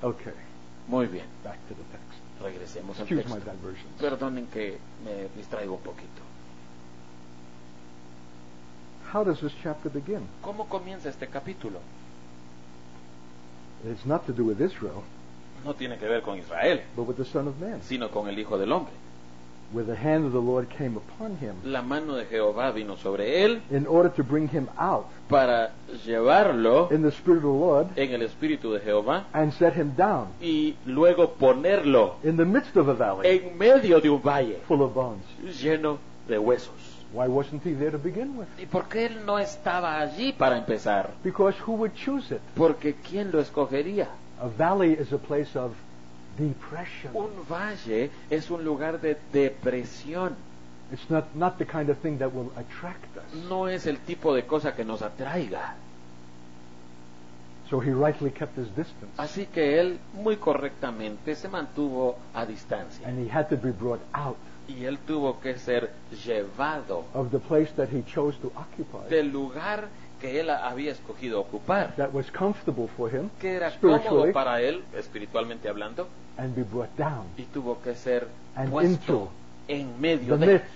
Okay, Muy bien, back to the text. regresemos al Excuse my texto. diversions. Perdonen que me distraigo un poquito. How does this chapter begin? ¿Cómo comienza este capítulo? It's not to do with Israel, No tiene que ver con Israel, but with the Son of Man. sino con el Hijo del Hombre. Where the hand of the Lord came upon him La mano de Jehová vino sobre él in order to bring him out para llevarlo in the Spirit of the Lord en el Espíritu de Jehová and set him down y luego ponerlo in the midst of a valley en medio de un valle full of bones. lleno de huesos. Why wasn't he there to begin with? ¿Y por qué él no estaba allí para empezar? Because who would choose it? Porque ¿quién lo escogería? A valley is a place of depression. Un valle es un lugar de depresión. It's not the kind of thing that will attract us. No es el tipo de cosa que nos atraiga. So he rightly kept his distance. Así que él muy correctamente se mantuvo a distancia. And he had to be brought out Y él tuvo que ser llevado of the place that he chose to occupy, del lugar que él había escogido ocupar, that was comfortable for him que era cómodo spiritually, para él, espiritualmente hablando, and be brought down y tuvo que ser and puesto into en medio the de, midst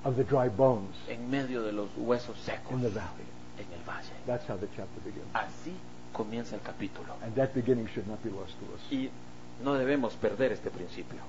of the dry bones en medio de los huesos secos in the valley. en el valle. That's how the chapter begins. Así comienza el capítulo. And that beginning should not be lost to us. Y no debemos perder este principio.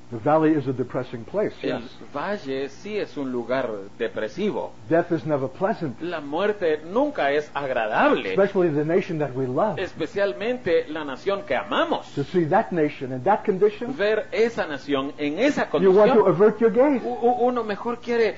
The valley is a depressing place, yes. El valle sí es un lugar depresivo. Death is never pleasant, La muerte nunca es agradable, especially the nation that we love. especialmente la nación que amamos. To see that nation in that condition, Ver esa nación en esa you want to condición, avert your gaze. uno mejor quiere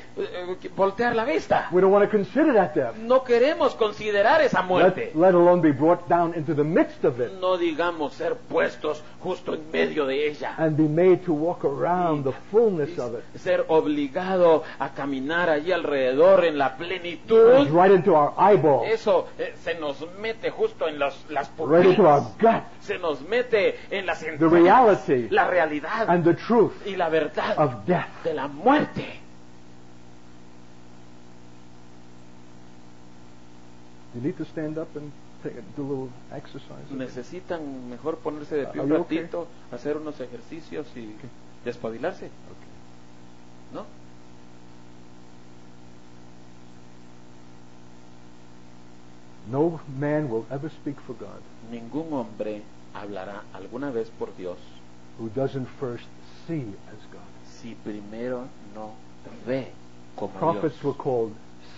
voltear la vista. We don't want to consider that death, No queremos considerar esa muerte. let alone be brought down into the midst of it No digamos ser puestos justo en medio de ella. and be made to walk around the fullness of it. Ser obligado a caminar allí alrededor en la It's plenitud. right into our eyeballs, Eso se nos mete justo en las right into our pupilas. gut, Se nos mete en las the entrañas. reality La realidad and the truth y la verdad of death. de la muerte. You need to stand up and do a little exercise. Necesitan mejor ponerse de pie Are un you okay? ratito, hacer unos ejercicios y despabilarse, Okay. ¿no? No man will ever speak for God Ningún hombre hablará alguna vez por Dios who doesn't first see as God. si primero no ve como Prophets were Dios. called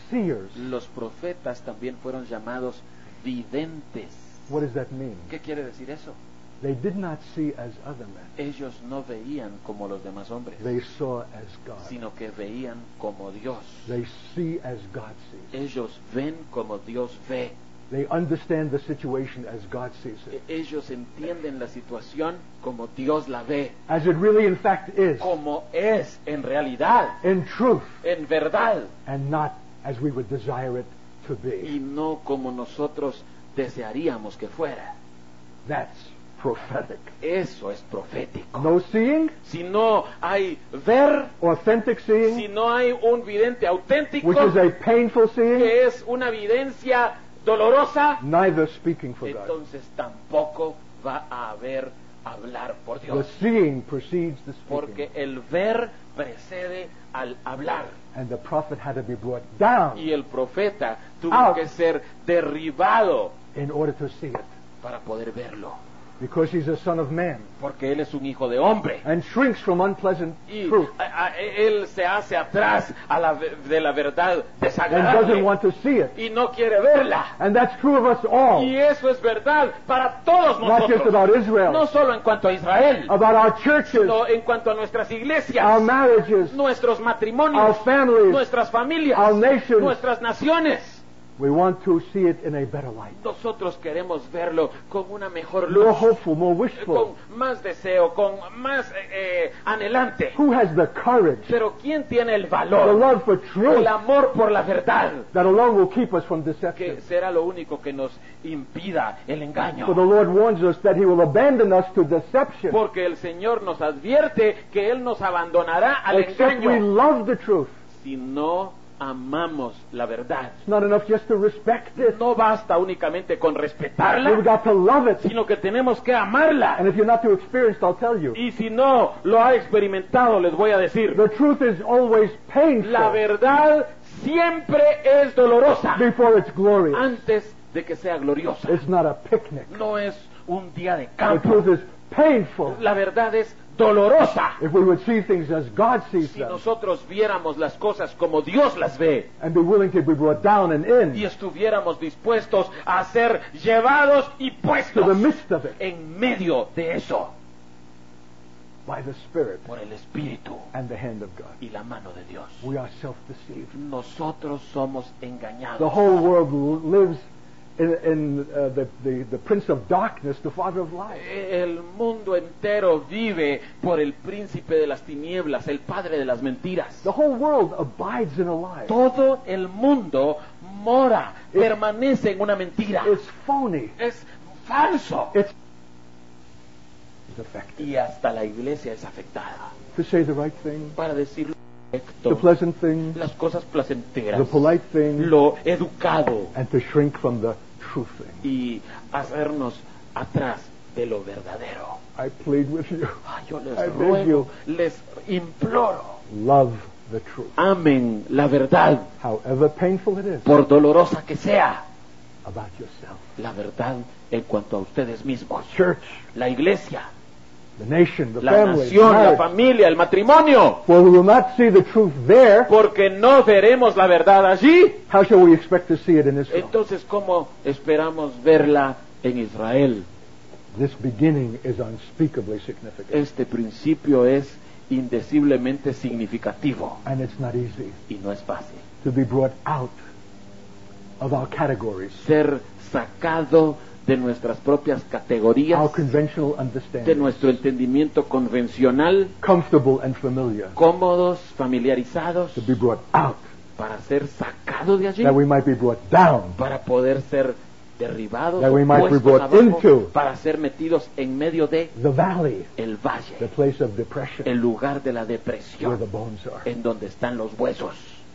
seers. Los profetas también fueron llamados videntes. What does that mean? ¿Qué quiere decir eso? They did not see as other men. Ellos no veían como los demás hombres, They saw as God. sino que veían como Dios. They see as God sees. Ellos ven como Dios ve. They understand the situation as God sees it. Ellos entienden la situación como Dios la ve, As it really in fact is. como es en realidad, In truth. en verdad, And not as we would desire it to y be. no como nosotros desearíamos que fuera. That's prophetic. Eso es profético. No seeing, Si no hay ver, authentic seeing, si no hay un vidente auténtico, which is a painful seeing, que es una evidencia dolorosa, neither speaking for God. entonces tampoco va a haber hablar por The Dios. seeing precedes the Porque speaking. el ver precede al hablar. And the prophet had to be brought down Y el profeta tuvo Out. que ser derribado in order to see it. para poder verlo. Because he's a son of man Porque él es un hijo de hombre. and shrinks from unpleasant Y truth él se hace atrás de la verdad and doesn't desagradable. want to see it. Y no quiere verla. And that's true of us all. Y eso es verdad para todos Not just nosotros. about Israel. No solo en cuanto a Israel, About our churches, sino en cuanto a nuestras iglesias, our marriages, nuestros matrimonios, our families, nuestras familias, our nations. nuestras naciones. We want to see it in a better light. Nosotros queremos verlo con una mejor More luz, hopeful, more con wishful. más deseo, con más anhelante. Who has the courage, Pero ¿quién tiene el the valor, love for truth el amor por la verdad, that alone will keep us from que deception? será lo único que nos impida el engaño? For the Lord warns us that He will abandon us to deception Porque el Señor nos advierte que Él nos abandonará al except we engaño love the truth. si no amamos la verdad. It's not enough just to respect it. No basta únicamente con You've respetarla, got to love it. sino que tenemos que amarla. And if you're not too experienced, I'll tell you. Y si no lo ha experimentado, les voy a decir, The truth is always painful la verdad siempre es dolorosa before it's glorious. antes de que sea gloriosa. It's not a picnic. No es un día de The campo. truth is painful. La verdad es dolorosa. If we would see things as God sees Si them nosotros viéramos las cosas como Dios las ve and be willing to be brought down and y in estuviéramos dispuestos a ser llevados y to the puestos midst of it en medio de eso by the Spirit por el Espíritu and the hand of God. y la mano de Dios. We are self-deceived. Nosotros somos The engañados. whole world lives in the prince of darkness, the father of lies. El mundo entero vive por el príncipe de las tinieblas, el padre de las mentiras. The whole world abides in a lie. Todo el mundo mora, permanece en una mentira. It's phony. Es falso. It's affected. Y hasta la iglesia es afectada. To say the right thing, Para decir lo the correcto, pleasant thing, las cosas placenteras, the polite thing, lo educado and to shrink from the true thing. y hacernos atrás de lo verdadero. I plead with you, Ay, yo les I beg ruego, les imploro, love the truth. amen la verdad, However painful it is, por dolorosa que sea, about yourself. la verdad en cuanto a ustedes mismos. Church, La iglesia, the nation, the la family, nación, la marriage. familia, el matrimonio. For we will not see the truth there. Porque no veremos la verdad allí. How shall we expect to see it in Israel? Entonces, ¿cómo esperamos verla en Israel? This beginning is unspeakably significant. Este principio es indeciblemente significativo And it's not easy y no es fácil. to be brought out of our categories, Ser sacado de nuestras propias categorías, our conventional de understanding, nuestro entendimiento convencional, comfortable and familiar, cómodos, familiarizados, to be brought out, para ser sacado de allí, that we might be brought down, para poder ser derribados, that we o might be puestos brought abajo, into para ser metidos en medio de the valley, el the valle, place of depression, el lugar de la where the depresión, bones are. en donde están los huesos.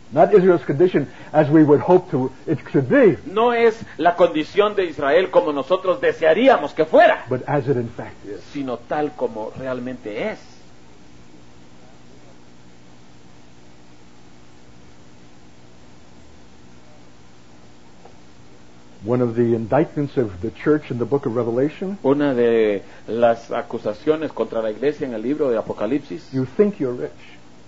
Not Israel's condition as we would hope to it should be, No es la condición de Israel como nosotros desearíamos que fuera, but as it in fact is. sino tal como realmente es. One of the indictments of the church in the book of Revelation, Una de las acusaciones contra la iglesia en el libro de Apocalipsis, you think you're rich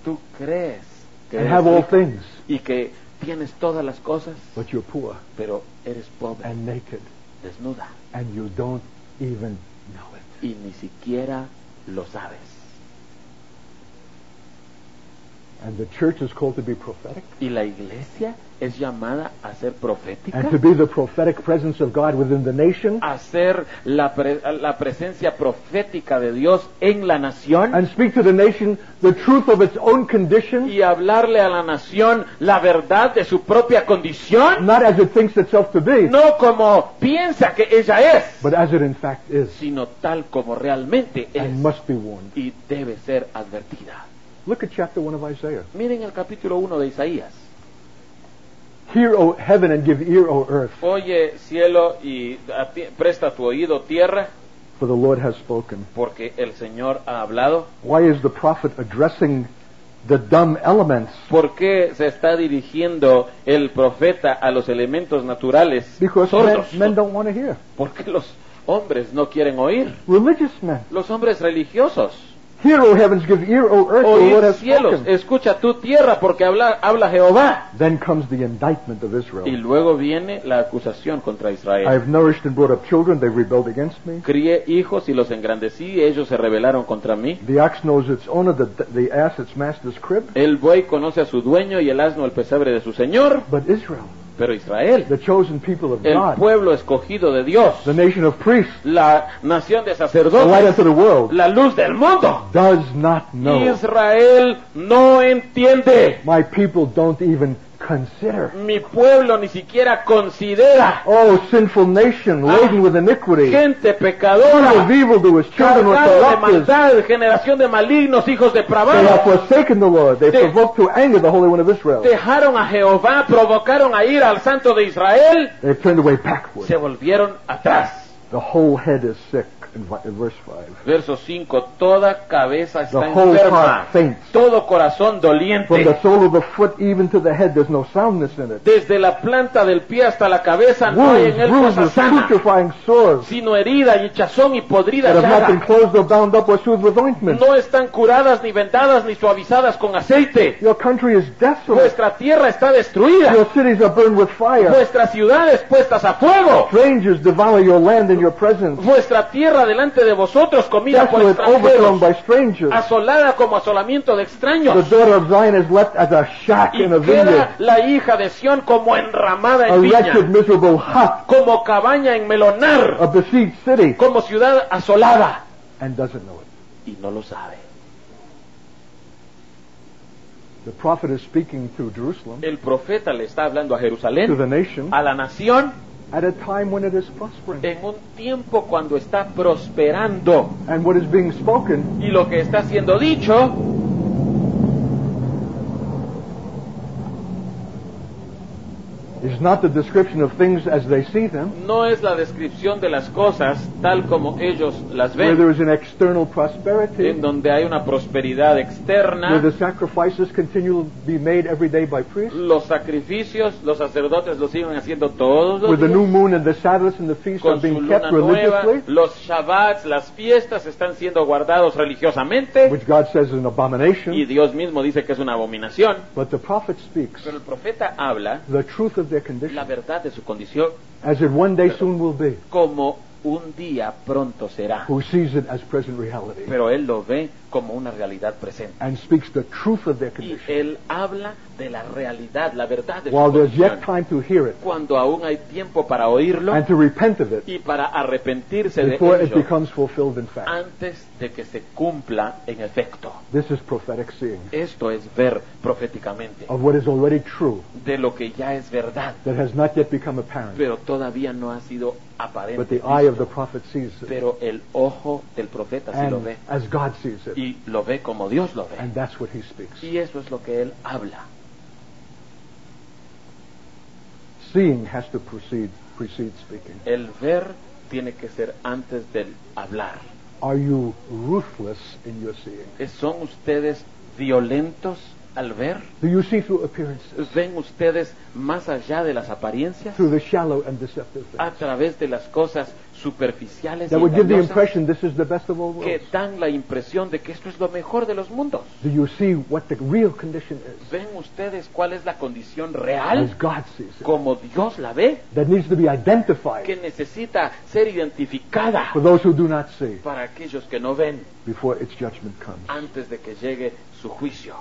tú crees que and eres have all rico things, y que tienes todas las cosas, but you're poor pero eres pobre, and naked, desnuda, and you don't even know it. y ni siquiera lo sabes. And the church is called to be prophetic, Y la iglesia es llamada a ser profética, and to be the prophetic presence of God within the nation, a ser la presencia profética de Dios en la nación, and speak to the nation the truth of its own condition, y hablarle a la nación la verdad de su propia condición, not as it thinks itself to be, no como piensa que ella es, but as it in fact is, sino tal como realmente es, and must be warned. y debe ser advertida. Look at chapter 1 of Isaiah. Miren el capítulo 1 de Isaías. Hear, O heaven, and give ear, O earth, Oye, cielo, y presta tu oído, tierra, for the Lord has spoken. porque el Señor ha hablado. Why is the prophet addressing the dumb elements? ¿Por qué se está dirigiendo el profeta a los elementos naturales Because sordos? men don't want to hear. ¿Por qué los hombres no quieren oír? Religious men. Los hombres religiosos. Hear, O heavens, give ear, O earth, for the Lord Oíd has cielos, spoken. escucha tu tierra, porque habla Jehová. Then comes the indictment of Y Israel. luego viene la acusación contra I Israel. have nourished and brought up children, they rebelled against me. Crié hijos y los engrandecí, ellos se rebelaron contra mí. The ox knows its owner, the ass its master's crib. El buey conoce a su dueño y el asno el pesebre de su señor. But Israel, Pero Israel, the chosen people of el God, pueblo escogido de Dios, the nation of priests, la nación de the light sacerdotes, unto the world, la luz del mundo. does not know. Israel no entiende. My people don't even consider. Mi pueblo ni siquiera considera. Oh, sinful nation, laden with iniquity, Gente full pecadora, of evildoers, children with cargado de corrupters. maldad, generación de malignos, hijos They have depravados. forsaken the Lord. They provoked to anger the Holy One of Israel. Dejaron a Jehová, provocaron a ira al Santo de Israel, They've turned away backward. se volvieron atrás. The whole head is sick in verse 5. Verso 5, toda cabeza está The whole enferma, heart faints. todo corazón From the doliente. sole of the foot even to the head, there's no soundness in it. Desde la planta del pie hasta la cabeza no hay Wounds, en él cosa bruises, sana, putrefying sores sino herida y hinchazón y podrida that have not been llaga. closed or bound up or soothed with ointment. No están curadas ni vendadas ni suavizadas con aceite. Your country is desolate. Vuestra tierra está destruida, Your cities are burned with fire. vuestras ciudades puestas a fuego, Strangers devour your land in your presence. vuestra tierra delante de vosotros comida por Desolate, overthrown extranjeros, by strangers. asolada como asolamiento de The extraños. daughter of Zion is left as a shack Y in a vineyard, queda la hija de Sión como enramada a en wretched, viña, miserable hut, como cabaña en melonar, a besieged city, como ciudad asolada. and doesn't know it. Y no lo sabe. The prophet is speaking to Jerusalem, El profeta le está hablando a to the Jerusalén, nation, a la nación, at a time when it is prospering. en un tiempo cuando está prosperando. And what is being spoken Y lo que está siendo dicho is not the description of things as they see them, no es la descripción de las cosas tal como ellos las where there ven, is an external prosperity, en donde hay una prosperidad where externa. the sacrifices continue to be made every day by priests, Los sacrificios, los sacerdotes los siguen haciendo todos los where the new días. moon and the Sabbaths and the feasts are Con su being luna kept nueva, religiously, los shabbats, las fiestas están siendo guardados religiosamente, which God says is an y abomination. Dios mismo dice que es una abominación. But the prophet speaks Pero el profeta habla the truth of their la condition, verdad de su condición, as it one day soon will be, como un día pronto será. who sees it as present reality, Pero él lo ve como una realidad presente. and speaks the truth of their Y condition. él habla de la realidad, la verdad de su While there's yet condición. time to hear it, Cuando aún hay tiempo para oírlo and to repent of it, y para arrepentirse de before it ello, becomes fulfilled in fact. antes de que se cumpla en efecto. This is prophetic seeing Esto es ver proféticamente of what is already true, de lo que ya es verdad, that has not yet become apparent, pero todavía no ha sido but aparente. the eye of the visto. prophet sees it, Pero el ojo del profeta sí lo and ve, as God sees it, y lo ve como Dios lo ve. and that's what he speaks. Y eso es lo que él habla. Seeing has to precede speaking. El ver tiene que ser antes del hablar. Are you ruthless in your seeing? ¿Son ustedes violentos al ver? Do you see through appearances, ¿Ven ustedes más allá de las apariencias? through the shallow and deceptive A things través de las cosas superficiales y that would give the engañosas impression this is the best of all que worlds? dan la impresión de que esto es lo mejor de los mundos. Do you see what the real condition is, ¿Ven ustedes cuál es la condición as real? God sees it, Como Dios la ve, that needs to be identified que necesita ser identificada for those who do not see para aquellos que no ven before its judgment comes? antes de que llegue su juicio.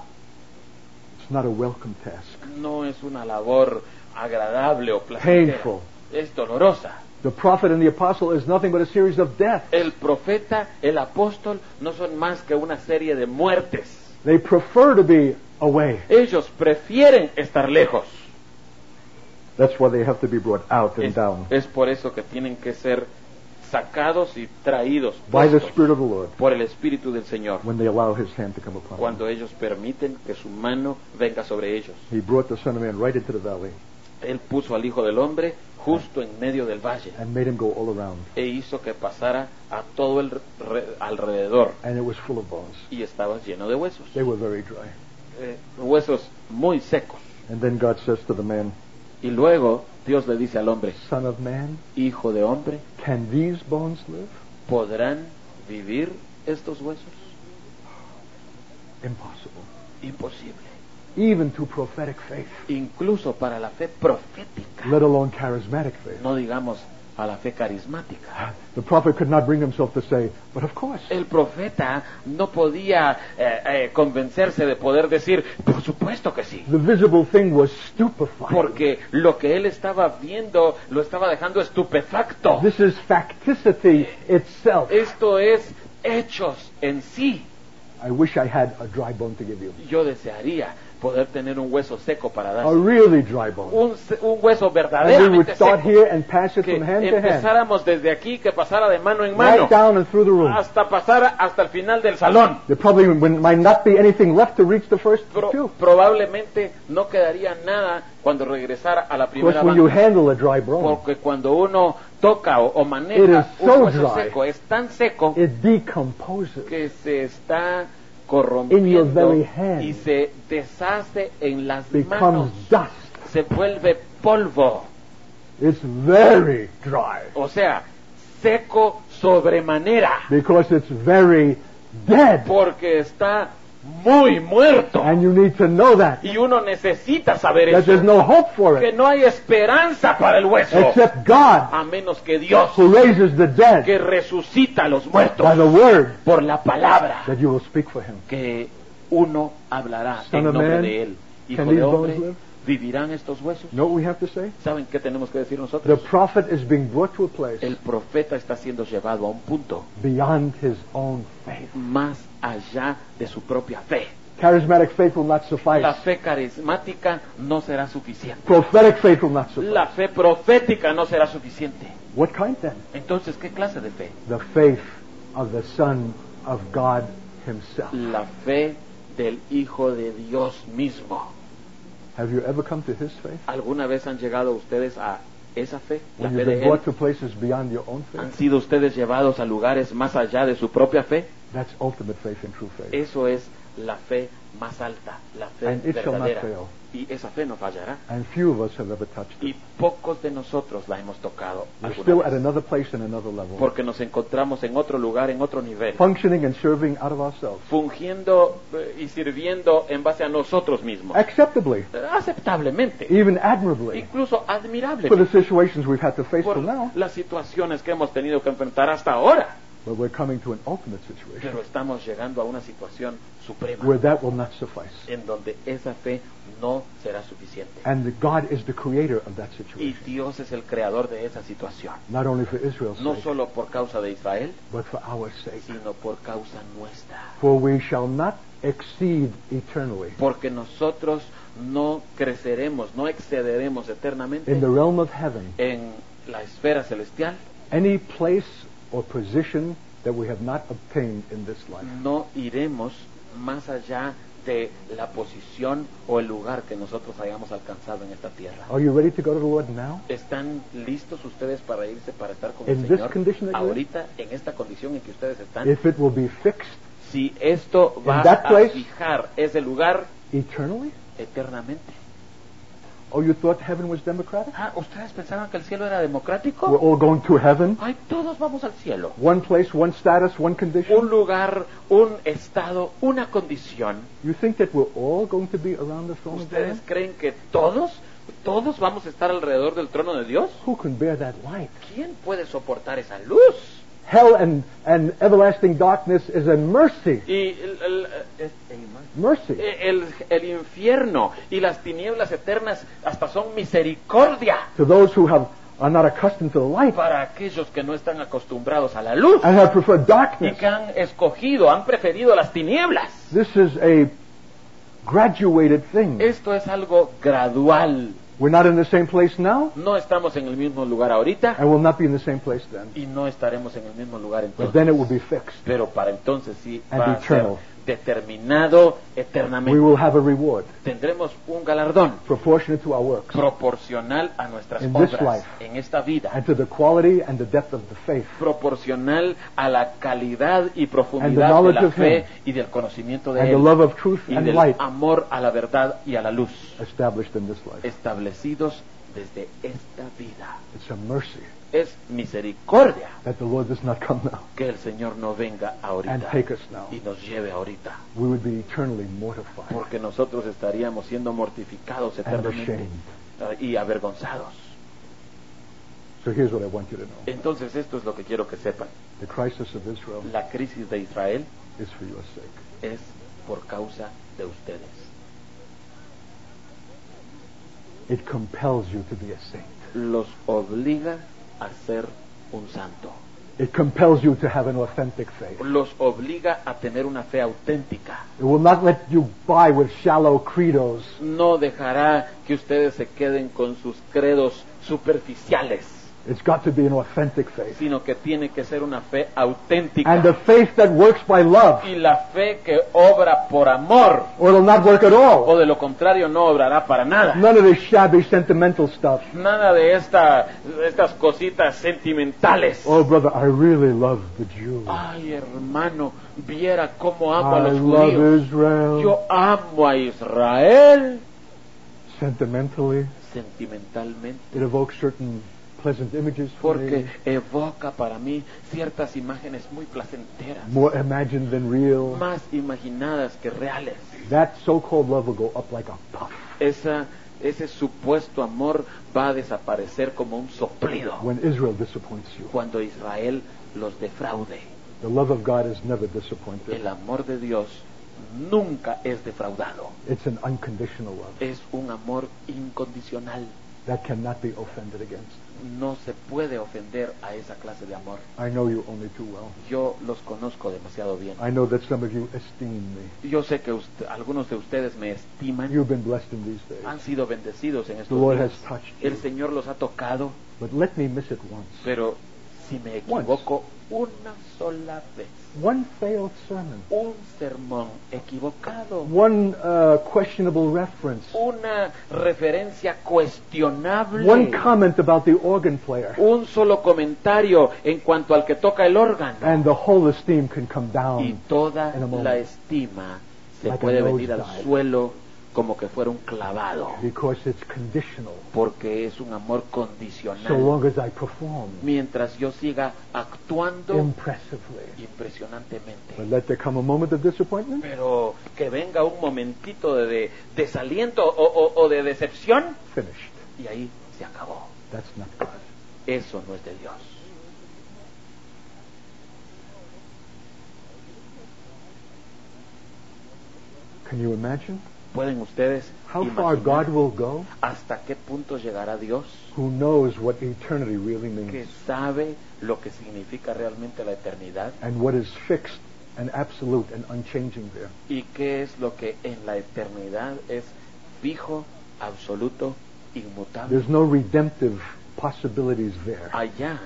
It's not a welcome task. No es una labor agradable o placentera. Painful. Es dolorosa. The prophet and the apostle is nothing but a series of deaths. El profeta, el apóstol, no son más que una serie de muertes. They prefer to be away. Ellos prefieren estar lejos. That's why they have to be brought out and down Es por eso que tienen que ser sacados y traídos by the puestos Spirit of the Lord por el Espíritu del Señor, when they allow His hand to come upon them. cuando ellos permiten que su mano venga sobre ellos. He brought the Son of Man right into the valley Él puso al Hijo del Hombre justo en medio del valle and made him go all around, e hizo que pasara a todo el alrededor, and it was full of bones. y estaba lleno de huesos, They were very dry. Huesos muy secos. And then God says to the man, Y luego Dios le dice al hombre: Son of man, Hijo de hombre, can these bones live? ¿podrán vivir estos huesos? Impossible. Imposible. Even to prophetic faith, Incluso para la fe profética, let alone charismatic faith. no digamos a la fe carismática. The prophet could not bring himself to say, but of course. El profeta no podía convencerse de poder decir, por supuesto que sí, The visible thing was stupefying. porque lo que él estaba viendo lo estaba dejando estupefacto. This is facticity itself. Esto es hechos en sí. I wish I had a dry bone to give you. Yo desearía poder tener un hueso seco para dar. A really dry bone. Un hueso And we would verdaderamente start seco. here and pass it Que from hand to hand. empezáramos desde aquí, que pasara de mano en mano, Right down and through the room. hasta pasar hasta el final del salón. There probably might not be anything left to reach the first pew. Probablemente no quedaría nada cuando regresara a la Of course, primera when you banca. handle a dry bone, Porque cuando uno toca o It maneja is un so hueso dry. seco, es tan seco it decomposes. que se está In your corrompiendo very hand. y se deshace en las Becomes manos, dust. se vuelve polvo, It's very dry o sea, seco sobremanera, because it's very dead. porque está muy muerto. And you need to know that. Y uno necesita saber That there's eso, no hope for que it no hay esperanza para el hueso, except God, a menos que Dios, who raises the dead que resucita a los muertos by the word por la palabra, that you will speak for him. que uno hablará Son en of nombre man, de él. Hijo can de these hombre, bones live? ¿vivirán estos huesos? Know what we have to say? ¿Saben qué tenemos que decir The nosotros? prophet is being brought to a place El profeta está siendo llevado a un punto beyond his own faith. más allá de su propia fe. Charismatic faith will not suffice. La fe carismática no será suficiente. Prophetic faith will not suffice. La fe profética no será suficiente. What kind then? Entonces, ¿qué clase de fe? The faith of the Son of God himself. La fe del Hijo de Dios mismo. Have you ever come to his faith? ¿Alguna vez han llegado ustedes a esa fe? La When fe you've been de Él. brought to places beyond your own ¿Han faith? sido ustedes llevados a lugares más allá de su propia fe? That's ultimate faith and true faith. Eso es la fe más alta, la fe And it shall not verdadera. fail. Y esa fe no fallará. And few of us have ever touched Y it. pocos de nosotros la hemos tocado We're alguna still vez. at another place and another level. Porque nos encontramos en otro lugar, en otro nivel, Functioning and serving out of ourselves. fungiendo y sirviendo en base a nosotros mismos. Acceptably. Aceptablemente, Even admirably. incluso For the admirablemente, situations we've had to face por till now. las situaciones que hemos tenido que enfrentar hasta ahora. But we're coming to an ultimate situation Pero estamos llegando a una situación suprema where that will not suffice. en donde esa fe no será suficiente. And that God is the creator of that Y situation. Dios es el creador de esa situación. Not only for Israel's No sake, solo por causa de Israel, but for our sake. sino por causa nuestra. For we shall not exceed eternally Porque nosotros no creceremos, no excederemos eternamente in the realm of heaven en la esfera celestial. any place or position that we have not obtained in this life. No iremos más allá de la posición o el lugar que nosotros hayamos alcanzado en esta tierra. Are you ready to go to the Lord now? ¿Están listos ustedes para irse, para estar con In el this Señor condition that you're in? ahorita, en esta condición en que ustedes están? If it will be fixed Si esto va In that a place? fijar ese lugar eternally? eternamente. Oh, you thought heaven was democratic? Ah, ¿ustedes pensaban que el cielo era democrático? We're all going to heaven. Ay, todos vamos al cielo. One place, one status, one Un condition. lugar, un estado, una condición. You think that we're all going to be around the throne of ¿Ustedes God? creen que todos vamos a estar alrededor del trono de Dios? Who can bear that light? ¿Quién puede soportar esa luz? Hell and everlasting darkness is a mercy. Y Mercy. el infierno y las tinieblas eternas hasta son misericordia To those who are not accustomed to the light para aquellos que no están acostumbrados a la luz and have preferred y darkness. que han escogido, han preferido las tinieblas. This is a graduated thing. Esto es algo gradual. We're not in the same place now, No estamos en el mismo lugar ahorita and will not be in the same place then. y no estaremos en el mismo lugar But entonces. then it will be fixed. Pero para entonces sí And va a ser eternal. determinado We eternamente. will have a reward Tendremos un galardón proportionate to our works proporcional a nuestras In this obras life. en esta vida, and to the quality and the depth of the faith proporcional a la calidad y And the profundidad de knowledge la of fe Him. y del conocimiento de and the Él love of truth y and del light amor a la verdad y a la luz, established in this life. establecidos desde esta vida. It's a mercy Es misericordia that the Lord does not come now que el Señor no venga and ahorita take us now. y nos lleve ahorita, We would be eternally mortified porque nosotros estaríamos siendo mortificados and eternamente ashamed. y avergonzados. So here's what I want you to know. Entonces esto es lo que quiero que sepan. The crisis of Israel La crisis de Israel is for your sake. es por causa de ustedes. It compels you to be a saint. Los obliga a ser un santo. It compels you to have an authentic faith. los obliga a tener una fe auténtica. It will not let you buy with shallow credos. No dejará que ustedes se queden con sus credos superficiales, It's got to be an authentic faith. sino que tiene que ser una fe auténtica. And a faith that works by love, Y la fe que obra por amor, or it'll not work at all. o de lo contrario no obrará para nada. None of this shabby sentimental stuff. Nada de estas cositas sentimentales. Oh, brother, I really love the Jews. Ay, hermano, viera cómo amo a I los love judíos. Israel. Yo amo a Israel. Sentimentally, Sentimentalmente, it evokes certain pleasant images for porque me, evoca para mí ciertas imágenes muy placenteras, more imagined than real. más imaginadas que reales. That so-called love will go up like a puff Ese supuesto amor va a desaparecer como un soplido when Israel disappoints you. cuando Israel los defraude. The love of God is never disappointed. El amor de Dios nunca es defraudado. It's an unconditional love Es un amor incondicional. that cannot be offended against. No se puede ofender a esa clase de amor. I know you only too well. Yo los conozco demasiado bien. I know that some of you esteem me. Yo sé que algunos de ustedes me estiman, You've been blessed in these days. han sido bendecidos en The estos Lord días. has touched El you. Señor los ha tocado, But let me miss it once. pero si me equivoco una sola vez, One failed sermon. un sermón equivocado, One questionable reference. una referencia cuestionable, One comment about the organ player. un solo comentario en cuanto al que toca el órgano, And the whole esteem can come y down. toda in a moment. la estima se Like a puede venir al nosedive. suelo como que fuera un clavado, Because it's conditional. porque es un amor So condicional. long as I perform Mientras yo siga actuando impressively. impresionantemente. But let there come a moment of disappointment. Pero que venga un momentito de desaliento o de decepción, Finished. y ahí se acabó. That's not God. Eso no es de Dios. Can you imagine ¿Pueden ustedes how far God imaginar will go? hasta qué punto llegará Dios, Who knows what eternity really que means sabe lo que significa realmente la eternidad and what is fixed and absolute and unchanging there? y qué es lo que en la eternidad es fijo, absoluto, inmutable? There's no redemptive possibilities there. Allá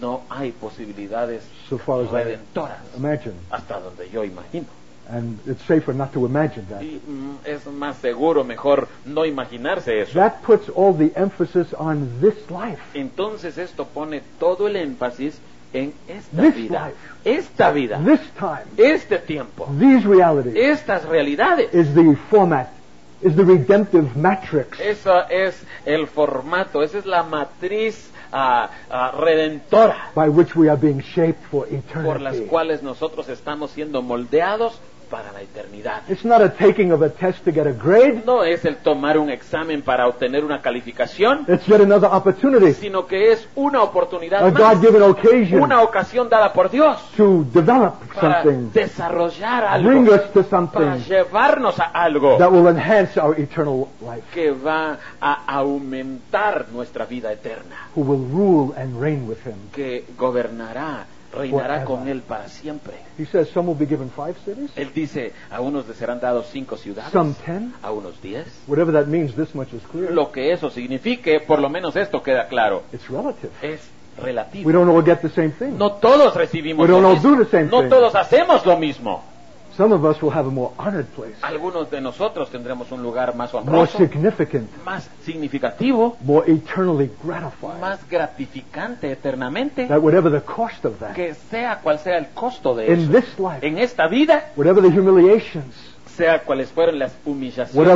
no hay posibilidades So far as I redentoras, imagine. hasta donde yo imagino. And it's safer not to imagine that. Y es más seguro, mejor no imaginarse eso. That puts all the emphasis on this life. Entonces esto pone todo el énfasis en esta This vida, life. esta vida, This time, este tiempo, these realities estas realidades. is the format, is the redemptive matrix Eso es el formato, esa es la matriz redentora by which we are being shaped for por las eternity. cuales nosotros estamos siendo moldeados para la eternidad. It's not a taking of a test to get a grade. No es el tomar un examen para obtener una calificación, It's yet another opportunity, sino que es una oportunidad a más, God-given occasion una ocasión dada por Dios to develop para something, desarrollar bring algo, us to para something llevarnos a algo that will enhance our eternal life, que va a aumentar nuestra vida eterna, who will rule and reign with Him. que gobernará, reinará Forever. con Él para siempre. He says some will be given 5 cities, Él dice, a unos les serán dados 5 ciudades, some 10. a unos 10. Whatever that means, this much is clear. Lo que eso signifique, por lo menos esto queda claro, It's relative. es relativo. We don't all get the same thing. No todos recibimos We don't lo all mismo. do the same No thing. todos hacemos lo mismo. Some of us will have a more honored place, Algunos de nosotros tendremos un lugar más more honroso, significant, más significativo, more eternally gratifying. más gratificante eternamente, That whatever the cost of that, que sea cual sea el costo de in eso. this life, En esta vida, whatever the humiliations, sea cuales fueran las whatever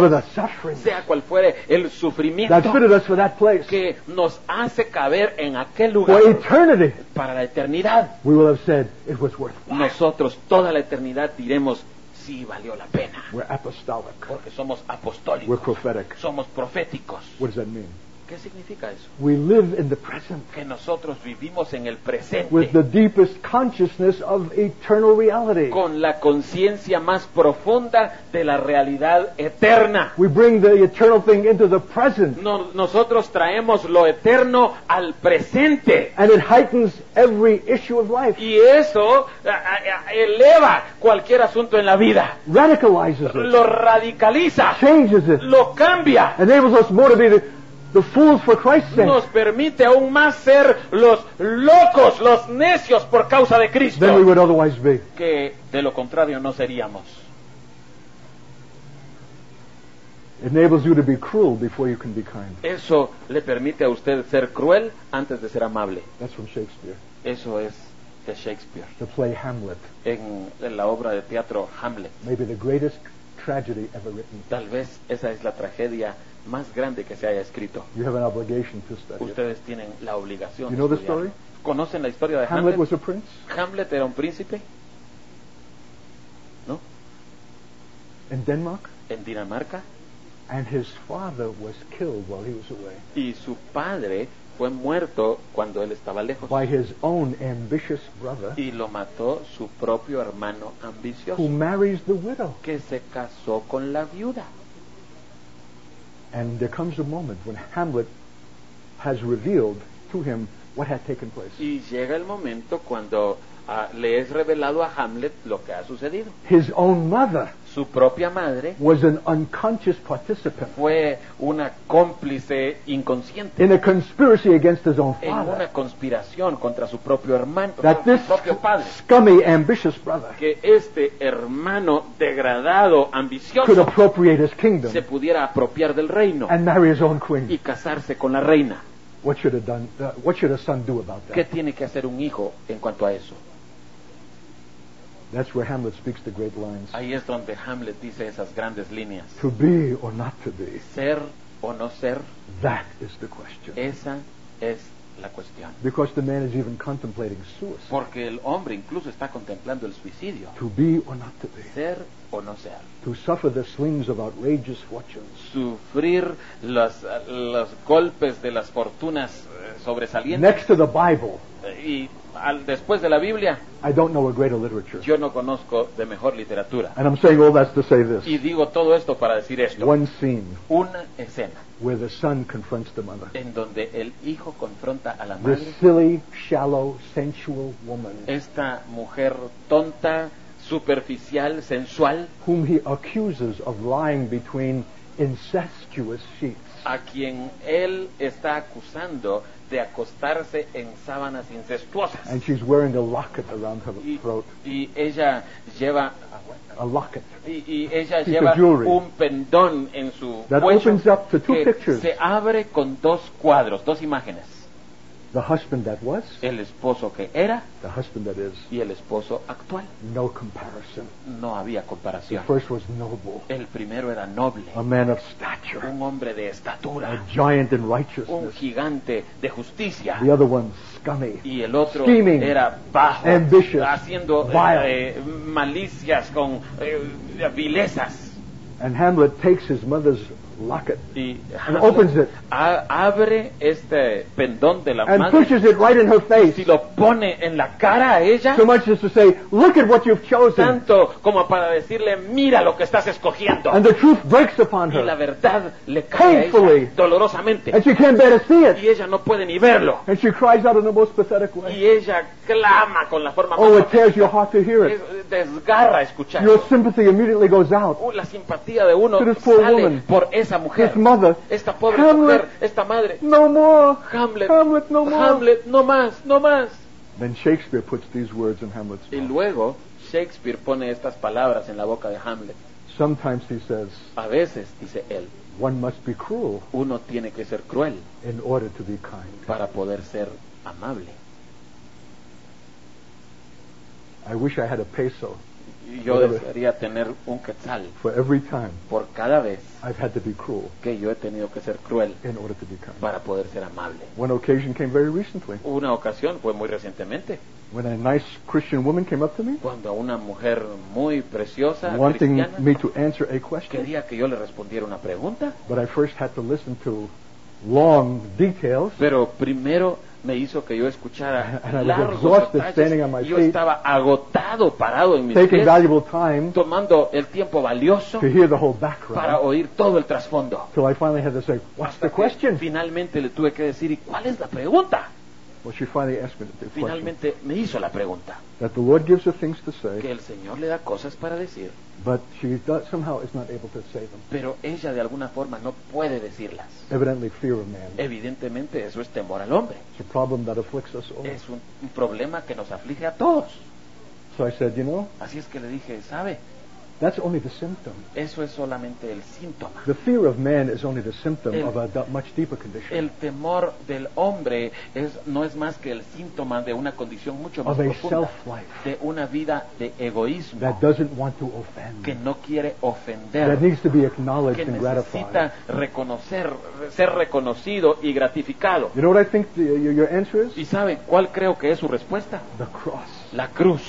humillaciones, the suffering, sea cual fuere el that sufrimiento fitted us for that place, que nos hace caber en aquel for lugar eternity, para la eternidad, we will have said it was worthwhile. nosotros toda la eternidad diremos, sí valió la pena, We're apostolic. porque somos We're apostólicos, prophetic. somos proféticos. What does that mean? ¿Qué significa eso? We live in the present Que nosotros vivimos en el presente with the deepest consciousness of eternal reality. con la conciencia más profunda de la realidad eterna. We bring the eternal thing into the present, Nosotros traemos lo eterno al presente. and it heightens every issue of life, Y eso eleva cualquier asunto en la vida. radicalizes it, Lo radicaliza, changes it, lo cambia. enables us more to be the fools for Christ's sake Nos permite aún más ser los locos, los necios por causa de than we Cristo, would otherwise be. que de lo contrario no seríamos. It enables you to be cruel before you can be kind. Eso le permite a usted ser cruel antes de ser amable. That's from Shakespeare. Eso es de Shakespeare. The play Hamlet, En la obra de teatro Hamlet. maybe the greatest tragedy ever written. Tal vez esa es la tragedia más grande que se haya escrito. You have an obligation to study it. Ustedes tienen la obligación You de know the estudiarlo. story? ¿Conocen la historia de Hamlet Hamlet? was a prince, Hamlet era un príncipe, ¿no? in Denmark, En Dinamarca. and his father was killed while he was away Y su padre fue muerto cuando él estaba lejos. by his own ambitious brother, Y lo mató su propio hermano ambicioso, who marries the widow. que se casó con la viuda. And there comes a moment when Hamlet has revealed to him what had taken place. Y llega el momento cuando le es revelado a Hamlet lo que ha sucedido. His own mother Su propia madre was an unconscious participant fue una cómplice inconsciente in a conspiracy against his own en father. una conspiración contra su propio hermano, That contra this su propio padre. scummy, ambitious brother Que este hermano degradado, could ambicioso, appropriate his kingdom se pudiera apropiar del reino and marry his own y queen. casarse con la reina. What should a son do about ¿Qué that? tiene que hacer un hijo en cuanto a eso? That's where Hamlet speaks the great lines. Ahí es donde Hamlet dice esas grandes líneas. To be or not to be, Ser o no ser, that is the question. esa es la cuestión. Because the man is even contemplating suicide. Porque el hombre incluso está contemplando el suicidio. To be or not to be. Ser o no ser. To suffer the slings of outrageous fortunes. Sufrir los golpes de las fortunas sobresalientes. Next to the Bible, Y después de la Biblia, I don't know a greater literature. yo no conozco de mejor literatura. And I'm saying all that's to say this. Y digo todo esto para decir esto. One scene Una escena where the son confronts the mother. en donde el hijo confronta a la This madre. silly, shallow, sensual woman Esta mujer tonta, superficial, sensual, whom he accuses of lying between incestuous sheets. a quien él está acusando de acostarse en sábanas incestuosas. And she's wearing a locket around her Y, throat. y ella lleva A locket. y ella Piece lleva of jewelry. un pendón en su That cuello opens up to two que pictures. se abre con dos cuadros, dos imágenes. The husband that was, El esposo que era the husband that is. y el esposo actual. No comparison. No había The comparación. first was noble, El primero era noble, a man of stature, un hombre de a estatura, giant in un righteousness. gigante de justicia. The other one, scummy. Y el otro Scheming, era bajo, ambitious, haciendo vile. malicias con vilezas. And Hamlet takes his mother's locket Y and opens it abre este pendón de la and madre pushes it right in her y face. lo pone en la cara a ella, So much as to say, look at what you've chosen. tanto como para decirle, mira lo que estás escogiendo. And the truth breaks upon Y la her. verdad le cae a Painfully. ella dolorosamente. And she can't bear to see Y it. ella no puede ni verlo. And she cries out in the most pathetic way. Y ella clama con la forma Oh, it más tears your heart to hear it. desgarra escuchar. Your sympathy immediately goes out. La simpatía de uno To this poor sale woman. por esa mujer, His mother. esta pobre Hamlet. mujer, esta madre. No more. Hamlet, Hamlet, no more. Hamlet, no más, no más. Then Shakespeare puts these words in Hamlet's Y mouth. luego Shakespeare pone estas palabras en la boca de Hamlet. Sometimes he says, A veces, dice él, one must be cruel uno tiene que ser cruel in order to be kind. para poder ser amable. I wish I had a peso Y yo desearía tener un quetzal for every time por cada vez I've had to be cruel que yo he tenido que ser cruel in order to be kind. para poder ser amable. One occasion came very recently Una ocasión fue muy recientemente, when a nice Christian woman came up to me cuando una mujer muy preciosa, wanting cristiana, me to answer a question, quería que yo le respondiera una pregunta, but I first had to listen to long details. Pero primero me hizo que yo escuchara And I was largos exhausted detalles. standing on my Yo feet, estaba agotado, parado en mis taking pies, valuable time tomando el tiempo valioso to hear the whole para background. oír todo el trasfondo. Till I finally had to say, "What's the Hasta que question?" finalmente le tuve que decir, ¿y cuál es la pregunta? Well, she finally asked me the question. Finalmente me hizo la pregunta. That the Lord gives her things to Que say, el Señor le da cosas para decir, but she somehow is not able to say them. pero ella de alguna forma no puede decirlas. Evidently, fear of man. Evidentemente eso es temor al hombre. It's a problem that afflicts us all. Es un problema que nos aflige a todos. So I said, you know, Así es que le dije, ¿sabe? that's only the symptom. Eso es solamente el síntoma. The fear of man is only the symptom El- of a much deeper condition. El temor del hombre no es más que el síntoma de una condición mucho más Of a profunda, self-life de una vida de egoísmo that doesn't want to offend. que no quiere That ofender, needs to be acknowledged que and gratified. necesita reconocer, ser reconocido y gratificado. You know what I think your answer is? ¿Y sabe cuál creo que es su respuesta? The cross. La cruz.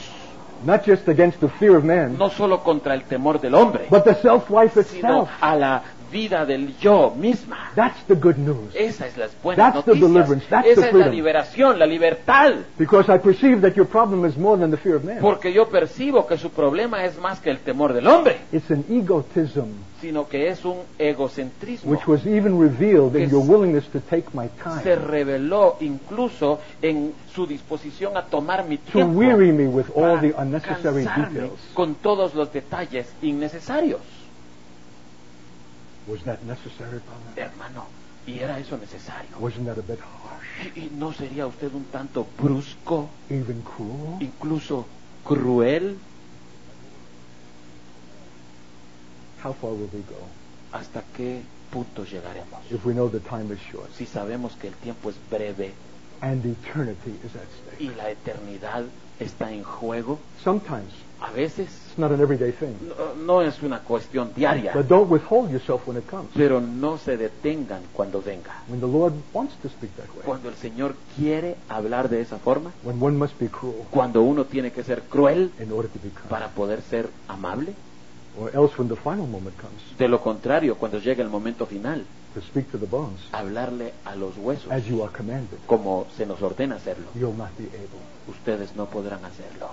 Not just against the fear of man, No solo contra el temor del hombre, but the self-life sino itself. a la vida del yo misma. That's the good news. Esa es las buenas That's the deliverance. noticias. That's Esa the es la freedom. liberación, la libertad. Because I perceive that your problem is more than the fear of man. Porque yo percibo que su problema es más que el temor del hombre, It's an egotism sino que es un egocentrismo. which was even revealed Que in your willingness to take my Se time, reveló incluso en su disposición a tomar mi to tiempo weary me with all para the unnecessary cansarme details. con todos los detalles innecesarios. Was that necessary, brother? Hermano, ¿y era eso necesario? Wasn't that a bit harsh? ¿Y no sería usted un tanto brusco, Even cruel? incluso cruel? How far will we go ¿Hasta qué punto llegaremos? if we know the time is short Si sabemos que el tiempo es breve and eternity is at stake? y la eternidad está en juego, Sometimes a veces it's not an everyday thing, no es una cuestión diaria, but don't withhold yourself when it comes. pero no se detengan cuando venga. When the Lord wants to speak that way, Cuando el Señor quiere hablar de esa forma, when one must be cruel cuando uno tiene que ser cruel in order to be kind, para poder ser amable, or else when the final moment comes, de lo contrario, cuando llegue el momento final, to speak to the bones hablarle a los huesos as you are commanded, como se nos ordena hacerlo. you'll not be able. Ustedes no podrán hacerlo.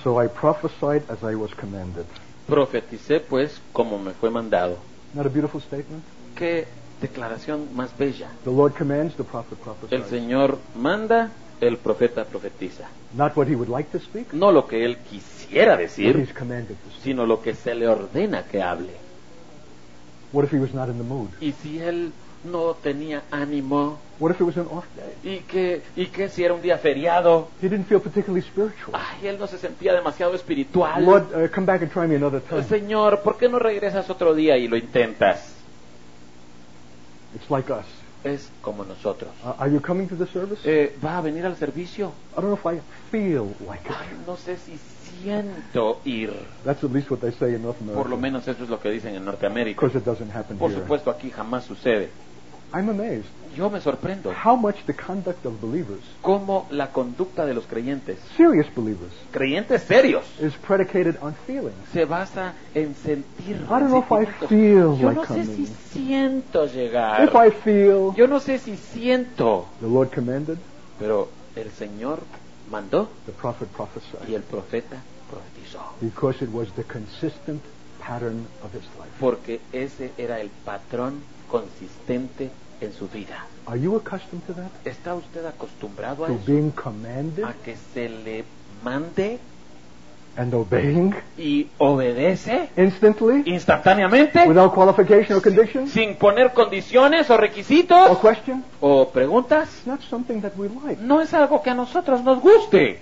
So I prophesied as I was commanded. Profeticé pues como me fue mandado. Not a beautiful statement? Qué declaración más bella. The Lord commands, the prophet El prophesies. Señor manda, el profeta profetiza. Not what he would like to speak, No lo que él quisiera what decir, he's commanded to speak. sino lo que se le ordena que hable. What if he was not in the mood? Y si él no tenía ánimo, What if it was an off day? y que si era un día feriado, He didn't feel particularly spiritual. ay, él no se sentía demasiado espiritual. Lord, come back and try me another time. Señor, ¿por qué no regresas otro día y lo intentas? It's like us. Es como nosotros. Are you coming to the service? ¿Va a venir al servicio? I don't know if I feel like it. Ay, no sé si siento ir. That's at least what they say in North America. Por lo menos eso es lo que dicen en Norteamérica. Because it doesn't happen Por here. supuesto, aquí jamás sucede. I'm amazed Yo me sorprendo how much the conduct of believers, cómo la conducta de los creyentes, serious believers, creyentes serios, is predicated on feelings. se basa en sentir. I don't know if I sentimientos. feel Yo like no sé coming. si siento llegar. If I feel, Yo no sé si siento. the Lord commanded, Pero el Señor mandó the prophet y prophesied. el profeta profetizó. Because it was the consistent pattern of his life. Porque ese era el patrón consistente en su vida. Are you accustomed to that? ¿Está usted acostumbrado a To eso? being commanded A que se le mande and obeying y obedece instantly instantáneamente, without qualification or condition sin poner condiciones o or requisitos question? o preguntas. It's not something that we like. No es algo que a nosotros nos guste.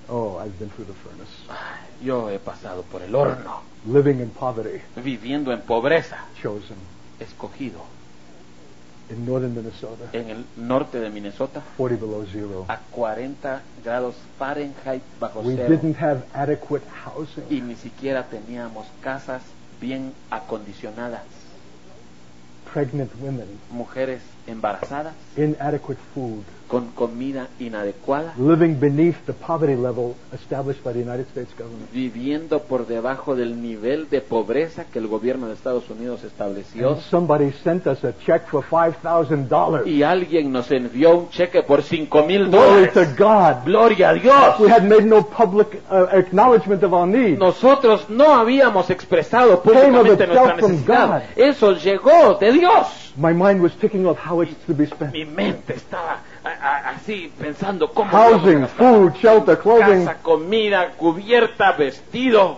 Oh, I've been through the furnace. Ay, yo he pasado por el horno, Living in poverty, viviendo en pobreza, chosen. escogido. in northern Minnesota, en el norte de Minnesota, 40 below zero. a 40 grados Fahrenheit bajo We cero, didn't have adequate housing. y ni siquiera teníamos casas bien acondicionadas, Pregnant women, mujeres embarazadas, inadequate food, con comida inadecuada, living beneath the poverty level established by the United States government. viviendo por debajo del nivel de pobreza que el gobierno de Estados Unidos estableció. And somebody sent us a check for $5,000. Y alguien nos envió un cheque por $5,000. Glory to God. ¡Gloria a Dios! We had made no public acknowledgement of our need. Nosotros no habíamos expresado públicamente nuestra necesidad. Eso llegó de Dios. My mind was ticking off how it's to be spent. Mi mente estaba así pensando cómo íbamos a Housing, gastar. food, shelter, clothing. Casa, comida, cubierta, vestido.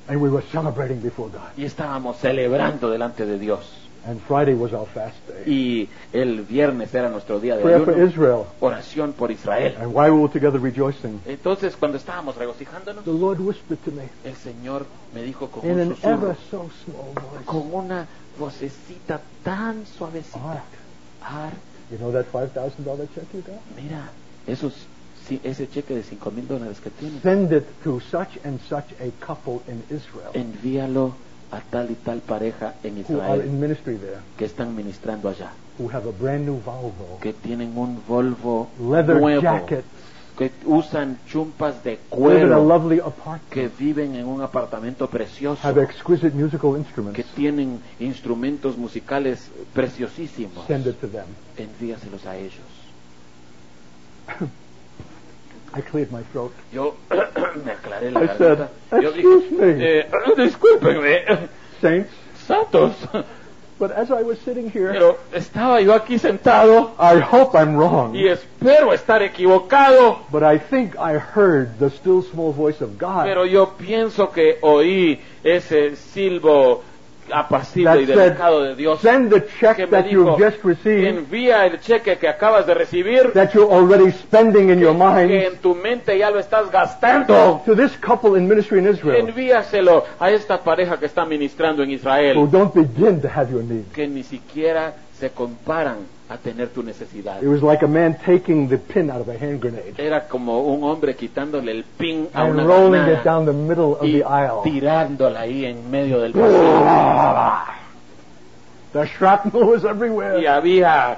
And we were celebrating before God. Y estábamos celebrando delante de Dios. And Friday was our fast day. Y el viernes era nuestro día de Prayer for ayuno, Israel. oración por Israel. And while we were together rejoicing, Entonces, cuando estábamos regocijándonos, the Lord whispered to me el Señor me dijo con in un an susurro, ever so small voice, con una vocecita tan suavecita. Art, Art, you know that $5,000 check you got? mira, ese cheque de $5,000 que tienes, Send it to such and such a couple in Israel envíalo a tal y tal pareja en who are Israel in ministry there, que están ministrando allá, who have a brand new Volvo, que tienen un Volvo leather nuevo, jackets, que usan chumpas de live in a cuero, lovely que apartment, viven en un apartamento precioso, have exquisite musical que instruments. tienen instrumentos musicales preciosísimos. Send it to them. Envíaselos a ellos. I cleared my throat. Yo me aclaré la I garganta. said, Yo dije, "Excuse me." discúlpenme, Saints, santos, but as I was sitting here, pero estaba yo aquí sentado I hope I'm wrong, y espero estar equivocado, but I think I heard the still small voice of God pero yo pienso que oí ese silbo apacible that y delicado de said, Dios send the que check me that dijo, you've just received, envía el cheque que acabas de recibir, that you're already spending in your que mind, en tu mente ya lo estás gastando. to this couple in ministry in Israel Envíaselo a esta pareja que está ministrando en who Israel, don't begin to have your need. que ni siquiera se comparan a tener tu necesidad. It was like a man taking the pin out of a hand grenade Era como un hombre quitándole el pin a and una rolling granada it down the middle of y the aisle. tirándola ahí en medio del pasillo. The shrapnel was everywhere. Y había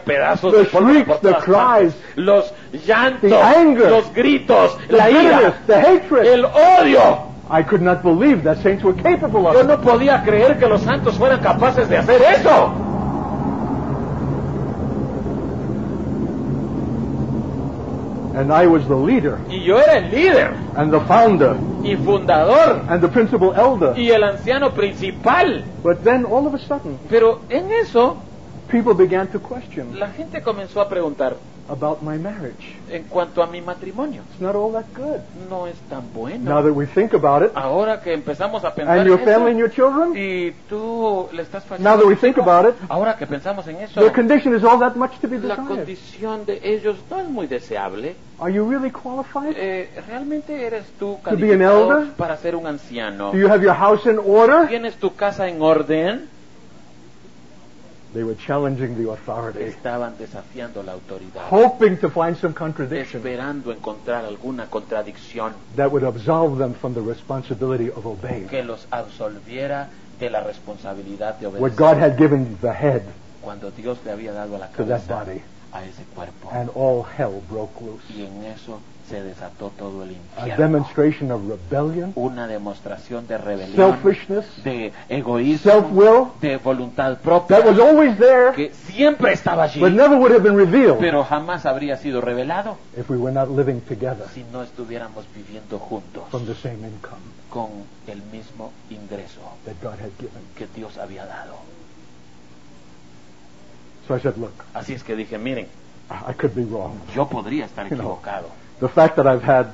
pedazos The de pólvora shrieks, por the todas partes. cries, Los llantos, the anger, los gritos, the la bitterness, ira, the hatred. el odio. I could not believe that saints were capable of Yo it. no podía creer que los santos fueran capaces de hacer eso. And I was the leader Y yo era el líder and the founder y fundador and the principal elder. y el anciano principal. But then all of a sudden, Pero en eso people began to question la gente comenzó a preguntar about my marriage. en cuanto a mi matrimonio. It's not all that good. No es tan Now bueno. that we think about it, Ahora que empezamos a pensar and your en family and eso, your children, y tú le estás fallando. now that we think about it, Ahora que pensamos en eso, their condition is all that much to be la desired. condición de ellos no es muy deseable. Are you really qualified? ¿Realmente eres tú To be an calificado elder? para ser un anciano? Do you have your house in order? ¿Tienes tu casa en orden? They were challenging the authority, Estaban desafiando la autoridad, hoping to find some contradiction esperando encontrar alguna contradicción that would absolve them from the responsibility of obeying que los absolviera de la responsabilidad de what God obedecer had given the head, cuando Dios le había dado a la to that cabeza body. a ese cuerpo. And all hell broke loose. Y en eso se desató todo el A infierno. demonstration of rebellion, Una demostración de rebelión, selfishness, de egoísmo, self-will, de voluntad propia, that was always there, que siempre estaba allí, but never would have been revealed pero jamás habría sido revelado if we were not living together si no estuviéramos viviendo juntos from the same income con el mismo ingreso that God had given. que Dios había dado. So I said, look, Así es que dije, miren, I could be wrong. yo podría estar You know. equivocado. The fact that I've had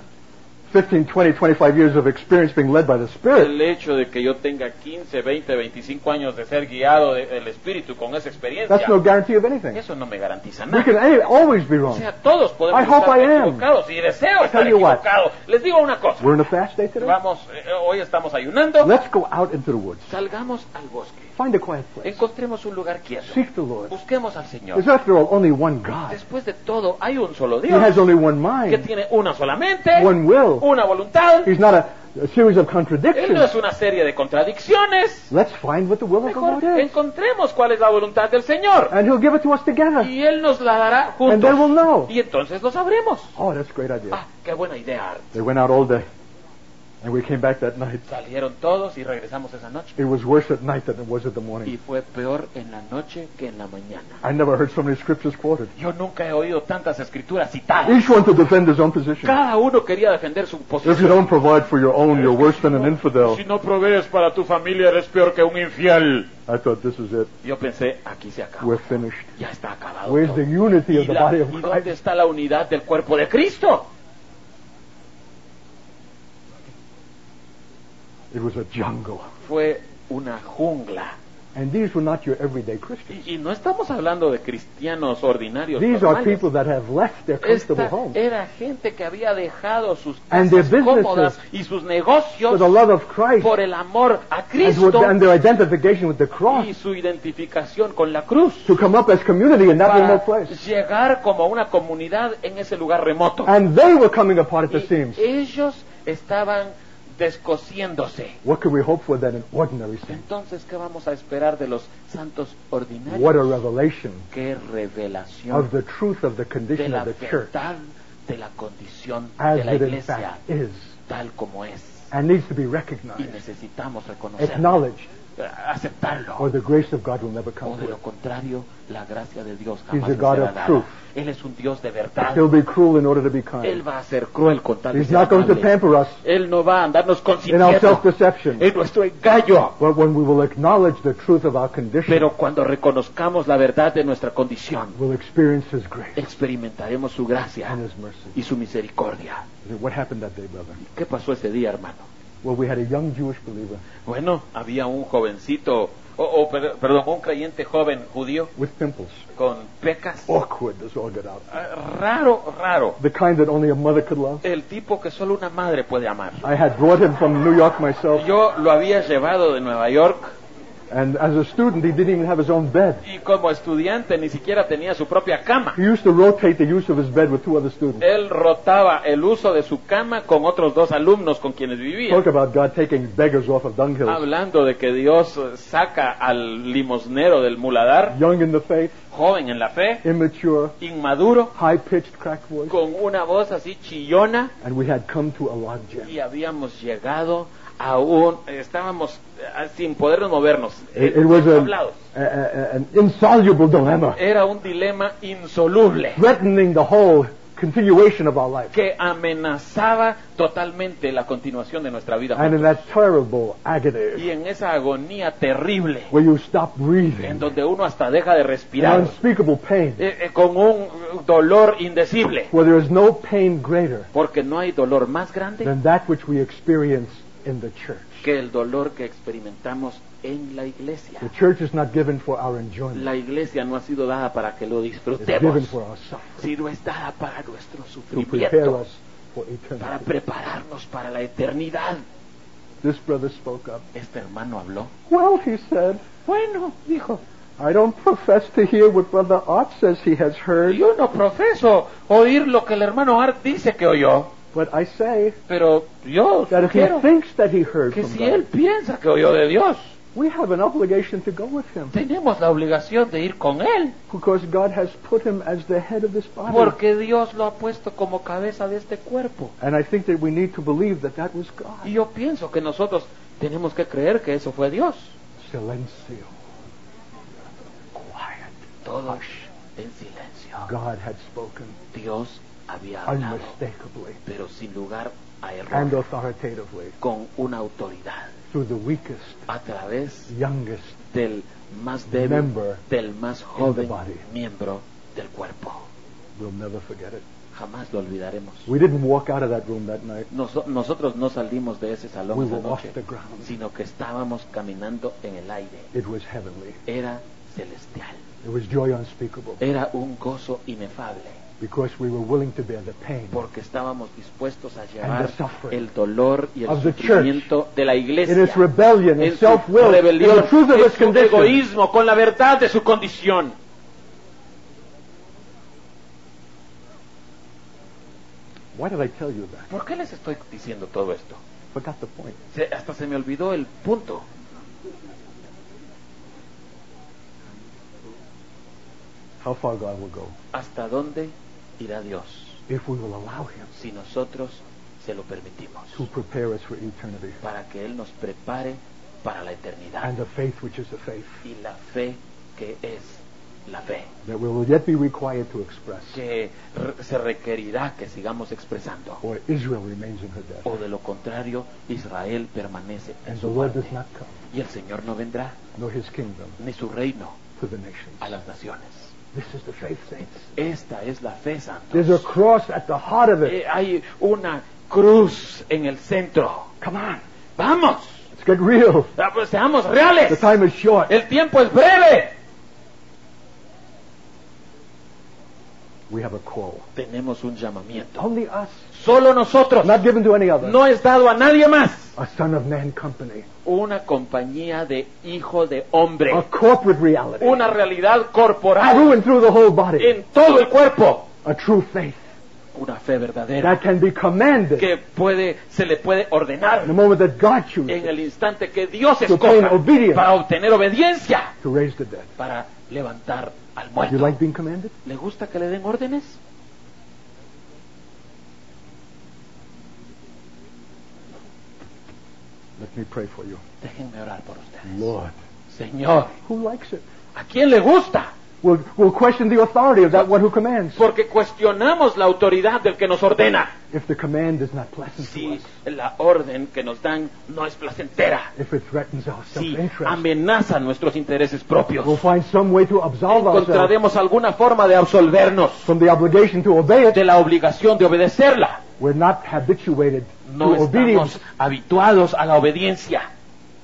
15, 20, 25 years of experience being led by the Spirit, El hecho de que yo tenga 15, 20, 25 años de ser guiado del Espíritu con esa experiencia, that's no guarantee of anything. eso no me garantiza We can nada. always be O wrong. sea, todos podemos I hope estar I am. equivocados y deseo estar tell you what. equivocado. Les digo una cosa. We're in a fast day today. Vamos, hoy estamos ayunando. Let's go out into the woods. Salgamos al bosque. Find a quiet place. Encontremos un lugar quieto. Seek the Lord. Busquemos al Señor. There's after all only one God. Después de todo, hay un solo He Dios has only one que mind, tiene una sola mente, one will. una voluntad. He's not a series of Él no contradictions. es una serie de contradicciones. Let's find what the will of the Mejor Lord is. encontremos cuál es la voluntad del Señor. And He'll give it to us together. Y Él nos la dará And then we'll juntos. know. Y entonces lo sabremos. Oh, that's a great idea. Ah, qué buena idea, Art. They went out all day. And we came back that night. Salieron todos y regresamos esa noche. It was worse at night than it was at the Y morning. fue peor en la noche que en la mañana. I never heard so many scriptures quoted. Yo nunca he oído tantas escrituras citadas. Each one to defend his own position. Cada uno quería defender su If you posición. don't provide for your own, you're worse than an infidel. Si no provees para tu familia, eres peor que un infiel. I thought this is it. Yo pensé, aquí se acabó. We're finished. Ya está acabado. Where's todo. the unity of ¿Y, the body of ¿Y dónde Christ? está la unidad del cuerpo de Cristo? It was a jungle. Fue una jungla. And these were not your everyday Christians. Y no estamos hablando de cristianos ordinarios. These are normales. people that have left their comfortable Esta homes era gente que había dejado sus And their casas businesses cómodas y sus for negocios the love of Christ por el amor a and, Cristo and their identification with the cross y su identificación con la cruz to come up as community in that para remote place. llegar como una comunidad en ese lugar remoto. And they were coming apart at the Y seams. ellos estaban descosiéndose. What can we hope for then in ordinary sin? Entonces, ¿qué vamos a esperar de los santos ordinarios? What a revelation Qué of revelación the truth of the de condition la of the church verdad de la condición as de la it in iglesia fact is tal como es. and needs to be Y recognized, necesitamos reconocerlo, acknowledged, aceptarlo. or the grace of God will never O come de to lo it. contrario, la gracia de Dios He's jamás a nos God será of dada. truth. Él es un Dios de verdad. He'll be cruel in order to be Él kind. va a ser cruel con tal de He's ser not going to amable. pamper us Él no va a andarnos in our consintiendo self-deception. en nuestro engaño. But when we will acknowledge the truth of our condition, Pero cuando reconozcamos la verdad de nuestra condición, we'll experience His grace experimentaremos su gracia and His mercy. y su misericordia. What happened that day, brother? ¿Qué pasó ese día, hermano? Well, we had a young Jewish believer Bueno, había un jovencito, un creyente joven judío with pimples. con pecas. Awkward as all get out. Raro. The kind that only a mother could love. El tipo que solo una madre puede amar. I had brought him from New York myself, Yo lo había llevado de Nueva York and as a student, he didn't even have his own bed. y como estudiante ni siquiera tenía su propia cama. He used to rotate the use of his bed with two other students. Él rotaba el uso de su cama con otros dos alumnos con quienes vivía. Talk about God taking beggars off of dunghills. Hablando de que Dios saca al limosnero del muladar, Young in the faith, joven en la fe, immature, inmaduro, high-pitched cracked voice. con una voz así chillona, And we had come to a log jam. y habíamos llegado estábamos sin podernos movernos, It was hablados. an insoluble dilemma, Era un dilema insoluble threatening the whole continuation of our life. que amenazaba totalmente la continuación de nuestra vida And in juntos. that terrible agony, Y en esa agonía terrible, where you stop en breathing, donde uno hasta deja de an respirar, unspeakable pain, con un dolor indecible, where there is no pain greater porque no hay dolor más grande than that which we experience in the church. que el dolor que experimentamos en la iglesia. The church is not given for our enjoyment. La iglesia no ha sido dada para que lo It's disfrutemos, given for our suffering, sino es dada para nuestro to prepare sufrimiento, us for para eternity. prepararnos para la eternidad. This brother spoke up. Este hermano habló. Well, he said, Bueno, dijo, I don't profess to hear what Brother Art says he has heard, yo no profeso oír lo que el hermano Art dice que oyó, but I say pero yo that if he quiero thinks that he heard que from si él God, piensa que oyó de Dios, we have an obligation to go with him, tenemos la obligación de ir con él, because God has put him as the head of this body. porque Dios lo ha puesto como cabeza de este cuerpo. And I think that we need to believe that that was God. Y yo pienso que nosotros tenemos que creer que eso fue Dios. Silencio. Quiet. Todo en silencio. God had spoken Dios había hablado, unmistakably pero sin lugar a and error, authoritatively con una autoridad, through the weakest, a través youngest del más débil, member del más joven body. miembro del cuerpo. We'll never forget it. Jamás lo olvidaremos. We didn't walk out of that room that night. Nosotros no salimos de ese salón We esa were off noche, the ground. sino que estábamos caminando en el aire. It was heavenly. Era celestial. It was joy unspeakable. Era un gozo inefable. Because we were willing to bear the pain porque estábamos dispuestos a and llevar the suffering el dolor y el of the church sufrimiento de la iglesia, in its rebellion en and su self-will, in rebelión, the truth of en its su condition. egoísmo, con la verdad de su condición. Why did I tell you that? ¿Por qué les estoy diciendo todo esto? Forgot the point. Hasta se me olvidó el punto. How far God will go ¿Hasta dónde irá Dios if we will allow Him si nosotros se lo permitimos? to prepare us for eternity. Para que Él nos prepare para la eternidad. And the faith which is the faith Y la fe que es la fe, that we will yet be required to express, que se requerirá que sigamos expresando. or Israel remains in her death. O de lo contrario, Israel permanece en And the su Lord muerte. does not come, Y el Señor no vendrá, nor His kingdom, ni su reino, to the nations. a las naciones. This is the faith, saints. Esta es la fe, santos. There's a cross at the heart of it. Hay una cruz en el centro. Come on, ¡Vamos! let's get real. Pues seamos The reales. time is short. El tiempo es breve. We have a call. Tenemos un llamamiento. Only us, Solo nosotros. not given to any other. No es dado a nadie más. A Son of Man company, Una compañía de hijo de hombre. a corporate reality, Una realidad corporal through and through the whole body, en todo el cuerpo. a true faith Una fe verdadera that can be commanded que se le puede ordenar in the moment that God en chooses el instante que Dios To obtain escoja obedience. para obtener obediencia, to raise the dead. para levantar al You muerto. like being commanded? ¿Le gusta que le den órdenes? Let me pray for you. Déjenme orar por ustedes. Lord, Señor, who likes it? ¿a quién le gusta? We'll question the authority of that one who commands. Porque cuestionamos la autoridad del que nos ordena. If the command is not pleasant to Si us, la orden que nos dan no es placentera, if it threatens our si self-interest, amenaza nuestros intereses propios, we'll find some way to absolve ourselves encontraremos alguna forma de absolvernos from the obligation to obey it. de la obligación de obedecerla. We're not habituated No to obedience. estamos habituados a la obediencia.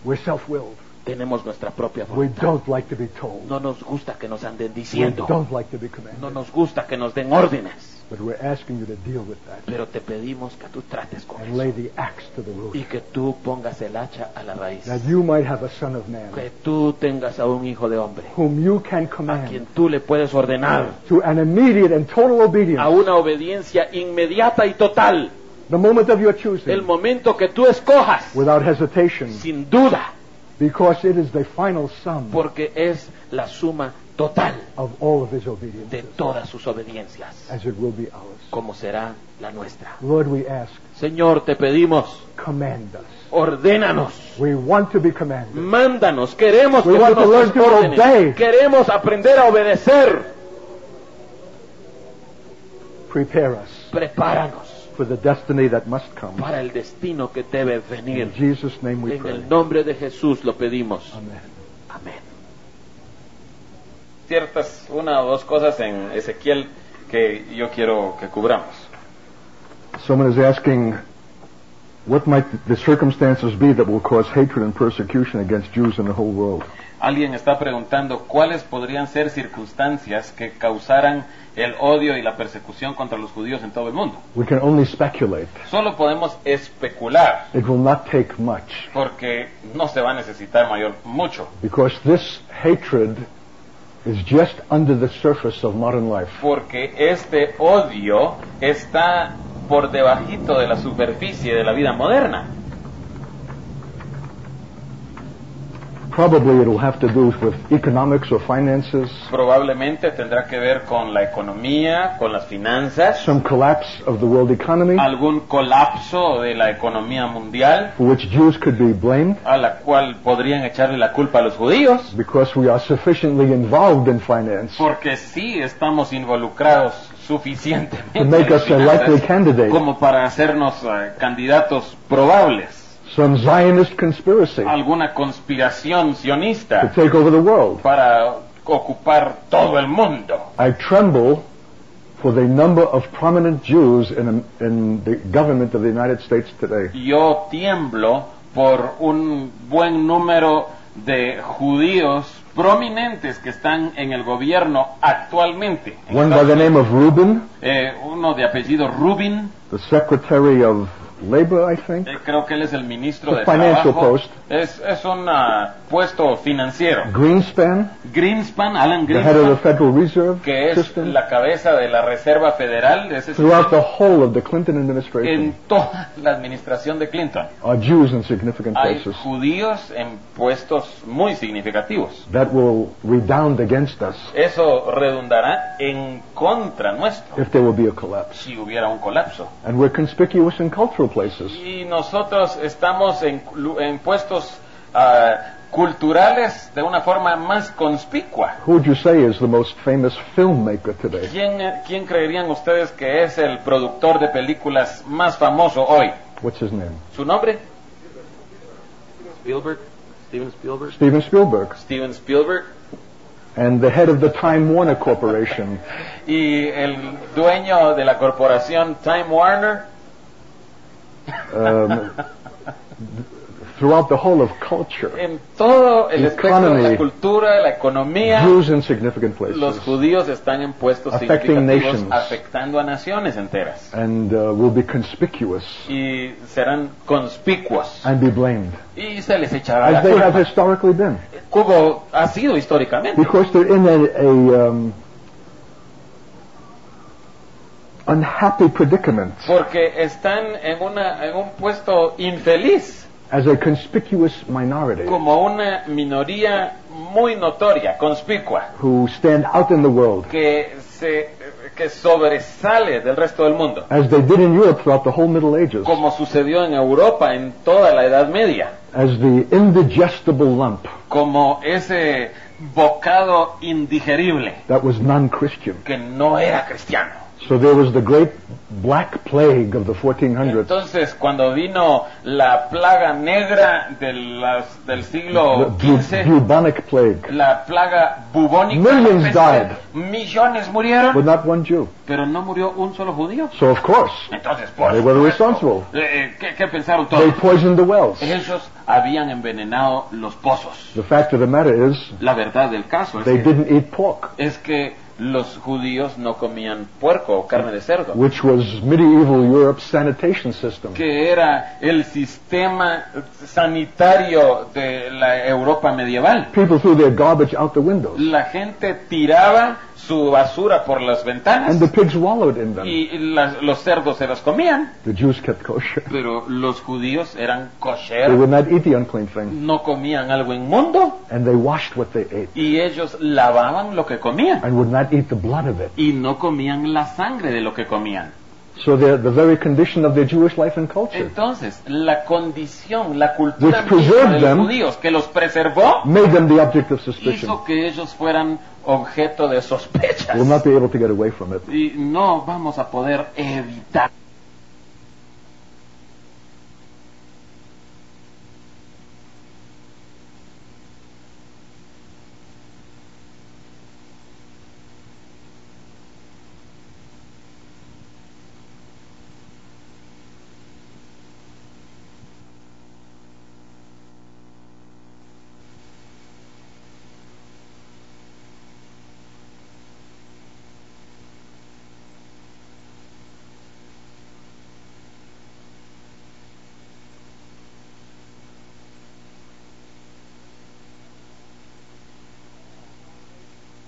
We're self-willed. Tenemos nuestra propia We voluntad. don't like to be told. No nos gusta que nos anden We diciendo. don't like to be commanded. No nos gusta que nos den órdenes. But we're asking you to deal with that Pero te pedimos que tú trates con and lay eso. the axe to the root. Y que tú pongas el hacha a la raíz. That you might have a Son of Man Que tú tengas a un hijo de hombre whom you can a command quien tú le puedes ordenar to an immediate and total a obedience una obediencia inmediata y total. the moment of your El choosing momento que tú escojas, without hesitation, sin duda, because it is the final sum porque es la suma total of all of His de obedience, todas sus obediencias, as it will be ours. como será la nuestra. Lord, we ask, Señor, te pedimos, command us. ordénanos, We want to be commanded. mándanos, queremos We que want tú to nos learn des to órdenes, obey. queremos aprender a obedecer. Prepare us Prepáranos for the destiny that must come. para el destino que debe In venir. Jesus' name we En pray. el nombre de Jesús lo pedimos. Amen. Amén. Ciertas, una o dos cosas en Ezequiel que yo quiero que cubramos. Someone is asking, what might the circumstances be that will cause hatred and persecution against Jews in the whole world? Alguien está preguntando cuáles podrían ser circunstancias que causaran el odio y la persecución contra los judíos en todo el mundo. We can only speculate. Solo podemos especular It will not take much, porque no se va a necesitar mucho, because this hatred is just under the surface of modern life. porque este odio está por debajito de la superficie de la vida moderna. Probably it will have to do with economics or finances, Probablemente tendrá que ver con la economía, con las finanzas, some collapse of the world economy algún colapso de la economía mundial, for which Jews could be blamed, a la cual podrían echarle la culpa a los judíos, because we are sufficiently involved in finance porque sí estamos involucrados suficientemente to make en las us a likely finanzas candidate. como para hacernos candidatos probables. Some Zionist conspiracy Alguna conspiración to sionista take over the world. para ocupar todo el mundo. I tremble for the number of prominent Jews in the government of the United States today. Yo tiemblo por un buen número de judíos prominentes que están en el gobierno actualmente. en One by Estados the name Unidos. of Rubin, Uno de apellido Rubin, the Secretary of Labor, I think. creo que él es el ministro The de financial Trabajo. post. Es un puesto financiero. Greenspan, Greenspan, Alan the head of the Greenspan, Federal Reserve que es System. la cabeza de la Reserva Federal de ese Throughout the sistema, whole of the Clinton en administration toda la administración de Clinton. are Jews in significant Hay places. judíos en puestos muy significativos. That will redound against us Eso redundará en contra nuestro if there will be a collapse. si hubiera un colapso. And we're conspicuous in cultural places. Y nosotros estamos en puestos culturales de una forma más conspicua. Who would you say is the most famous filmmaker today? ¿Quién creerían ustedes que es el productor de películas más famoso hoy? What's his name? ¿Su nombre? Spielberg. Steven Spielberg. Steven Spielberg. Steven Spielberg. And the head of the Time Warner Corporation. Y el dueño de la corporación Time Warner. Um, throughout the whole of culture, En todo el espectro de Economy. la cultura, la economía, Jews in significant places. los judíos están en puestos Affecting significativos, nations. afectando a naciones enteras. And will be conspicuous Y serán conspicuos. and be blamed, Y se les echará la as they have culpa. historically been, Como ha sido históricamente. because they're in a unhappy predicament Porque están en un puesto infeliz, as a conspicuous minority como una minoría muy notoria, conspicua, who stand out in the world, que sobresale del resto del mundo, as they did in Europe throughout the whole Middle Ages, como sucedió en Europa en toda la Edad Media, as the indigestible lump como ese bocado indigerible that was non-Christian. que no era cristiano. So there was the great Black Plague of the 1400s, Entonces, cuando vino la plaga negra del siglo the XV, bubonic plague, la plaga bubónica, Millions la peste, died. millones murieron, but not one Jew. pero no murió un solo judío. So of course, Entonces, por they were supuesto, responsible. ¿Qué pensaron They todos? poisoned the wells. Ellos habían envenenado los pozos. The fact of the matter is, La verdad del caso they didn't eat pork, es que los judíos no comían puerco o carne de cerdo, which was medieval Europe's sanitation system. que era el sistema sanitario de la Europa medieval. People threw their garbage out the windows, La gente tiraba su basura por las ventanas and the pigs wallowed in them. y los cerdos se las comían, The Jews kept kosher. pero los judíos eran They kosher, would not eat the unclean thing, no comían algo inmundo and they washed what they ate, y ellos lavaban lo que comían and would not eat the blood of it. y no comían la sangre de lo que comían. So the very condition of their Jewish life and culture Entonces, la condición, la cultura Which misma preserved de los them judíos que los preservó, made them the object of suspicion. hizo que ellos fueran objeto de sospechas. Will not be able to get away from it. Y no vamos a poder evitar.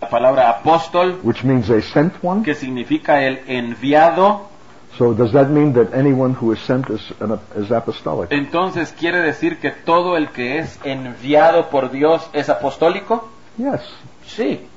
La palabra apóstol, Which means a sent one. que significa el enviado, So does that mean that anyone who is sent is apostolic? entonces quiere decir que todo el que es enviado por Dios es apostólico. Yes. Sí,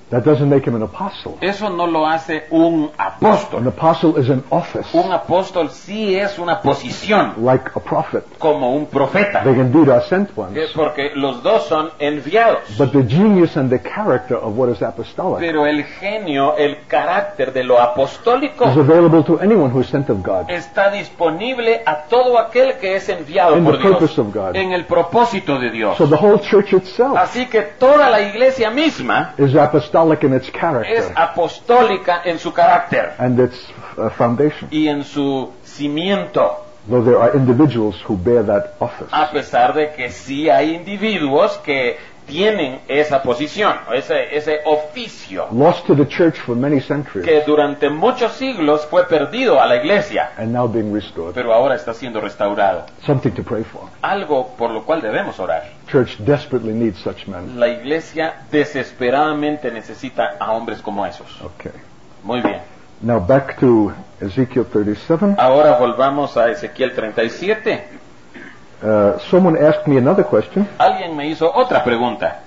That doesn't make him an apostle. eso no lo hace un apóstol. An apostle is an office, Un apóstol sí es una posición, like a prophet. como un profeta, They indeed are sent ones. porque los dos son enviados. But the genius and the character of what is apostolic Pero el genio, el carácter de lo apostólico is available to anyone who is sent of God. está disponible a todo aquel que es enviado In por the Dios, purpose of God. en el propósito de Dios. So the whole church itself Así que toda la iglesia misma is apostolic in its es character apostólica en su carácter and its foundation. y en su cimiento. though there are individuals who bear that office. A pesar de que sí hay individuos que tienen esa posición, ese oficio, Lost to the church for many centuries, que durante muchos siglos fue perdido a la iglesia, and now being restored. pero ahora está siendo restaurado. Something to pray for. Algo por lo cual debemos orar. Church desperately needs such men. La iglesia desesperadamente necesita a hombres como esos. Okay. Muy bien. Now back to Ezekiel 37. Ahora volvamos a Ezequiel 37. Someone asked me another question Alguien me hizo otra pregunta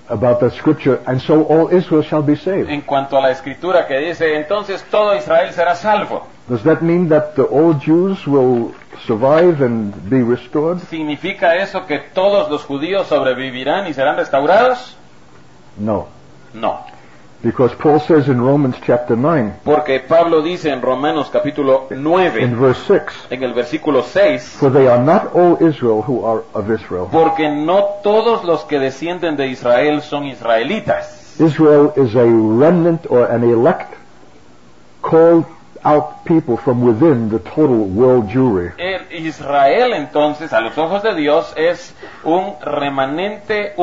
about the scripture, and so all Israel shall be saved. en cuanto a la escritura que dice, entonces todo Israel será salvo. Does that mean that all Jews will survive and be restored? ¿Significa eso que todos los judíos sobrevivirán y serán restaurados? No. No. Because Paul says in Romans chapter 9, Porque Pablo dice en Romanos capítulo in 9, verse 6, en el versículo 6, for they are not all Israel who are of Israel. porque no todos los que descienden de Israel son israelitas. Israel is a remnant or an elect, called out people from within the total world Jewry. Israel entonces a los ojos de Dios es un remanente,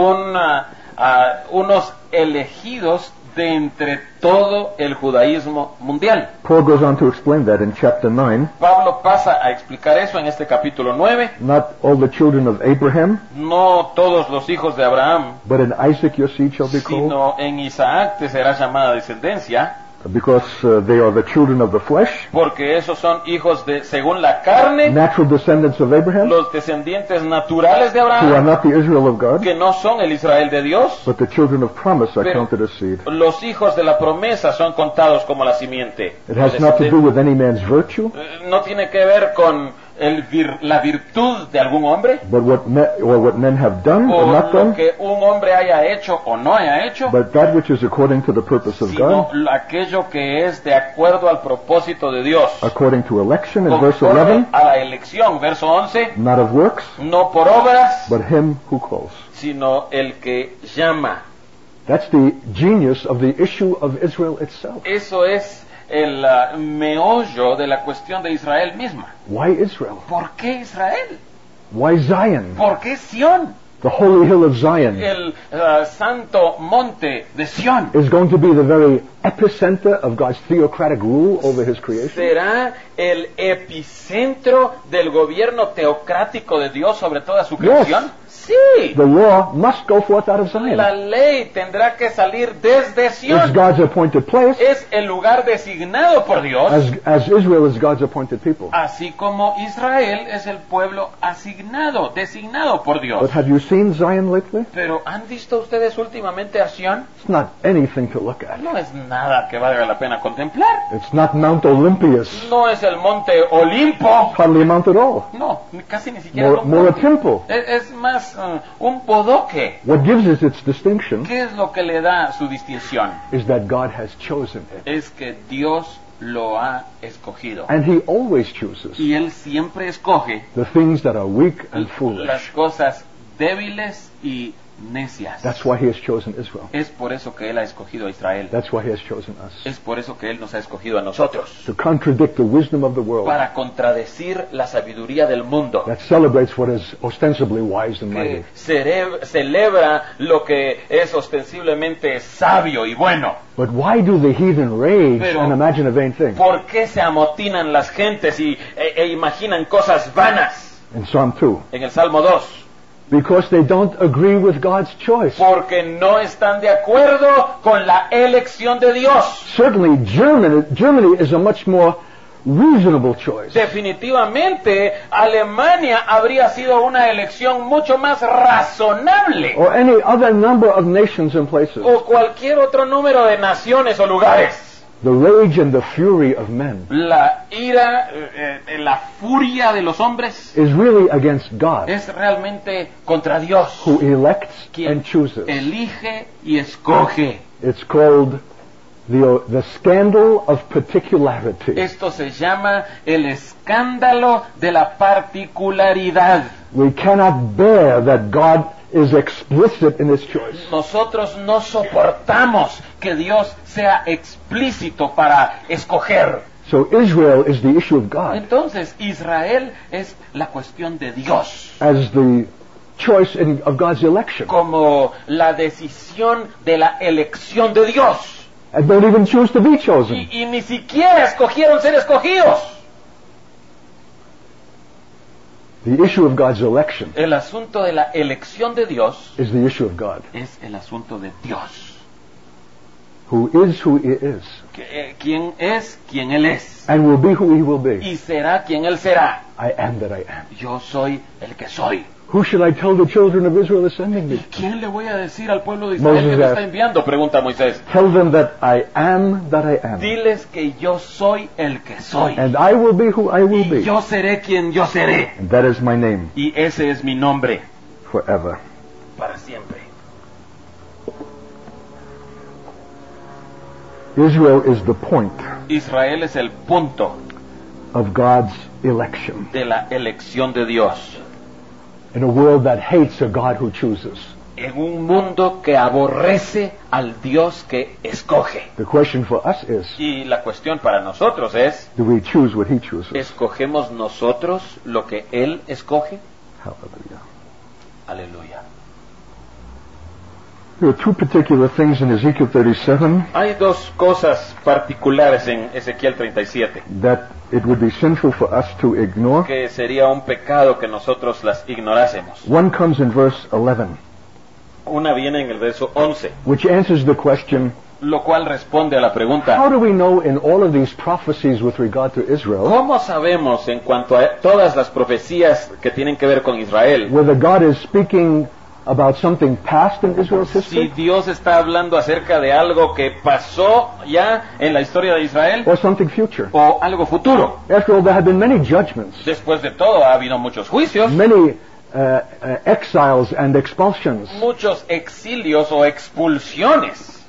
unos elegidos de entre todo el judaísmo mundial. Paul goes on to explain that in chapter 9. Pablo pasa a explicar eso en este capítulo 9. Not all the children of Abraham, No todos los hijos de Abraham, but in Isaac your seed shall be called, sino en Isaac te será llamada descendencia, because they are the children of the flesh, porque esos son hijos de según la carne, natural descendants of Abraham, los descendientes naturales de who are Abraham, not the Israel of God, que no son el Israel de Dios. but the children of promise are Pero counted as seed. los hijos de la promesa son contados como la simiente. It has not to do with any man's virtue, No tiene que ver con la virtud de algún hombre, but what men have done or o not lo done, que un hombre haya hecho o no haya hecho, but that which is according to the purpose of sino God, aquello que es de acuerdo al propósito de Dios, according to election in verse conforme 11, a la elección, verso 11, not of works, no por obras, but him who calls. sino el que llama. That's the genius of the issue of Israel itself. Eso es el meollo de la cuestión de Israel misma. Why Israel? ¿Por qué Israel? Why Zion? ¿Por qué Sión? The holy hill of Zion El santo monte de Sión is going to be the very epicenter of God's theocratic rule over his creation. será el epicentro del gobierno teocrático de Dios sobre toda su creación. Sí, The law must go forth out of Zion. la ley tendrá que salir desde It's Sión. God's appointed place, Es el lugar designado por Dios, as Israel is God's appointed people. así como Israel es el pueblo asignado, designado por Dios. But have you seen Zion lately? Pero ¿han visto ustedes últimamente a Sión? It's not anything to look at. No es nada que valga la pena contemplar. It's not Mount Olympus, No es el monte Olimpo. hardly a mount at all. No, casi ni siquiera More, un more a monte. temple. Es más un bodoque. What gives it its distinction ¿Qué es lo que le da su distinción? is that God has chosen it. Es que Dios lo ha escogido. And he always chooses Y Él siempre escoge the things that are weak and las foolish. cosas débiles y necias. That's why he has chosen Israel. Es por eso que Él ha escogido a Israel. That's why he has chosen us. Es por eso que Él nos ha escogido a nosotros. To contradict the wisdom of the world Para contradecir la sabiduría del mundo. that celebrates what is ostensibly wise and mighty. Que celebra lo que es ostensiblemente sabio y bueno. But why do the heathen rage Pero- and imagine a vain thing? ¿Por qué se amotinan las gentes e imaginan cosas vanas? In Psalm 2. En el Salmo 2. Because they don't agree with God's choice. Porque no están de acuerdo con la elección de Dios. Certainly Germany is a much more reasonable choice. Definitivamente, Alemania habría sido una elección mucho más razonable. Or any other number of nations and places. O cualquier otro número de naciones o lugares. The rage and the fury of men La ira, la furia de los hombres is really against God, es realmente contra Dios, who elects quien and chooses. elige y escoge. It's called the scandal of particularity. Esto se llama el escándalo de la particularidad. We cannot bear that God is explicit in his choice. Nosotros no soportamos que Dios sea explícito para escoger. So Israel is the issue of God Entonces, Israel es la cuestión de Dios, as the choice of God's election. como la decisión de la elección de Dios. And don't even choose to be chosen. Y ni siquiera escogieron ser escogidos. The issue of God's election El asunto de la elección de Dios is the issue of God, es el asunto de Dios. who He is, ¿Quién es quien Él es? and will be who He will be. Y será quien Él será. I am that I am. Yo soy el que soy. Who should I tell the children of Israel is sending me? ¿Quién le voy a decir al pueblo de Israel Moses que me está asked. enviando? Pregunta Moisés. Tell them that I am that I am. Diles que yo soy el que soy. And I will be who I will Y be. yo seré quien yo seré. And that is my name Y ese es mi nombre forever. para siempre. Israel is the point Israel es el punto of God's election de la elección de Dios. in a world that hates a God who chooses. En un mundo que aborrece al Dios que escoge. The question for us is, Y la cuestión para nosotros es, do we choose what He chooses? ¿escogemos nosotros lo que Él escoge? Hallelujah. Aleluya. There are two particular things in Ezekiel 37 Hay dos cosas particulares en Ezequiel 37 that it would be sinful for us to ignore. que sería un pecado que nosotros las ignorásemos. One comes in verse 11, Una viene en el verso 11, which answers the question, lo cual responde a la how pregunta, do we know in all of these prophecies with regard to Israel ¿cómo sabemos en cuanto a todas las profecías que tienen que ver con Israel whether God is speaking about something past in Israel's si history Dios está hablando acerca de algo que pasó ya en la historia de Israel or something future? o algo futuro? After all, there have been many judgments, Después de todo, ha habido muchos juicios, many exiles and expulsions. muchos exilios o expulsiones.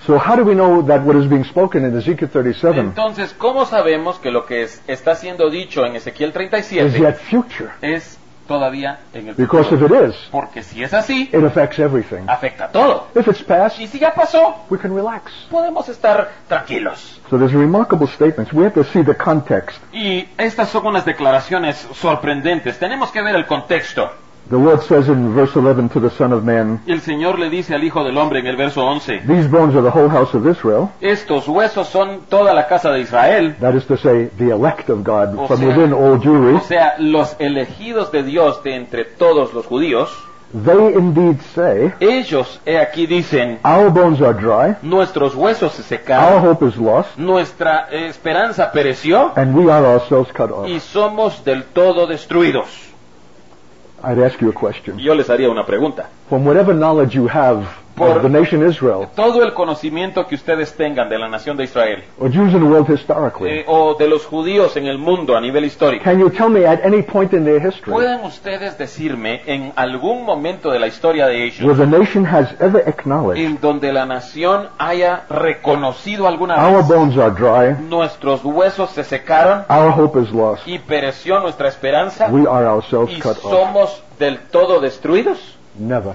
So how do we know that what is being spoken in Ezekiel 37 Entonces, ¿cómo sabemos que lo que está siendo dicho en Ezequiel is 37 yet future? es todavía en el Because if futuro? it is, Porque si es así, it affects everything. afecta todo. If it's past, Y si ya pasó, we can relax. podemos estar tranquilos. So there's remarkable statements. We have to see the context. Y estas son unas declaraciones sorprendentes. Tenemos que ver el contexto. The Lord says in verse 11 to the Son of Man, El Señor le dice al Hijo del Hombre en el verso 11, these bones are the whole house of Israel. estos huesos son toda la casa de Israel, That is to say, the elect of God O from sea- within all Jewry. o sea, los elegidos de Dios de entre todos los judíos. They indeed say, Ellos, he aquí dicen, our bones are dry, nuestros huesos se our secaron, hope is lost, nuestra esperanza pereció and we are ourselves cut off. y somos del todo destruidos. I'd ask you a question. Yo les haría una pregunta. From whatever knowledge you have Por- of the nation Israel, Todo el conocimiento que ustedes tengan de la nación de Israel, or Jews in the world historically, o de los judíos en el mundo a nivel histórico, can you tell me at any point in their history ¿pueden ustedes decirme en algún momento de la historia de where ellos the nation has ever acknowledged en donde la nación haya reconocido alguna our vez bones are dry, nuestros huesos se secaron our hope is lost, y pereció nuestra esperanza we are ourselves y cut off? somos del todo destruidos? Never.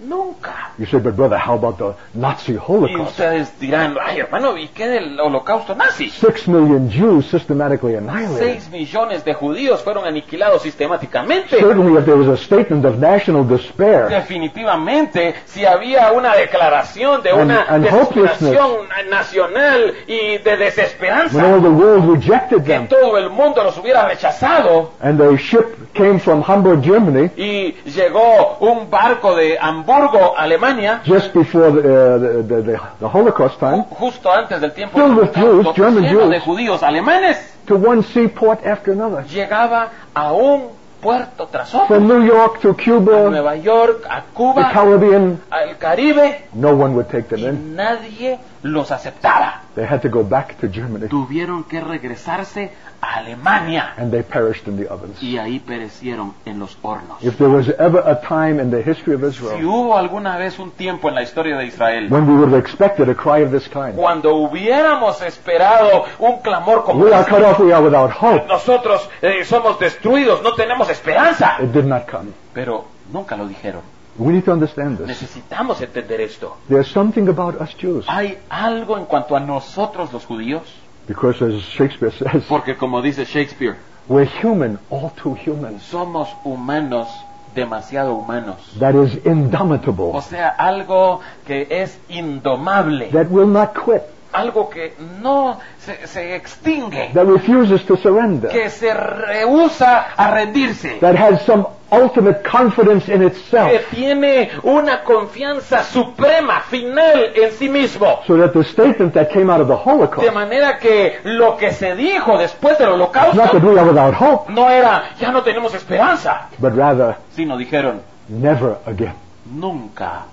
Nunca. You say, but brother, how about the Nazi Y Holocaust? ustedes dirán, ay hermano, ¿y qué del holocausto nazi? 6 million Jews systematically annihilated. 6 millones de judíos fueron aniquilados sistemáticamente. Certainly, if there was a statement of national despair Definitivamente, si había una declaración de una And desesperación nacional y de when desesperanza, all the world rejected que them, todo el mundo los hubiera rechazado, and a ship came from Hamburg, Germany, y llegó un barco de Hamburgo, Alemania, just before the Holocaust time, justo antes del tiempo Filled del with Jews, Holocausto, German lleno Jews. de judíos alemanes, to one seaport after another, llegaba a un puerto tras otro, from New York to a Cuba, Nueva York, a the Cuba, Caribbean, al Caribe, no one would take them y in. nadie los aceptaba. They had to go back to Germany, Tuvieron que regresarse a Alemania and they perished in the ovens. y ahí perecieron en los hornos. If there was ever a time in the history of Si Israel hubo alguna vez un tiempo en la historia de Israel when we would have expected a cry of this kind, cuando hubiéramos esperado un clamor como we are este, cut off, we are without hope, nosotros somos destruidos, no tenemos esperanza. it did not come. Pero nunca lo dijeron. We need to understand this. Necesitamos entender esto. There's something about us Jews Hay algo en cuanto a nosotros los judíos Because as Shakespeare says, Porque como dice Shakespeare, we're human, all too human. somos humanos, demasiado humanos. That is O indomitable. sea, algo que es indomable, That will not quit. algo que no se extingue, That refuses to surrender. que se rehúsa a rendirse, That has some ultimate confidence in que itself. tiene una confianza suprema, final en sí mismo. So that the statement that came out of the De Holocaust, manera que lo que se dijo después del not holocausto that we are without hope, no era, ya no tenemos esperanza, but rather, sino dijeron, never again. nunca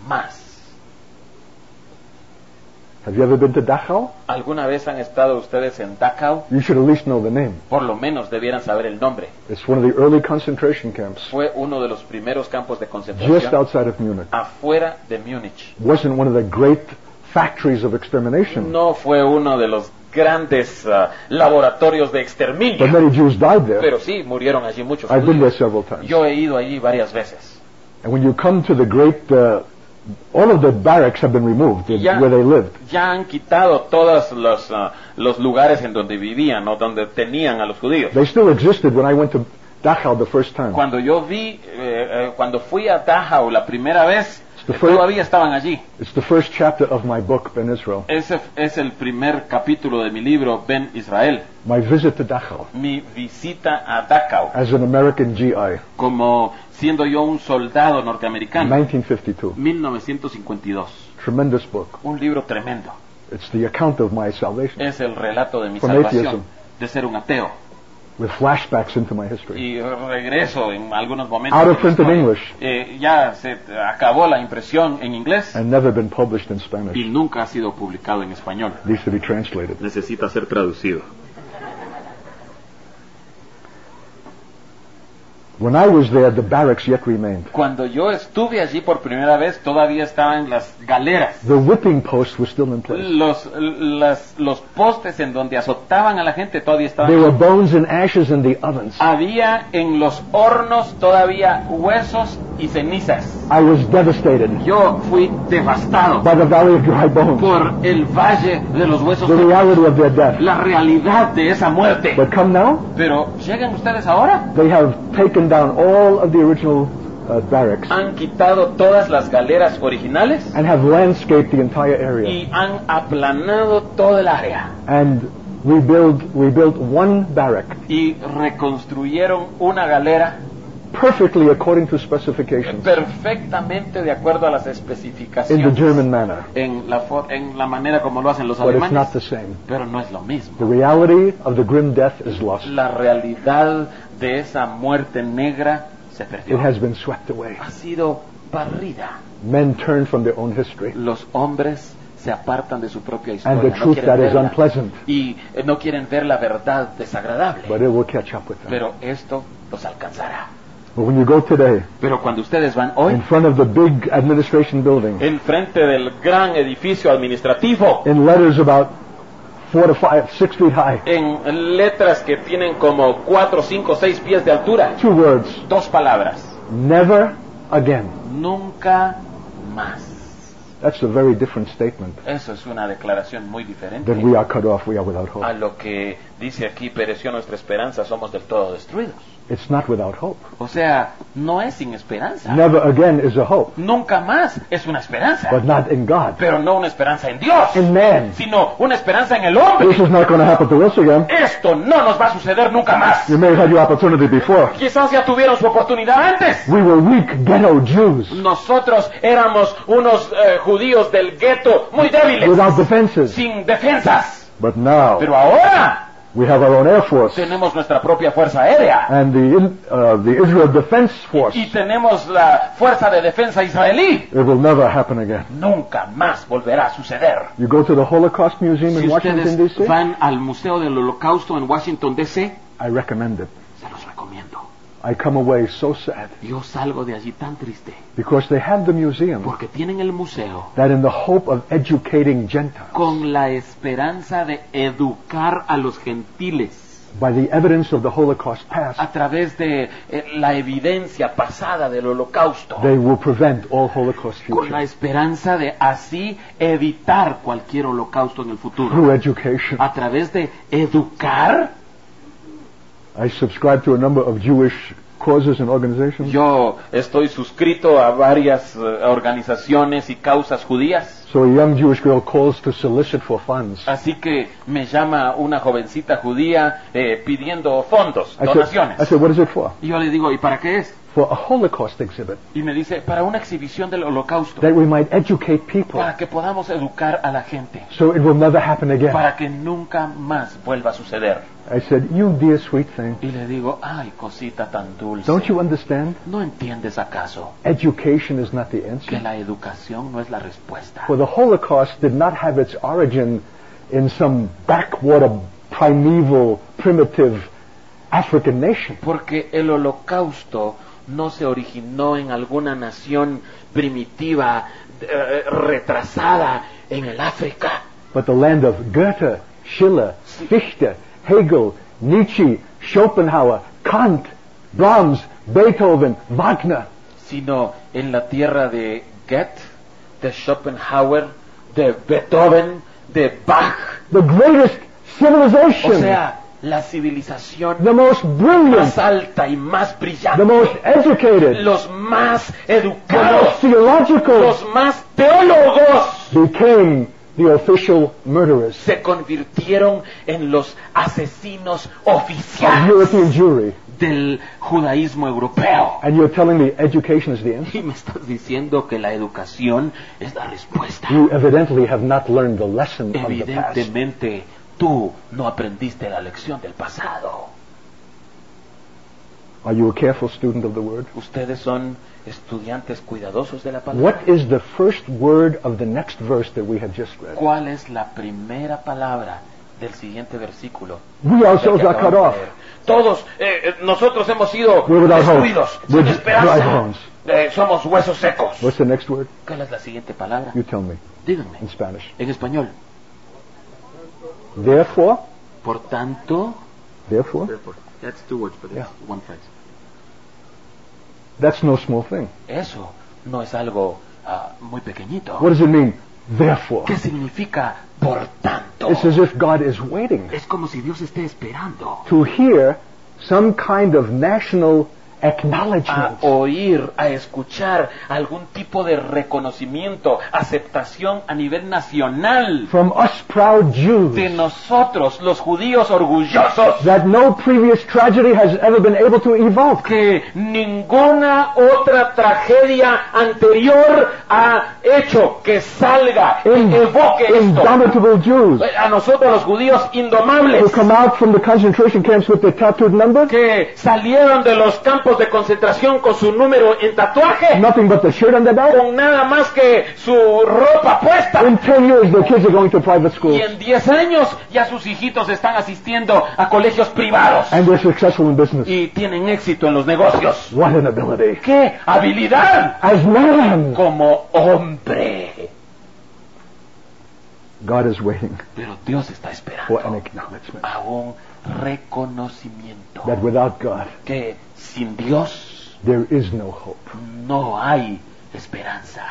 más. Have you ever been to Dachau? ¿Alguna vez han estado ustedes en Dachau? You should at least know the name. Por lo menos debieran saber el nombre. It's one of the early concentration camps, Fue uno de los primeros campos de just concentración outside of Munich. afuera de Múnich. Wasn't one of the great factories of extermination, No fue uno de los grandes laboratorios de but exterminio, many Jews died there. pero sí murieron allí muchos I've been there judíos. several times. Yo he ido allí varias veces. And when you come to the great, all of the barracks have been removed Ya, where they lived. ya han quitado todos los lugares en donde vivían o donde tenían a los judíos. They still existed when I went to Dachau the first time. Cuando fui a Dachau la primera vez, The first- todavía estaban allí. It's the first chapter of my book, Ben Israel. Ese es el primer capítulo de mi libro, Ben Israel. My visit to Dachau Mi visita a Dachau, as an American GI, como siendo yo un soldado norteamericano, 1952. 1952. Tremendous book. Un libro tremendo. It's the account of my salvation Es el relato de mi From salvación, atheism. de ser un ateo. with flashbacks into my history. Y regreso en algunos momentos. Out of de la print in historia. English. Ya se acabó la impresión en inglés And never been published in y Spanish. nunca ha sido publicado en español. Needs to be translated. Necesita ser traducido. When I was there, the barracks yet remained. Cuando yo estuve allí por primera vez, todavía estaban las galeras. The whipping post was still in place. Los postes en donde azotaban a la gente todavía estaban. There were bones and ashes in the ovens. Había en los hornos todavía huesos y cenizas. I was devastated Yo fui devastado by the valley of dry bones, por el valle de los huesos, the reality of their death. la realidad de esa muerte. But come now, Pero llegan ustedes ahora, they have taken down all of the original barracks han quitado todas las galeras originales and have landscaped the entire area y han aplanado todo el área and rebuilt one barrack y reconstruyeron una galera perfectly according to specifications perfectamente de acuerdo a las in especificaciones the German manner. en la manera como lo hacen los But it's not alemanes, the same. pero no es lo mismo. The reality of the grim death is lost. La realidad de esa muerte negra se It perdió, has been swept away. ha sido barrida. Men turn from their own history. Los hombres se apartan de su propia And the historia, no truth quieren that is verla, unpleasant. y no quieren ver la verdad desagradable, But it will catch up with them. pero esto los alcanzará. But when you go today, Pero cuando ustedes van hoy in front of the big administration building, en frente del gran edificio administrativo, in letters about 4 to 5, 6 feet high, en letras que tienen como 4, 5, 6 pies de altura, 2 words, dos palabras: never again. nunca más. That's a very different statement Eso es una declaración muy diferente than we are cut off, we are without a hope. lo que dice aquí: pereció nuestra esperanza, somos del todo destruidos. It's not without hope. O sea, no es sin esperanza. Never again is a hope, Nunca más es una esperanza, but not in God. pero no una esperanza en Dios, In man. sino una esperanza en el hombre. This is not going to happen to us again. Esto no nos va a suceder nunca más. You may have had your opportunity before. Quizás ya tuvieron su oportunidad antes. We were weak ghetto Jews Nosotros éramos unos judíos del gueto muy débiles, without defenses. sin defensas. But now Pero ahora we have our own Air Force tenemos nuestra propia fuerza aérea and the Israel Defense Force. y tenemos la fuerza de defensa israelí. It will never happen again. Nunca más volverá a suceder. You go to the Holocaust Museum Si in Washington, ustedes D.C., van al Museo del Holocausto en Washington, D.C., I recommend it. se los recomiendo. I come away so sad Yo salgo de allí tan triste because they have the museum porque tienen el museo that in the hope of educating Gentiles, con la esperanza de educar a los gentiles, by the evidence of the Holocaust past, a través de la evidencia pasada del holocausto, they will prevent all Holocaust con la future esperanza de así evitar cualquier holocausto en el futuro. through education. A través de educar. I subscribe to a number of Jewish causes and organizations. Yo estoy suscrito a varias organizaciones y causas judías. So a young Jewish girl calls to solicit for funds. Así que me llama una jovencita judía pidiendo fondos, donaciones. I said, what is it for? Y yo le digo, ¿y para qué es? For a Holocaust exhibit, Y me dice, para una exhibición del holocausto, that we might educate people para que podamos educar a la gente, so it will never happen again. para que nunca más vuelva a suceder. I said, you dear sweet thing, Y le digo, ay, cosita tan dulce, don't you understand? ¿no entiendes acaso Education is not the que answer. la educación no es la respuesta? For the Holocaust did not have its origin in some backwater, primeval, primitive African nation. Porque el holocausto no se originó en alguna nación primitiva, retrasada en el África, But the land of Goethe, Schiller, Fichte, Hegel, Nietzsche, Schopenhauer, Kant, Brahms, Beethoven, Wagner. sino en la tierra de Goethe, de Schopenhauer, de Beethoven, de Bach. The greatest O civilization, sea, la civilización the most más brilliant, alta y más the brillante, most educated, los más the most educados, theological, los más teólogos, became the official murderers se convirtieron en los asesinos of oficiales European Jewry. del judaísmo europeo. And you're telling me education is the answer? Y me estás diciendo que la educación es la respuesta. You evidently have not learned the lesson of the past. Evidentemente, tú no aprendiste la lección del pasado. Are you a careful student of the word? Ustedes son estudiantes cuidadosos de la palabra. What is the first word of the next verse that we have just read? ¿Cuál es la primera palabra del siguiente versículo? We ourselves del que are cut acabamos off. de leer? Todos nosotros hemos sido We're without hope. destruidos, We're sin dry esperanza. bones. Somos huesos secos. What's the next word? ¿Cuál es la siguiente palabra? You tell me Díganme, in Spanish. en español. Therefore, Por tanto, that's two words, but Yeah. one phrase. that's no small thing. Eso no es algo muy pequeñito. What does it mean? Therefore. ¿Qué significa por tanto? It's as if God is waiting Es como si Dios esté esperando to hear some kind of national a acknowledgement oír, a escuchar algún tipo de reconocimiento, aceptación a nivel nacional from us proud Jews de nosotros, los judíos orgullosos, that no previous tragedy has ever been able to evoke. que ninguna otra tragedia anterior ha hecho que salga, que evoque esto. Indomitable Jews A nosotros los judíos indomables who come out from the concentration camps with their tattooed numbers, que salieron de los campos de concentración con su número en tatuaje, nothing but the shirt on their back. con nada más que su ropa puesta. In 10 years, their kids are going to private schools Y en 10 años ya sus hijitos están asistiendo a colegios privados and they're successful in business. y tienen éxito en los negocios. What an ability. ¡Qué habilidad As man, como hombre! God is waiting Pero Dios está for an esperando acknowledgement a un reconocimiento that without God, que sin Dios there is no hope. no hay esperanza.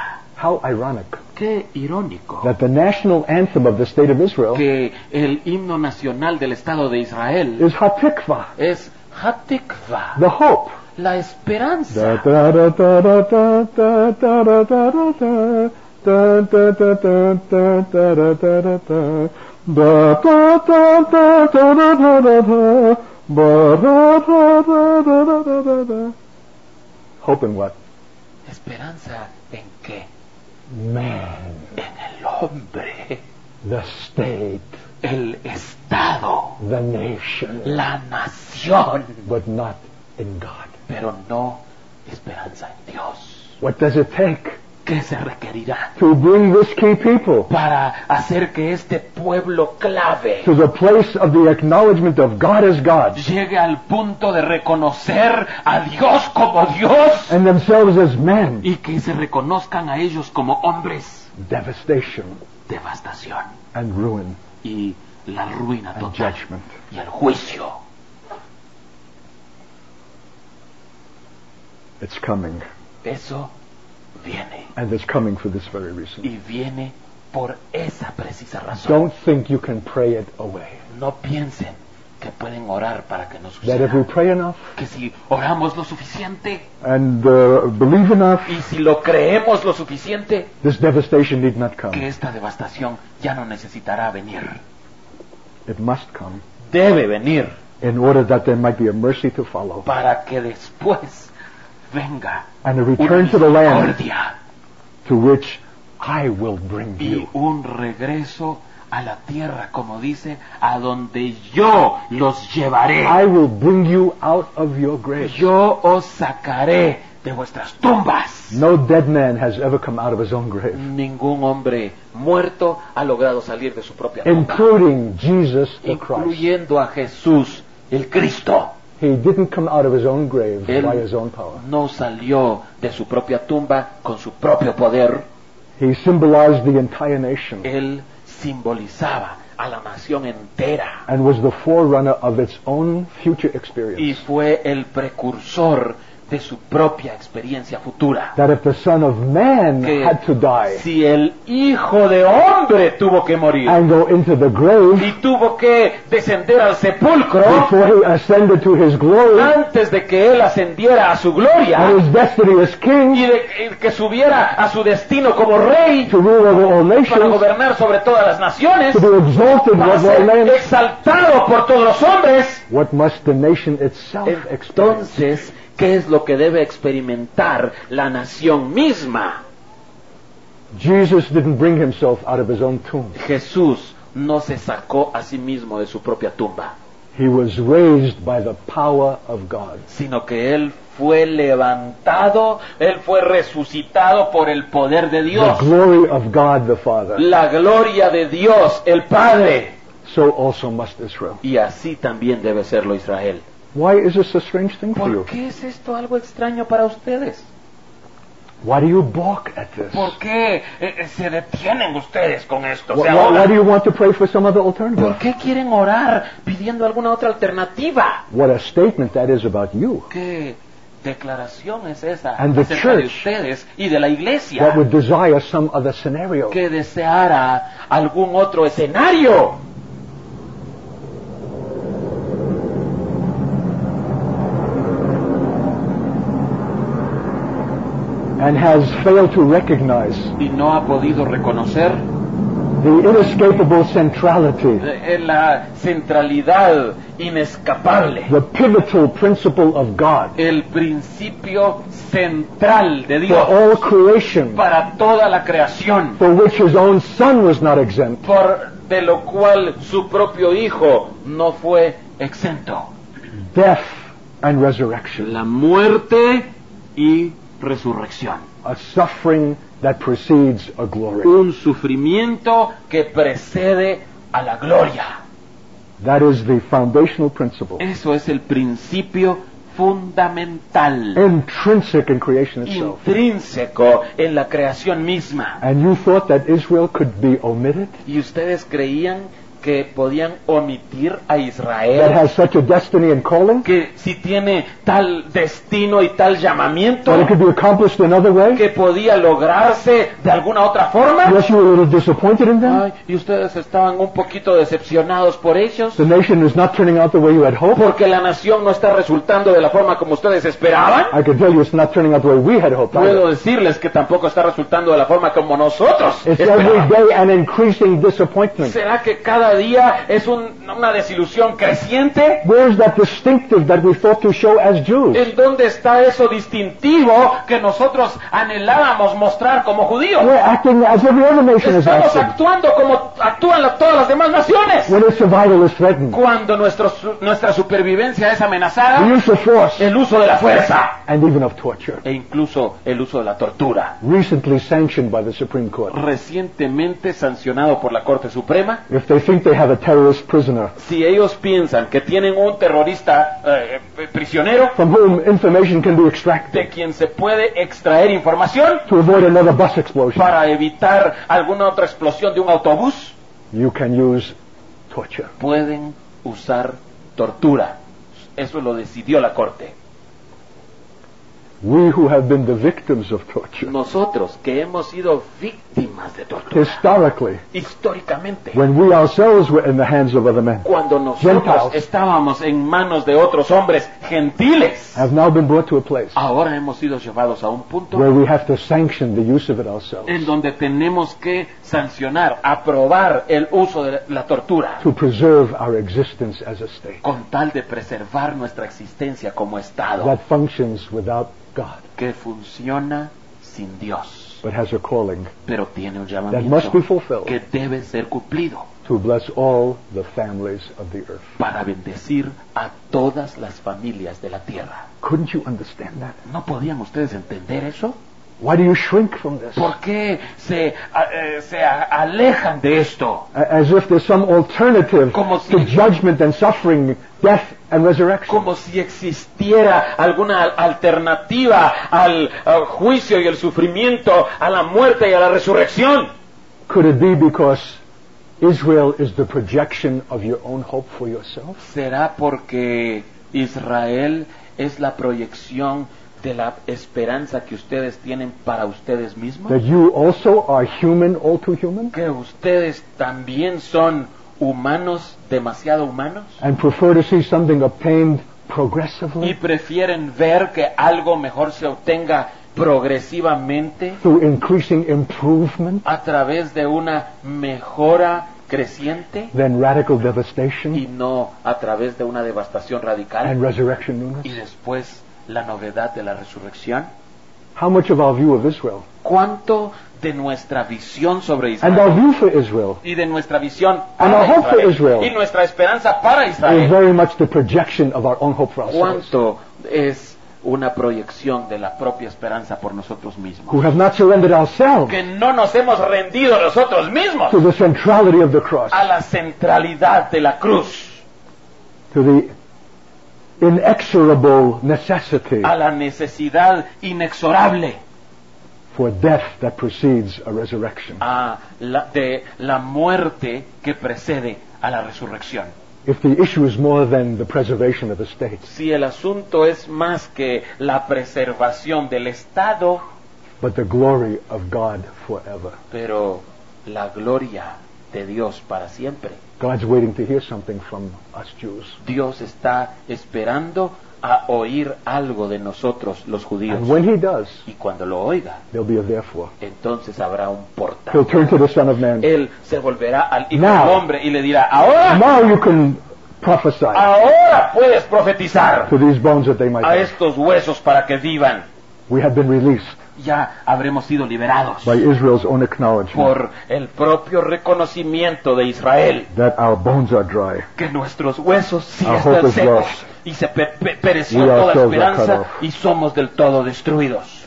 How ironic ¡Qué irónico! that the national anthem of the state of Israel Que el himno nacional del Estado de Israel is Hatikvah, es Hatikva, the hope. la esperanza. Hope in what? ¿Esperanza en qué? Man, En el hombre, the state, el Estado, the nation, la nación, but not in God. pero no esperanza en Dios. What does it take ¿Qué se requerirá to bring this key people para hacer que este pueblo clave to the place of the acknowledgement of God as God llegue al punto de reconocer a Dios como Dios and themselves as men? y que se reconozcan a ellos como hombres? Devastation Devastación and ruin y la ruina and total judgment. y el juicio. It's coming. Eso viene. And it's coming for this very reason. Y viene por esa precisa razón. Don't think you can pray it away. No piensen que pueden orar para que no That if we suceda. pray enough Que si oramos lo suficiente and believe enough, y si lo creemos lo suficiente, this devastation need not que come. esta devastación ya no necesitará venir. It must come Debe venir in order that there might be a mercy to follow para que después venga and a una return to the land misericordia to which I will bring y you. un regreso a la tierra, como dice, a donde yo los llevaré. I will bring you out of your grave. Yo os sacaré de vuestras tumbas. No dead man has ever come out of his own grave, Ningún hombre muerto ha logrado salir de su propia tumba, including Jesus the Christ. incluyendo a Jesús, el Cristo. He didn't come out of his own grave Él by his own power. no salió de su propia tumba con su propio poder. He symbolized the entire nation Él simbolizaba a la nación entera and was the forerunner of its own future y experience. fue el precursor de su propia experiencia futura. That if the Son of Man Que had to die si el Hijo de Hombre tuvo que morir and go into the grave y tuvo que descender al sepulcro before he ascended to his glory antes de que Él ascendiera a su gloria and his destiny as y king de que subiera a su destino como rey to rule over all para nations, gobernar sobre todas las naciones, to be exalted para above all ser men, exaltado por todos los hombres. what must the nation itself experience? Entonces, ¿qué es lo que debe experimentar la nación misma? Jesus didn't bring himself out of his own tomb. Jesús no se sacó a sí mismo de su propia tumba, He was raised by the power of God. sino que Él fue levantado, Él fue resucitado por el poder de The Dios, glory of God the Father. la gloria de Dios, el Padre. So also must Israel. Y así también debe serlo Israel. Why is this a strange thing for you? ¿Por qué es esto algo extraño para ustedes? Why do you balk at this? ¿Por qué se detienen ustedes con esto? Why do you want to pray for some other ¿Por alternative? qué quieren orar pidiendo alguna otra alternativa? What a statement that is about you. ¿Qué declaración es esa And the acerca de church ustedes y de la That iglesia would desire some other scenario. que deseara algún otro escenario? And has failed to recognize Y no ha podido reconocer the inescapable centrality, la centralidad inescapable, the pivotal principle of God el principio central de for Dios all creation, para toda la creación, for which his own Son was not exempt. de lo cual su propio Hijo no fue exento. Death and resurrection. La muerte y resurrección. A suffering that precedes a glory. Un sufrimiento que precede a la gloria. That is the foundational principle, Eso es el principio fundamental, intrinsic in creation itself. intrínseco en la creación misma. And you thought that Israel could be omitted? ¿Y ustedes creían que podían omitir a That Israel? has such a destiny and calling? Que si tiene tal destino y tal llamamiento, That it could be accomplished another way? que podía lograrse de alguna otra forma. Yes, you were a little disappointed in them? Ay, y ustedes estaban un poquito decepcionados por ellos, The nation is not turning out the way you had hoped? porque la nación no está resultando de la forma como ustedes esperaban. I can tell you it's not turning out the way we had hoped Puedo either. decirles que tampoco está resultando de la forma como nosotros It's every esperábamos. day an increasing disappointment. ¿Será que cada día es una desilusión creciente? Where's that distinctive that we thought to show as Jews? ¿En dónde está eso distintivo que nosotros anhelábamos mostrar como judíos? We're acting as every other nation is Estamos acting actuando como actúan todas las demás naciones. when its survival is threatened. Cuando nuestra supervivencia es The amenazada, use of force el uso de la fuerza and even of torture. e incluso el uso de la tortura. Recently sanctioned by the Supreme Court. Recientemente sancionado por la Corte Suprema. If they think they have a terrorist prisoner Si ellos piensan que tienen un terrorista prisionero from whom information can be extracted de quien se puede extraer información to avoid another bus explosion, para evitar alguna otra explosión de un autobús, you can use torture. pueden usar tortura. Eso lo decidió la Corte. We who have been the victims of torture. Nosotros que hemos sido víctimas de tortura, Historically, históricamente, when we ourselves were in the hands of other men, cuando nosotros Gentiles. estábamos en manos de otros hombres gentiles, have now been brought to a place ahora hemos sido llevados a un punto where we have to sanction the use of it ourselves en donde tenemos que sancionar, aprobar el uso de la tortura to preserve our existence as a state con tal de preservar nuestra existencia como Estado that functions without God, que funciona sin Dios, but has a calling pero tiene un that must llamamiento be fulfilled que debe ser cumplido to bless all the families of the earth. para bendecir a todas las familias de la tierra. Couldn't you understand that? ¿No podían ustedes entender eso? Why do you shrink from this? ¿Por qué se alejan de esto? As if there's some alternative Como si- to judgment and suffering, death and resurrection. Como si existiera alguna alternativa al juicio y el sufrimiento, a la muerte y a la resurrección. Could it be because Israel is the projection of your own hope for yourself? ¿Será porque Israel es la proyección de la esperanza que ustedes tienen para ustedes mismos? That you also are human, all too human? ¿Que ustedes también son humanos, demasiado humanos? And prefer to see something obtained ¿Y progressively prefieren ver que algo mejor se obtenga progresivamente through increasing improvement a través de una mejora creciente than radical y devastation no a través de una devastación radical and resurrection newness? y después la novedad de la resurrección? How much of our view of Israel ¿Cuánto de nuestra visión sobre and our Israel view for Israel y de nuestra visión And para our hope for Israel y nuestra esperanza para is Israel, very much the projection of our own hope for ourselves, cuánto es una proyección de la propia esperanza por nosotros mismos? who have not surrendered ourselves Que no nos hemos rendido nosotros mismos to the centrality of the cross, a la centralidad de la cruz, to the inexorable necessity a la necesidad inexorable for death that precedes a resurrection. de la muerte que precede a la resurrección. If the issue is more than the preservation of the state, Si el asunto es más que la preservación del Estado, but the glory of God forever, pero la gloria de Dios para siempre. God's waiting to hear something from us Jews. Dios está esperando a oír algo de nosotros los judíos. And when he does, Y cuando lo oiga, there'll be a therefore. entonces habrá un He'll portal. turn to the Son of Man. Él se volverá al Hijo Now. del Hombre y le dirá, ahora, Now you can prophesy ahora puedes profetizar to these bones that they might a live. estos huesos para que vivan. We have been released Ya habremos sido liberados by Israel's own acknowledgement por el propio reconocimiento de Israel that our bones are dry. que nuestros huesos sí Our están hope is secos lost. y se pereció We toda ourselves are cut esperanza off. y somos del todo destruidos.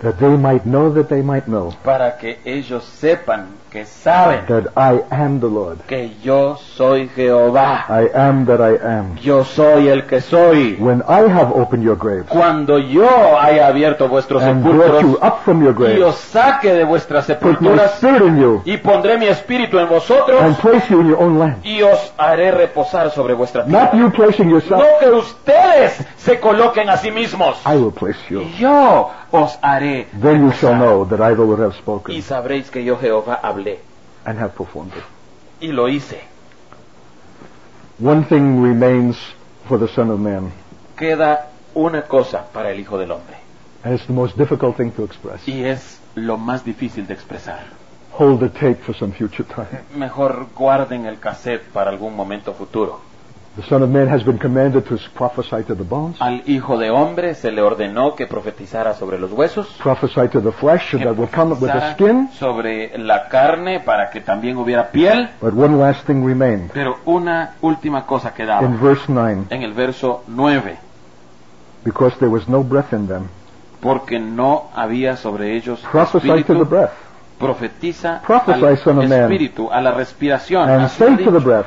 That they might know that they might know Para que ellos sepan, que saben that I am the Lord. que yo soy Jehová. I am that I am. Yo soy el que soy. When I have opened your graves Cuando yo haya abierto vuestros and brought you sepulcros up from your y graves, os saque de vuestras put my sepulturas spirit in you y pondré mi espíritu en vosotros and place you in your own land. y os haré reposar sobre vuestra Not tierra. you placing yourself, No que ustedes se coloquen a sí mismos. I will place you. Y yo os haré Then you shall reposar. know that I the Lord have Y spoken sabréis que yo Jehová hablé and have performed it. y lo hice. One thing remains for the Son of Man, Queda una cosa para el Hijo del Hombre and it's the most difficult thing to express. y es lo más difícil de expresar. Hold the tape for some future time. Mejor guarden el cassette para algún momento futuro. The Son of Man has been commanded to prophesy to the bones, Al Hijo de Hombre se le ordenó que profetizara sobre los huesos, prophesy to the flesh, que that will come with the profetizara skin. sobre la carne para que también hubiera piel. But one last thing remained. Pero una última cosa quedaba In verse 9, en el verso 9, because there was no breath in them, porque no había sobre ellos prophesy to the espíritu. breath, Profetiza Prophesy, al son of man. espíritu, a la respiración. and Así ha say to the dicho. breath,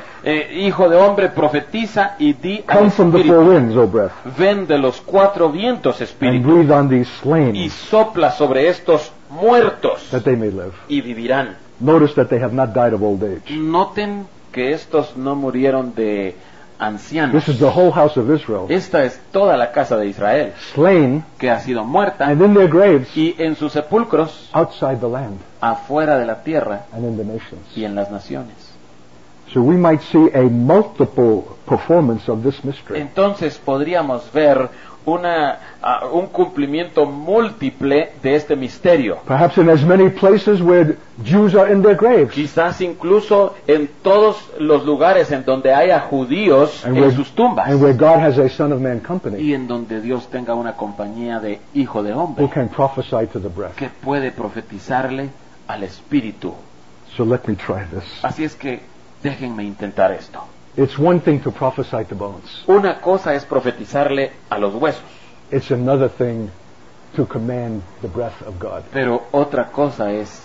Hijo de hombre, profetiza y di al come from the four espíritu, winds, O breath, ven de los cuatro vientos, and espíritu, breathe on these y slain, sopla sobre estos muertos that they may live. y vivirán. Notice that they have not died of old age. Noten que estos no murieron de ancianos. This is the whole house of Israel, Esta es toda la casa de Israel slain que ha sido muerta and in their graves y en sus sepulcros outside the land afuera de la tierra and in the nations. y en las naciones. So we might see a multiple performance of this mystery. Entonces podríamos ver un cumplimiento múltiple de este misterio. Perhaps in as many places where Jews are in their graves. Quizás incluso en todos los lugares en donde haya judíos And en where, sus tumbas and where God has a Son of Man company y en donde Dios tenga una compañía de hijo de who hombre can prophesy to the breath. que puede profetizarle al espíritu. So let me try this. Así es que déjenme intentar esto. It's one thing to prophesy to bones. Una cosa es profetizarle a los huesos, It's another thing to command the breath of God. pero otra cosa es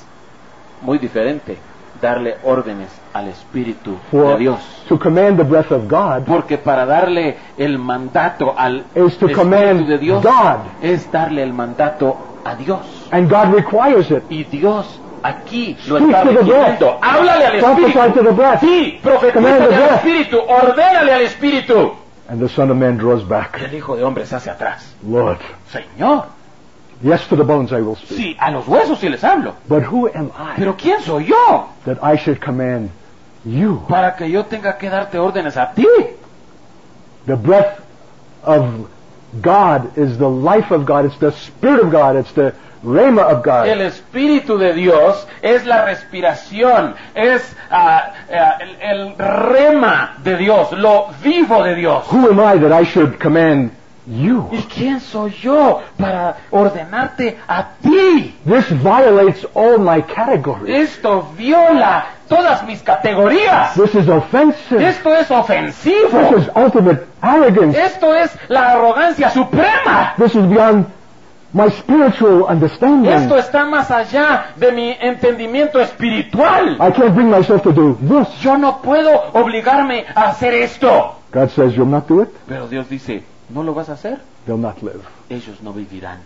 muy diferente, darle órdenes al espíritu de For Dios. to command the breath of God Porque para darle el mandato al is to espíritu command de Dios God, es darle el mandato a Dios. and God requires it. Y Dios aquí lo Speak está to the requiriendo. breath. Háblale al Prophesy to espíritu. the breath. Sí, Command the profetízale al breath. espíritu, ordénale al espíritu. And the Son of Man draws back. El hijo de hombre se hace atrás. Lord, Señor, yes, to the bones I will speak. sí, a los huesos sí les hablo. But who am I Pero ¿quién soy yo that I should command you? para que yo tenga que darte órdenes a ti? The breath of God is the life of God. It's the Spirit of God. It's the Rhema of God. El Espíritu de Dios es la respiración, es el rema de Dios, lo vivo de Dios. Who am I that I should command you? ¿Y quién soy yo para ordenarte a ti? This violates all my categories. Esto viola todas mis categorías. This is offensive. Esto es This ofensivo. is ultimate arrogance. Esto es la arrogancia suprema. This is beyond my spiritual understanding. Esto está más allá de mi entendimiento espiritual. I can't bring myself to do this. Yo no puedo obligarme a hacer esto. God says you'll not do it, Pero Dios dice, ¿no lo vas a hacer? they'll not live. Ellos no vivirán.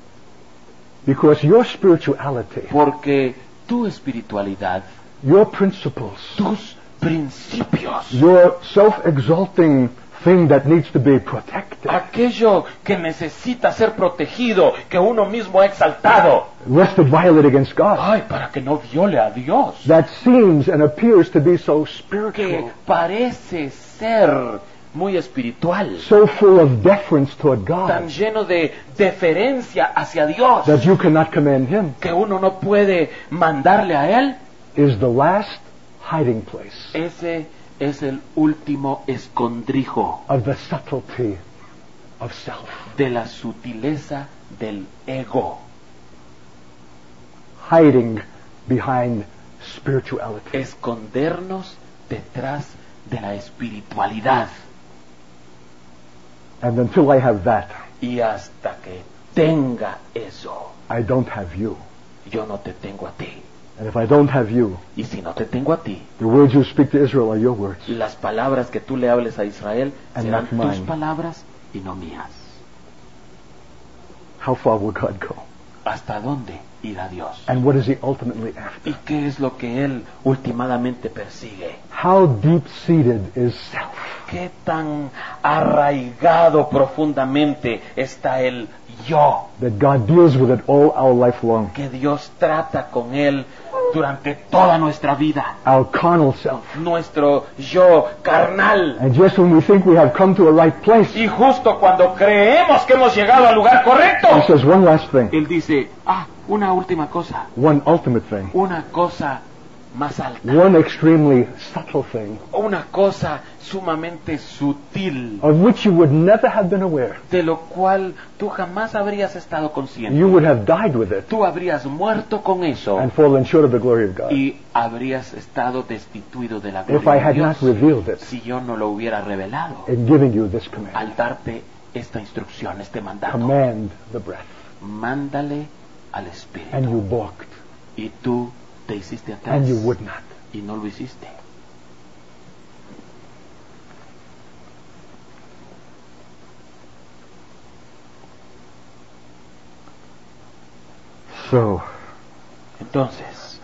Because your spirituality, Porque tu espiritualidad, your principles, tus principios, your self-exalting thing that needs to be protected, aquello que necesita ser protegido, que uno mismo ha exaltado, rested violate against God. ay, para que no viole a Dios, That seems and appears to be so que spiritual, parece ser muy espiritual, so full of deference toward tan God, lleno de deferencia hacia Dios, that you cannot command Him, que uno no puede mandarle a Él. is the last hiding place Ese es el último escondrijo of the subtlety of self. de la sutileza del ego, Hiding behind spirituality. escondernos detrás de la espiritualidad. And until I have that, Y hasta que tenga eso, I don't have you. yo no te tengo a ti. And if I don't have you, Y si no te tengo a ti, the words you speak to Israel are your words. las palabras que tú le hables a Israel And serán not tus mine. palabras y no mías. How far will God go? ¿Hasta dónde irá Dios? And what is He ultimately after? ¿Y qué es lo que Él últimamente persigue? How deep-seated is self? ¿Qué tan arraigado profundamente está el yo? That God deals with it all our life long. Que Dios trata con él durante toda nuestra vida. Our carnal self. Nuestro yo carnal. And just when we think we have come to a right place, Y justo cuando creemos que hemos llegado al lugar correcto, He says one last thing, Él dice, una última cosa, one ultimate thing, una cosa más alta, one extremely subtle thing, una cosa sumamente sutil, of which you would never have been aware. de lo cual tú jamás habrías estado consciente. You would have died with it Tú habrías muerto con eso and fallen short of the glory of God. y habrías estado destituido de la If gloria I de had Dios not revealed it si yo no lo hubiera revelado in giving you this command. al darte esta instrucción, este mandato. Command the breath. Mándale al And Espíritu. you balked. Y tú te hiciste atrás And you would not. y no lo hiciste. So, Entonces,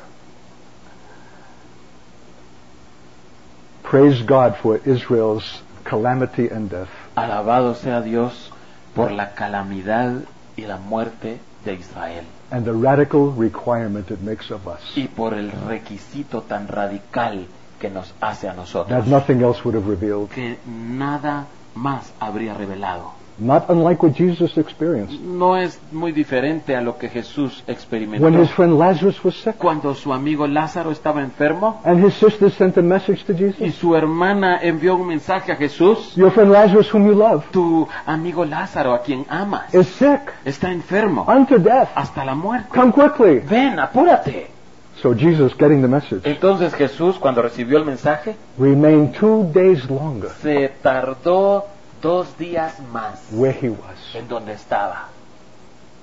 praise God for Israel's calamity and death. Alabado sea Dios por la calamidad y la muerte de Israel. And the radical requirement it makes of us Y por el requisito tan radical que nos hace a that nosotros. nothing else would have revealed. Que nada más habría revelado. Not unlike what Jesus experienced. No es muy diferente a lo que Jesús experimentó. When his friend Lazarus was sick, Cuando su amigo Lázaro estaba enfermo and his sister sent a message to y Jesus, su hermana envió un mensaje a Jesús, your friend Lazarus, whom you love, tu amigo Lázaro, a quien amas, is sick está enfermo unto death. hasta la muerte. Come quickly. Ven, apúrate. So Jesus, getting the message, Entonces Jesús, cuando recibió el mensaje, remained 2 days longer se tardó 2 días más where he was, en donde estaba,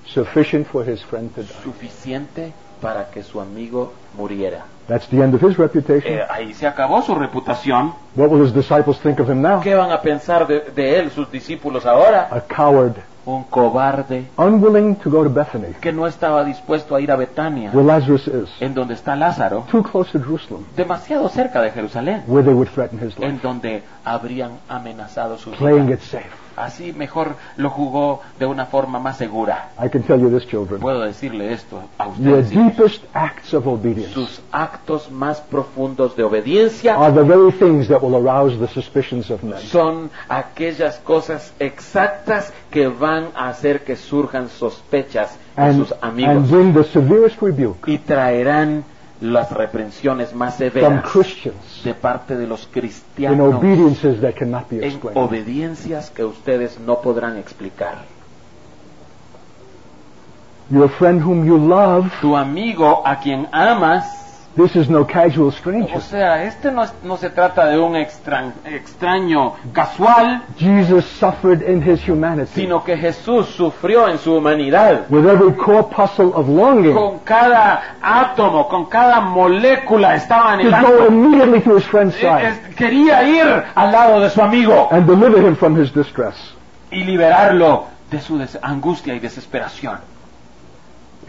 sufficient for his friend to die. suficiente para que su amigo muriera. That's the end of his reputation. Ahí se acabó su reputación. What will his disciples think of him now? ¿Qué van a pensar de él sus discípulos ahora? A coward, Un cobarde unwilling to go to Bethany, que no estaba dispuesto a ir a Betania, where Lazarus is, en donde está Lázaro, too close to Jerusalem, demasiado cerca de Jerusalén, where they would threaten his en life, donde habrían amenazado su playing vida. it safe. Así mejor lo jugó de una forma más segura. I can tell you this, children. Puedo decirle esto a Your ustedes, hijos. deepest acts of obedience Sus actos más profundos de obediencia are the very things that will arouse the suspicions of men. son aquellas cosas exactas que van a hacer que surjan sospechas en And, sus and amigos bring the severest rebuke y traerán las reprensiones más from severas Christians de parte de los in cristianos obediences that cannot be en explained. obediencias que ustedes no podrán explicar. Your friend whom you love, Tu amigo a quien amas, this is no casual o stranger. sea, no se trata de un extraño casual, Jesus suffered in his humanity sino que Jesús sufrió en su humanidad. with every corpuscle of longing Con cada átomo, con cada molécula estaba to go anhelando. immediately to his friend's side Quería ir al lado de su amigo and deliver him from his distress. y liberarlo de su angustia y desesperación.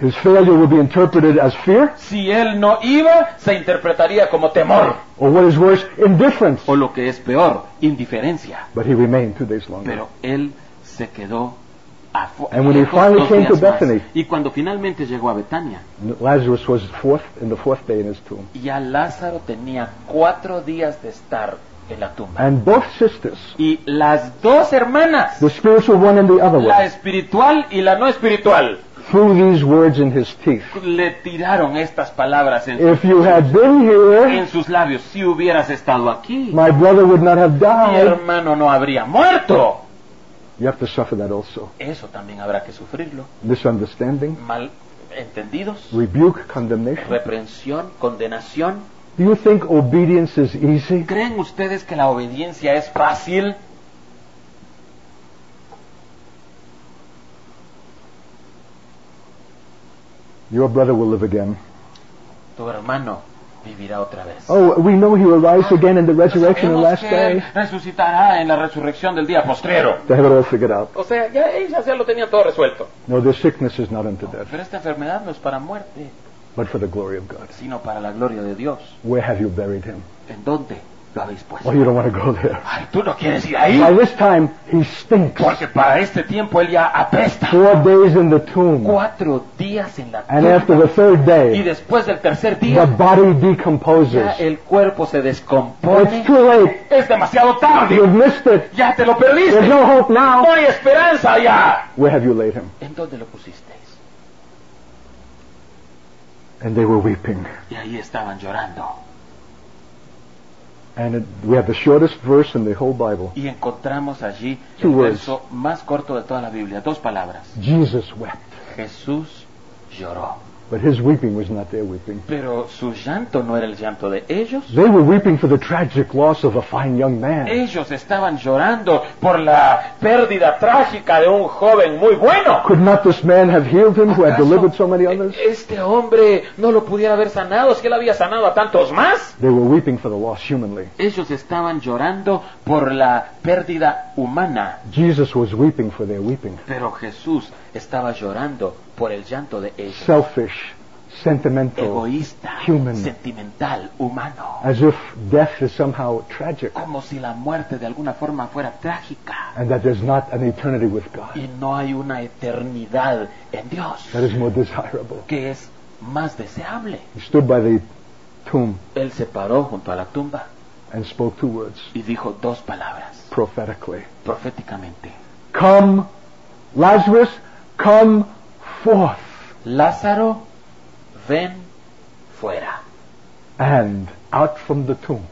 His failure would be interpreted as fear, Si él no iba, se interpretaría como temor, or what is worse, indifference. o lo que es peor, indiferencia. But he remained 2 days longer. Pero él se quedó And when he lejos finally 2 came to días más. Bethany, Y cuando finalmente llegó a Betania, Lazarus was in the fourth day in his tomb. ya Lázaro tenía 4 días de estar en la tumba. And both sisters, Y las dos hermanas, the spiritual one and the other la one, espiritual y la no espiritual, threw these words in his teeth. le tiraron estas palabras If you had been here, en sus labios. Si hubieras estado aquí, my brother would not have mi died. hermano no habría muerto. You have to suffer that also. Eso también habrá que sufrirlo. Misunderstanding, Mal entendidos, rebuke, condemnation. reprensión, condenación. Do you think obedience is easy? ¿Creen ustedes que la obediencia es fácil? Your brother will live again. Tu hermano vivirá otra vez. Oh, we know he will rise again in the resurrection on the Sabemos last que él day. resucitará en la resurrección del día postrero. They have it all figured out. O sea, ya ellos ya lo tenían todo resuelto. No, their sickness is not unto death, Pero esta enfermedad no es para muerte, but for the glory of God. sino para la gloria de Dios. Where have you buried him? ¿En dónde lo habéis puesto? Oh, you don't want to go there. Ay, tú no quieres ir ahí, By this time, he stinks. porque para este tiempo él ya apesta. 4 days in the tomb. 4 días en la And after tumba. the third Y day, después del tercer the día, body ya decomposes. el cuerpo se It's descompone. too late. Es demasiado tarde. You've missed it. Ya te lo There's perdiste. no hope now. No hay esperanza ya. Where have you laid him? ¿En dónde lo pusisteis? And they were weeping. Y ahí estaban llorando. And we have the shortest verse in the whole Bible. Y encontramos allí Two el words. verso más corto de toda la Biblia, 2 palabras. Jesus wept. Jesús lloró. But his weeping was not their weeping. Pero su llanto no era el llanto de ellos. They were weeping for the tragic loss of a fine young man. Ellos estaban llorando por la pérdida trágica de un joven muy bueno. Could not this man have healed him who had ¿Acaso delivered so many others? este hombre no lo pudiera haber sanado si él había sanado a tantos más? They were weeping for the loss humanly. Ellos estaban llorando por la pérdida humana. Jesus was weeping for their weeping. Pero Jesús estaba llorando por el llanto de ellos. Selfish, sentimental, egoísta, human, sentimental, humano. as if death is somehow tragic Como si la muerte de alguna forma fuera trágica and that there's not an eternity with God y no hay una eternidad en Dios that is more desirable. que es más deseable. He stood by the tomb Él se paró junto a la tumba and spoke 2 words y dijo 2 palabras prophetically. proféticamente. Come, Lazarus, come forth. Lázaro, ven fuera. And out from the tomb,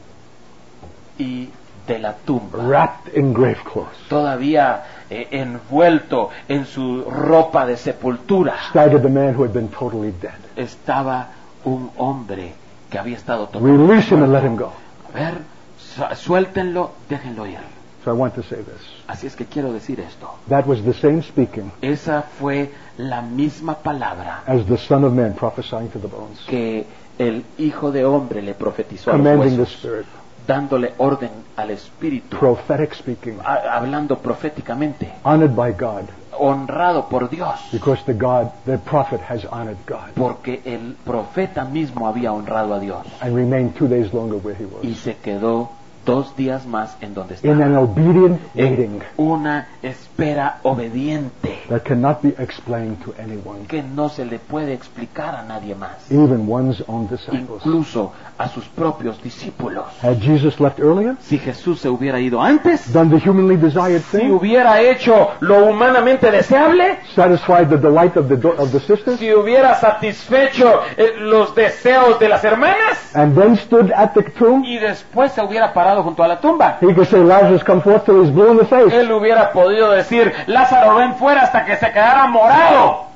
Y de la tumba, wrapped in grave clothes, todavía envuelto en su ropa de sepultura, staggered the man who had been totally dead. estaba un hombre que había estado totalmente Release him and let muerto. him go. A ver, suéltenlo, déjenlo ir. So I want to say this. Así es que quiero decir esto. That was the same speaking Esa fue la misma palabra as the Son of Man prophesying to the bones, que el Hijo de Hombre le profetizó a los commanding the huesos, Spirit, dándole orden al Espíritu, prophetic speaking, hablando proféticamente, honored by God, honrado por Dios, because the prophet has honored God porque el profeta mismo había honrado a Dios and remained 2 days longer where he y was. se quedó 2 días más en donde In an estaba. obedient waiting Una espera obediente that cannot be explained to anyone, que no se le puede explicar a nadie más, even one's own disciples. incluso a sus propios discípulos. Had Jesus left earlier, Si Jesús se hubiera ido antes, done the humanly desired si thing, hubiera hecho lo humanamente deseable, satisfied the delight of the sisters, si hubiera satisfecho los deseos de las hermanas and then stood at the tomb, y después se hubiera parado junto a la tumba, he could say, Lazarus, come forth, till he's blue in the face. él hubiera podido decir, Lázaro, ven fuera hasta que se quedara morado.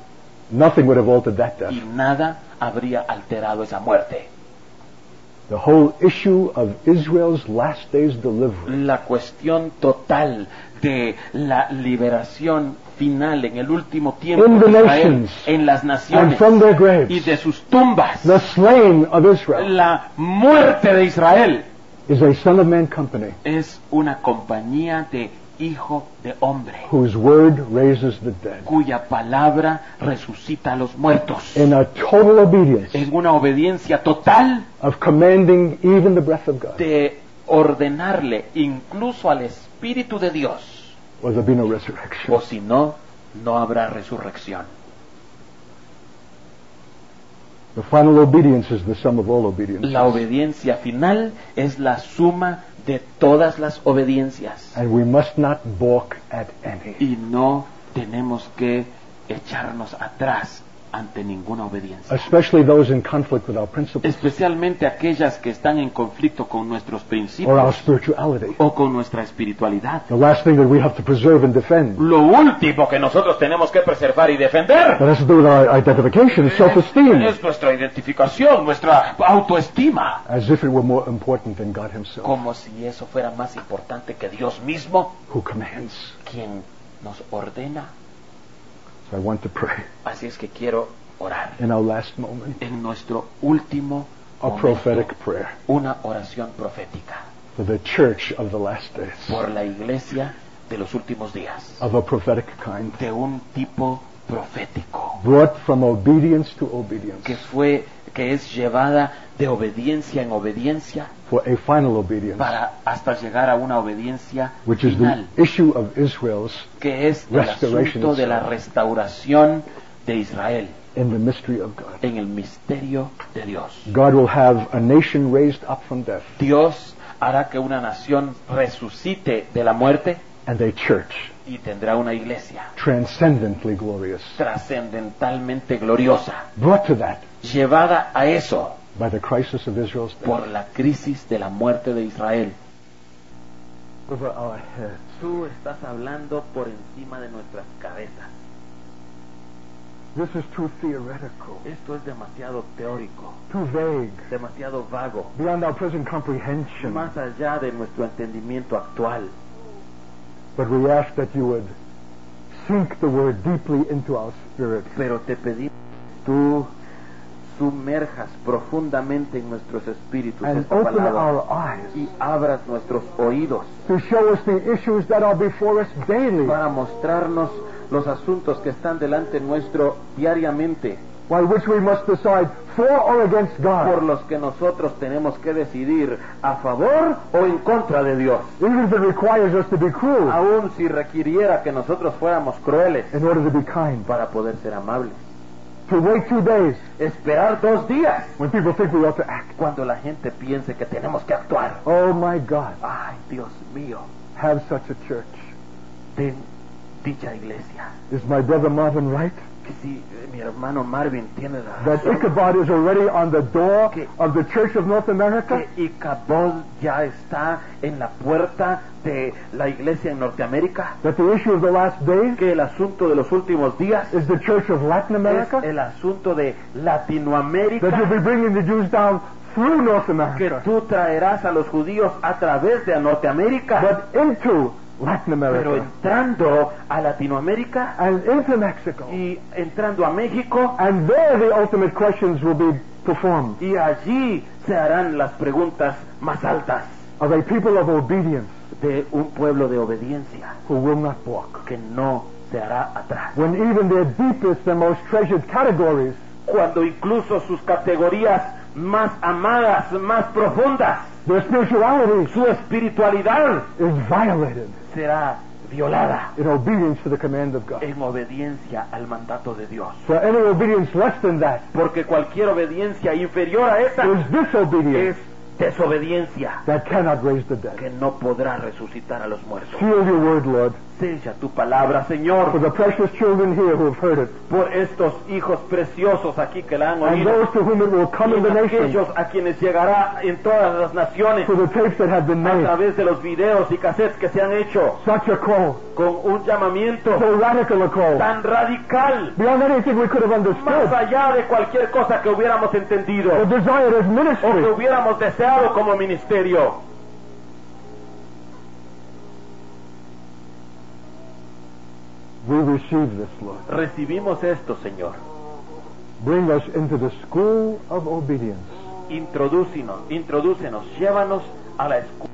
Nothing would have altered that death. Y nada habría alterado esa muerte. The whole issue of Israel's last days deliverance La cuestión total de la liberación final en el último tiempo In the de Israel, nations, en las and naciones from their graves, y de sus tumbas, the slaying of Israel, la muerte de Israel is a Son of Man company es una compañía de hijo de hombre whose word raises the dead cuya palabra resucita a los muertos in a total obedience en una obediencia total of commanding even the breath of God, de ordenarle incluso al Espíritu de Dios, or there be no resurrection. o si no, no habrá resurrección. The final obedience is the sum of all obedience. La obediencia final es la suma de todas las obediencias And we must not balk at any. y no tenemos que echarnos atrás ante ninguna obediencia, Especially those in conflict with our principles especialmente aquellas que están en conflicto con nuestros or our principios spirituality. o con nuestra espiritualidad. The last thing that we have to preserve and defend Lo último que nosotros tenemos que preservar y defender that has to do with our identification, self-esteem, es nuestra identificación, nuestra autoestima, as if it were more important than God Himself, como si eso fuera más importante que Dios mismo, who commands. quien nos ordena. So I want to pray Así es que quiero orar in our last moment en nuestro último a momento, prophetic prayer una oración profética for the church of the last days, por la iglesia de los últimos días, of a prophetic kind, de un tipo profético brought from obedience to obedience, que es llevada de obediencia en obediencia for a final obedience, para hasta llegar a una obediencia which is final, the issue of Israel's que es el restoration asunto de la itself. restauración de Israel in the mystery of God. en el misterio de Dios. God will have a nation raised up from death Dios hará que una nación resucite de la muerte and a church y tendrá una iglesia transcendently glorious, trascendentalmente gloriosa, brought to that llevada a eso by the crisis of Israel's death. por la crisis de la muerte de Israel. Over our heads. Tú estás hablando por encima de nuestras cabezas. This is too theoretical, Esto es demasiado teórico, too vague, demasiado vago, beyond our present comprehension. más allá de nuestro entendimiento actual. But we ask that you would sink the word deeply into our spirit, Pero te pedimos que tú sumerjas profundamente en nuestros espíritus and esta open palabra our eyes y abras nuestros oídos to show us the issues that are before us daily, para mostrarnos los asuntos que están delante nuestro diariamente, by which we must decide for or against por God, los que nosotros tenemos que decidir a favor o en contra de Dios, even if it requires us to be cruel aun si requiriera que nosotros fuéramos crueles in order to be kind. para poder ser amables. To wait 2 days Esperar 2 días when people think we ought to act. cuando la gente piense que tenemos que actuar. Oh my God, Ay, Dios mío, have such a church. ten dicha iglesia. Is my brother Marvin right? Que si mi hermano Marvin tiene la That razón, Ichabod is already on the door Que- of the Church of North America? que Icabod ya está en la puerta de la iglesia en Norteamérica, That the issue of the last days que el asunto de los últimos días is the Church of Latin es America? el asunto de That you'll Latinoamérica, be bringing the Jews down through North que America, tú traerás a los judíos a través de Norteamérica, but into Latin pero America entrando a Latinoamérica and into Mexico. y entrando a México, And there the ultimate questions will be performed. y allí se harán las preguntas más altas Of a people of obedience de un pueblo de obediencia who will not balk. que no se hará atrás. When even their deepest and most treasured categories Cuando incluso sus categorías más amadas, más profundas, their spirituality su espiritualidad is violated será violada in obedience to the command of God. en obediencia al mandato de Dios. For any obedience less than that Porque cualquier obediencia inferior a esa is disobedience es desobediencia that cannot raise the dead. que no podrá resucitar a los muertos. Seal your word, Lord, Sella tu palabra, for Señor, the precious children here who have heard it, por estos hijos preciosos aquí que la han and oído, those to whom it will come y in the en nations, aquellos a quienes llegará en todas las naciones for the tapes that have been a made. través de los videos y cassettes que se han hecho Such a call, con un llamamiento so radical a call, tan radical, beyond anything we could have más understood allá de cualquier cosa que hubiéramos entendido or desired as o que ministry. hubiéramos deseado como ministerio. We receive this, Lord. Recibimos esto, Señor. Bring us into the school of obedience. Introdúcenos, llévanos a la escuela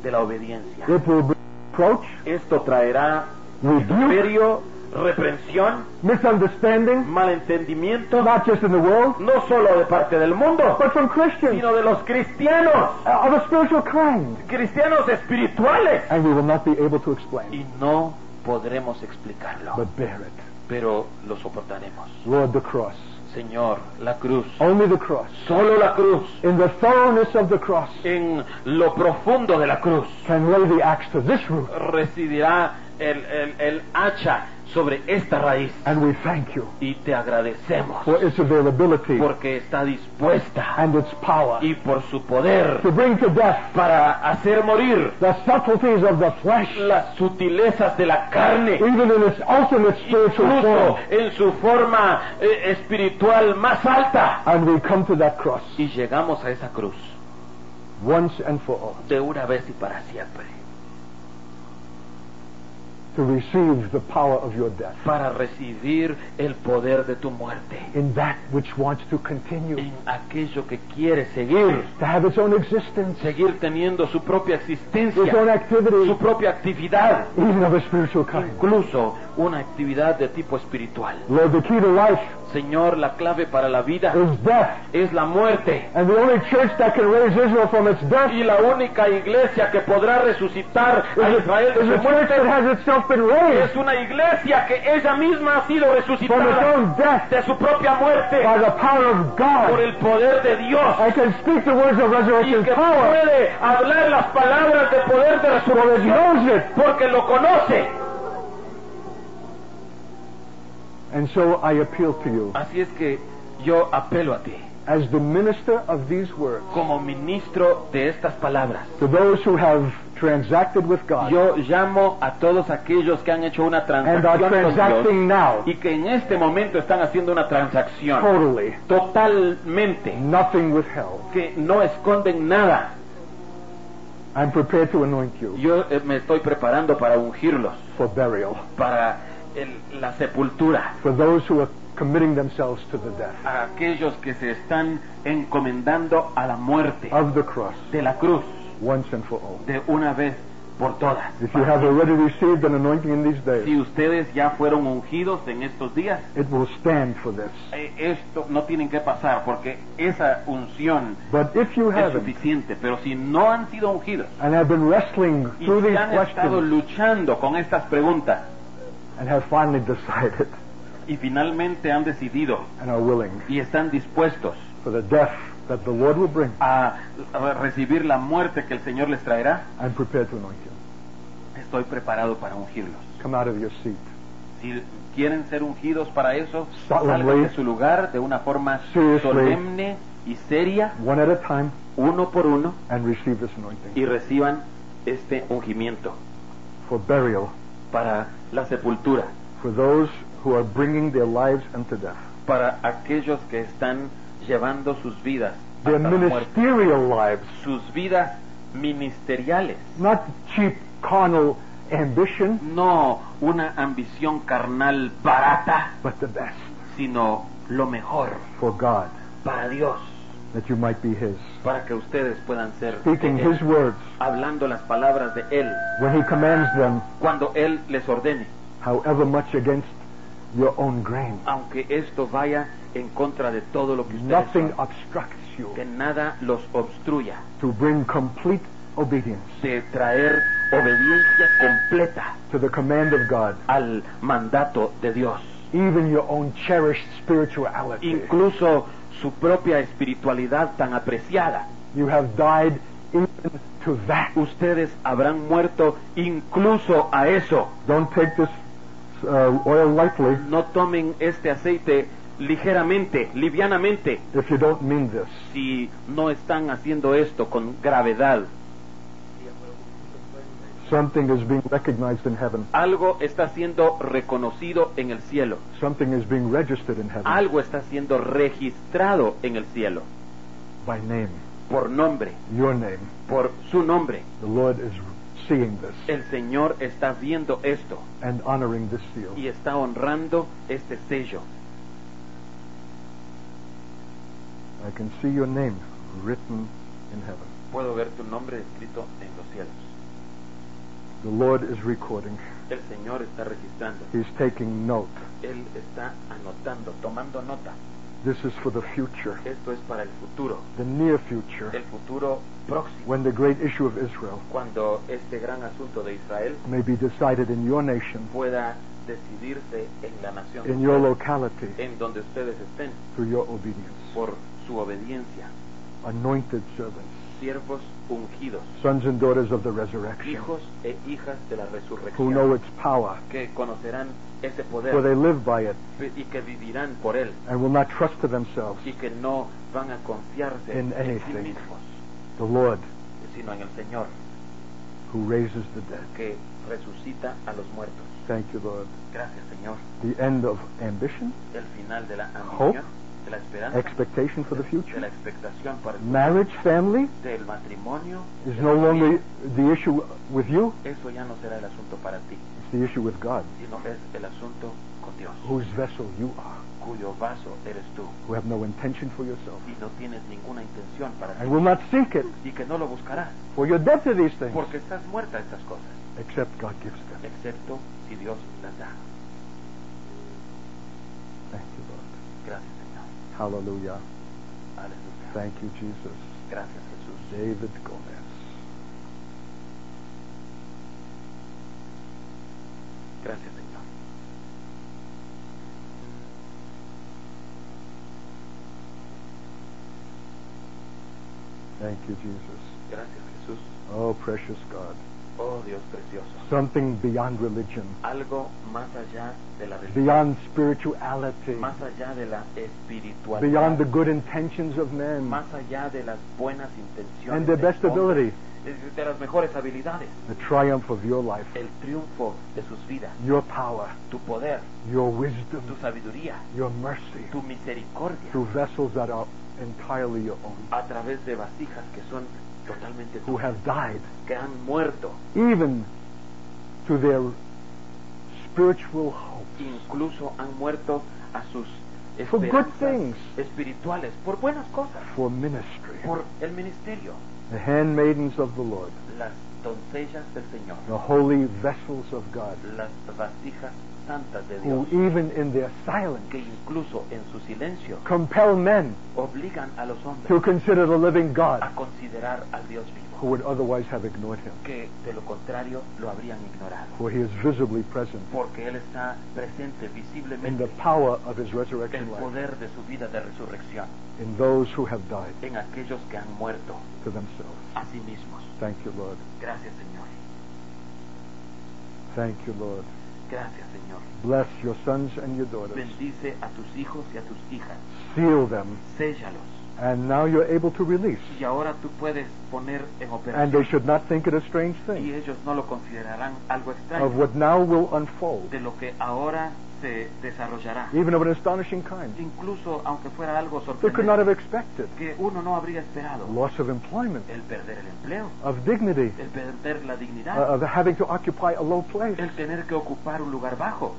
de la obediencia. It will bring reproach, Esto traerá rebuke, imperio, reprensión, misunderstanding, malentendimiento, not just in the world, no solo de parte del mundo, but from Christians sino de los cristianos, of a spiritual kind. cristianos espirituales. And we will not be able to explain, Y no podremos explicarlo, but bear it. pero lo soportaremos. Lord, the cross, Señor, la cruz, only the cross, solo la cruz, in the thoroughness of the cross, en lo profundo de la cruz, can lay the axe to this root. residirá el hacha sobre esta raíz. And we thank you Y te agradecemos for its availability porque está dispuesta and its power y por su poder to bring to death para hacer morir the subtleties of the flesh, las sutilezas de la carne, even in its ultimate spiritual form. incluso en su forma espiritual más alta. And we come to that cross Y llegamos a esa cruz once and for all de una vez y para siempre to receive the power of your death para recibir el poder de tu muerte in that which wants to continue, en aquello que quiere seguir, to have its own existence, seguir teniendo su propia its own existencia, activity, su propia actividad, even of a spiritual kind. incluso una actividad de tipo espiritual. Lord, the key to life Señor, la clave para la vida is death. es la muerte. And the only church that can raise Israel from its death Y la única iglesia que podrá resucitar a Israel de is su a church that muerte has itself been raised es una iglesia que ella misma ha sido from its resucitada own death de su propia muerte by the power of por God. el poder de Dios I can speak the words of y resurrection que power, puede hablar las palabras de poder de for it resurrección knows it. porque lo conoce. And so I appeal to you, Así es que yo apelo a ti as the minister of these words, como ministro de estas palabras. to those who have transacted with God Yo llamo a todos aquellos que han hecho una and are transacción con Dios transacting now y que en este momento están haciendo una transacción totally, totalmente, nothing withheld. que no esconden nada. I'm prepared to anoint you Yo me estoy preparando para ungirlos, for burial, para la sepultura, for those who are committing themselves to the death a aquellos que se están encomendando a la muerte of the cross de la cruz once and for all. de una vez por todas. If you have already received an anointing in these Si days, ustedes ya fueron ungidos en estos días, it will stand for this. esto no tienen que pasar porque esa unción But if you es haven't, suficiente. Pero si no han sido ungidos and have been wrestling y through si these han estado questions, luchando con estas preguntas and have finally decided, y finalmente han decidido and are willing y están dispuestos for the death that the Lord will bring, a recibir la muerte que el Señor les traerá, I'm prepared to anoint you. estoy preparado para ungirlos. Come out of your seat. Si quieren ser ungidos para eso, Solemnly, salgan de su lugar de una forma seriously, solemne y seria, one at a time, Uno por uno, and receive this anointing y reciban este ungimiento for burial para la sepultura, for those who are bringing their lives unto death. para aquellos que están llevando sus vidas Their hasta la muerte, ministerial lives, sus vidas ministeriales, not cheap carnal ambition, no una ambición carnal barata, but the best sino lo mejor for God, para Dios, that you might be His. para que ustedes puedan ser Speaking de Él, His words hablando las palabras de Él when He commands them, cuando Él les ordene, however much against your own grain. aunque esto vaya en contra de todo lo que ustedes Nothing son, obstructs you que nada los obstruya to bring complete obedience de traer obediencia completa to the command of God, al mandato de Dios, even your own cherished spirituality. incluso su propia espiritualidad tan apreciada. You have died even to that. Ustedes habrán muerto incluso a eso. Don't take this oil lightly No tomen este aceite ligeramente, livianamente, if you don't mean this. si no están haciendo esto con gravedad. Something is being recognized in heaven. Algo está siendo reconocido en el cielo. Something is being registered in heaven Algo está siendo registrado en el cielo. by name, Por nombre, your name. por su nombre. The Lord is seeing this El Señor está viendo esto and honoring this seal. y está honrando este sello. I can see your name written in heaven. Puedo ver tu nombre escrito en los cielos. The Lord is recording. El Señor está registrando. He's taking note. Él está anotando, tomando nota. This is for the future, Esto es para el futuro, the near future, el futuro próximo, when the great issue of Israel cuando este gran asunto de Israel may be decided in your nation, pueda decidirse en la nación, in your locality, en donde ustedes estén, through your obedience. por su obediencia. Anointed servants, Siervos ungidos, sons and daughters of the resurrection, hijos e hijas de la who resurrección, know its power, que conocerán ese for poder they live by it, y que vivirán por él, and will not trust to themselves. y que no van a confiarse In en sí anything. mismos, The Lord sino en el Señor, who raises the dead. que resucita a los muertos. Thank you, Lord. Gracias, Señor. The end of ambition, El final de la Hope, ambición, de la esperanza, expectation for the de future. la expectación para el Marriage, family del matrimonio, is no longer the issue with you, eso ya no será el asunto para ti, it's the issue with God, sino es el asunto con Dios, whose vessel you are, cuyo vaso eres tú, who have no intention for yourself, y no tienes ninguna intención para ti, and will not seek it, y que no lo buscarás, for you're dead to these things, porque estás muerta a estas cosas, except God gives them. excepto si Dios las da. Thank you, Lord. Gracias, Señor. Hallelujah. Aleluya. Thank you, Jesus. Gracias, Jesús. David Gomez. Gracias, Señor. Thank you, Jesus. Gracias, Jesús. Oh, precious God. Oh, Dios precioso. Something beyond religion, Algo más allá de la religión, beyond spirituality, más allá de la espiritualidad, beyond the good intentions of men más allá de las buenas intenciones, and their del best hombre, ability, de las mejores habilidades, the triumph of your life, el triunfo de sus vidas, your power, tu poder, your tu wisdom, sabiduría, your mercy, tu misericordia, through vessels that are entirely your own, a través de vasijas que son totalmente who tuyas, have died, que han muerto, even to their spiritual hope, incluso han muerto a sus For good esperanzas things. espirituales, por buenas cosas, for ministry. por el ministerio. The handmaidens of the Lord, Las doncellas del Señor, the holy vessels of God, las vasijas santas de who Dios, even in their silence que incluso en su silencio compel men obligan a los to hombres consider the living a God considerar al Dios who vivo, would otherwise have ignored him, que de lo contrario lo habrían ignorado, for he is visibly present porque Él está presente in visiblemente the power of his el resurrection life poder de su vida de resurrección in those who have died en aquellos que han muerto to themselves. a sí mismos. Thank you, Lord. Gracias, Señor. Thank you, Lord. Gracias, Señor. Bless your sons and your daughters. Bendice a tus hijos y a tus hijas. Seal them. Séllalos. And now you're able to release. Y ahora tú puedes poner en And they operación. should not think it a strange Y thing ellos no lo considerarán algo of extraño what now will unfold, de lo que ahora se desarrollará. even of an astonishing kind. Incluso aunque fuera algo They could not have sorprendente expected. que uno no habría esperado. Loss of employment, El perder el empleo, of dignity, el perder la dignidad, of having to occupy a low place, el tener que ocupar un lugar bajo,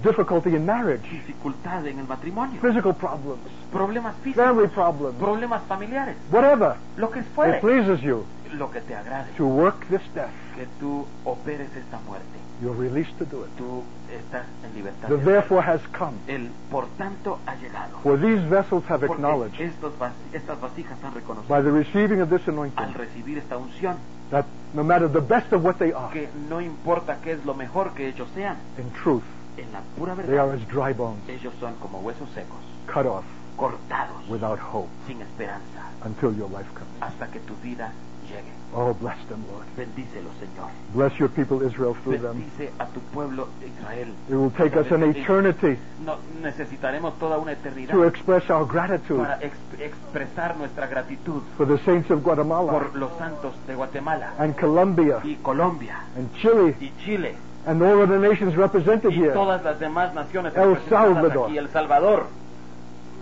difficulty in marriage, dificultad en el matrimonio, physical problems, problemas family físicos, problems, problemas familiares, whatever. lo que It fuere, pleases you lo que te agrade, to work this death. que tú operes esta muerte. You're released to do it. Tú estás en libertad. The de therefore hacerlo. has come. El por tanto ha llegado. For these vessels have Porque acknowledged estas vasijas han by reconocido the receiving of this al anointing recibir esta unción that no matter the best of what they are, que no importa qué es lo mejor que ellos sean, in truth, en la pura they are verdad as dry bones, ellos son como huesos secos, cut off cortados, without hope sin esperanza, until your life comes. hasta que tu vida llegue. Oh, bless them, Lord. Bendícelo, Señor. Bless your people Israel through them. Bendice a tu pueblo Israel. It will take us an eternity No, necesitaremos toda una eternidad to express our gratitude para expresar nuestra gratitud for the saints of Guatemala por los santos de Guatemala and Colombia y Colombia and Chile y Chile and all of the nations represented y here, todas las demás naciones El representadas Salvador. aquí, El Salvador,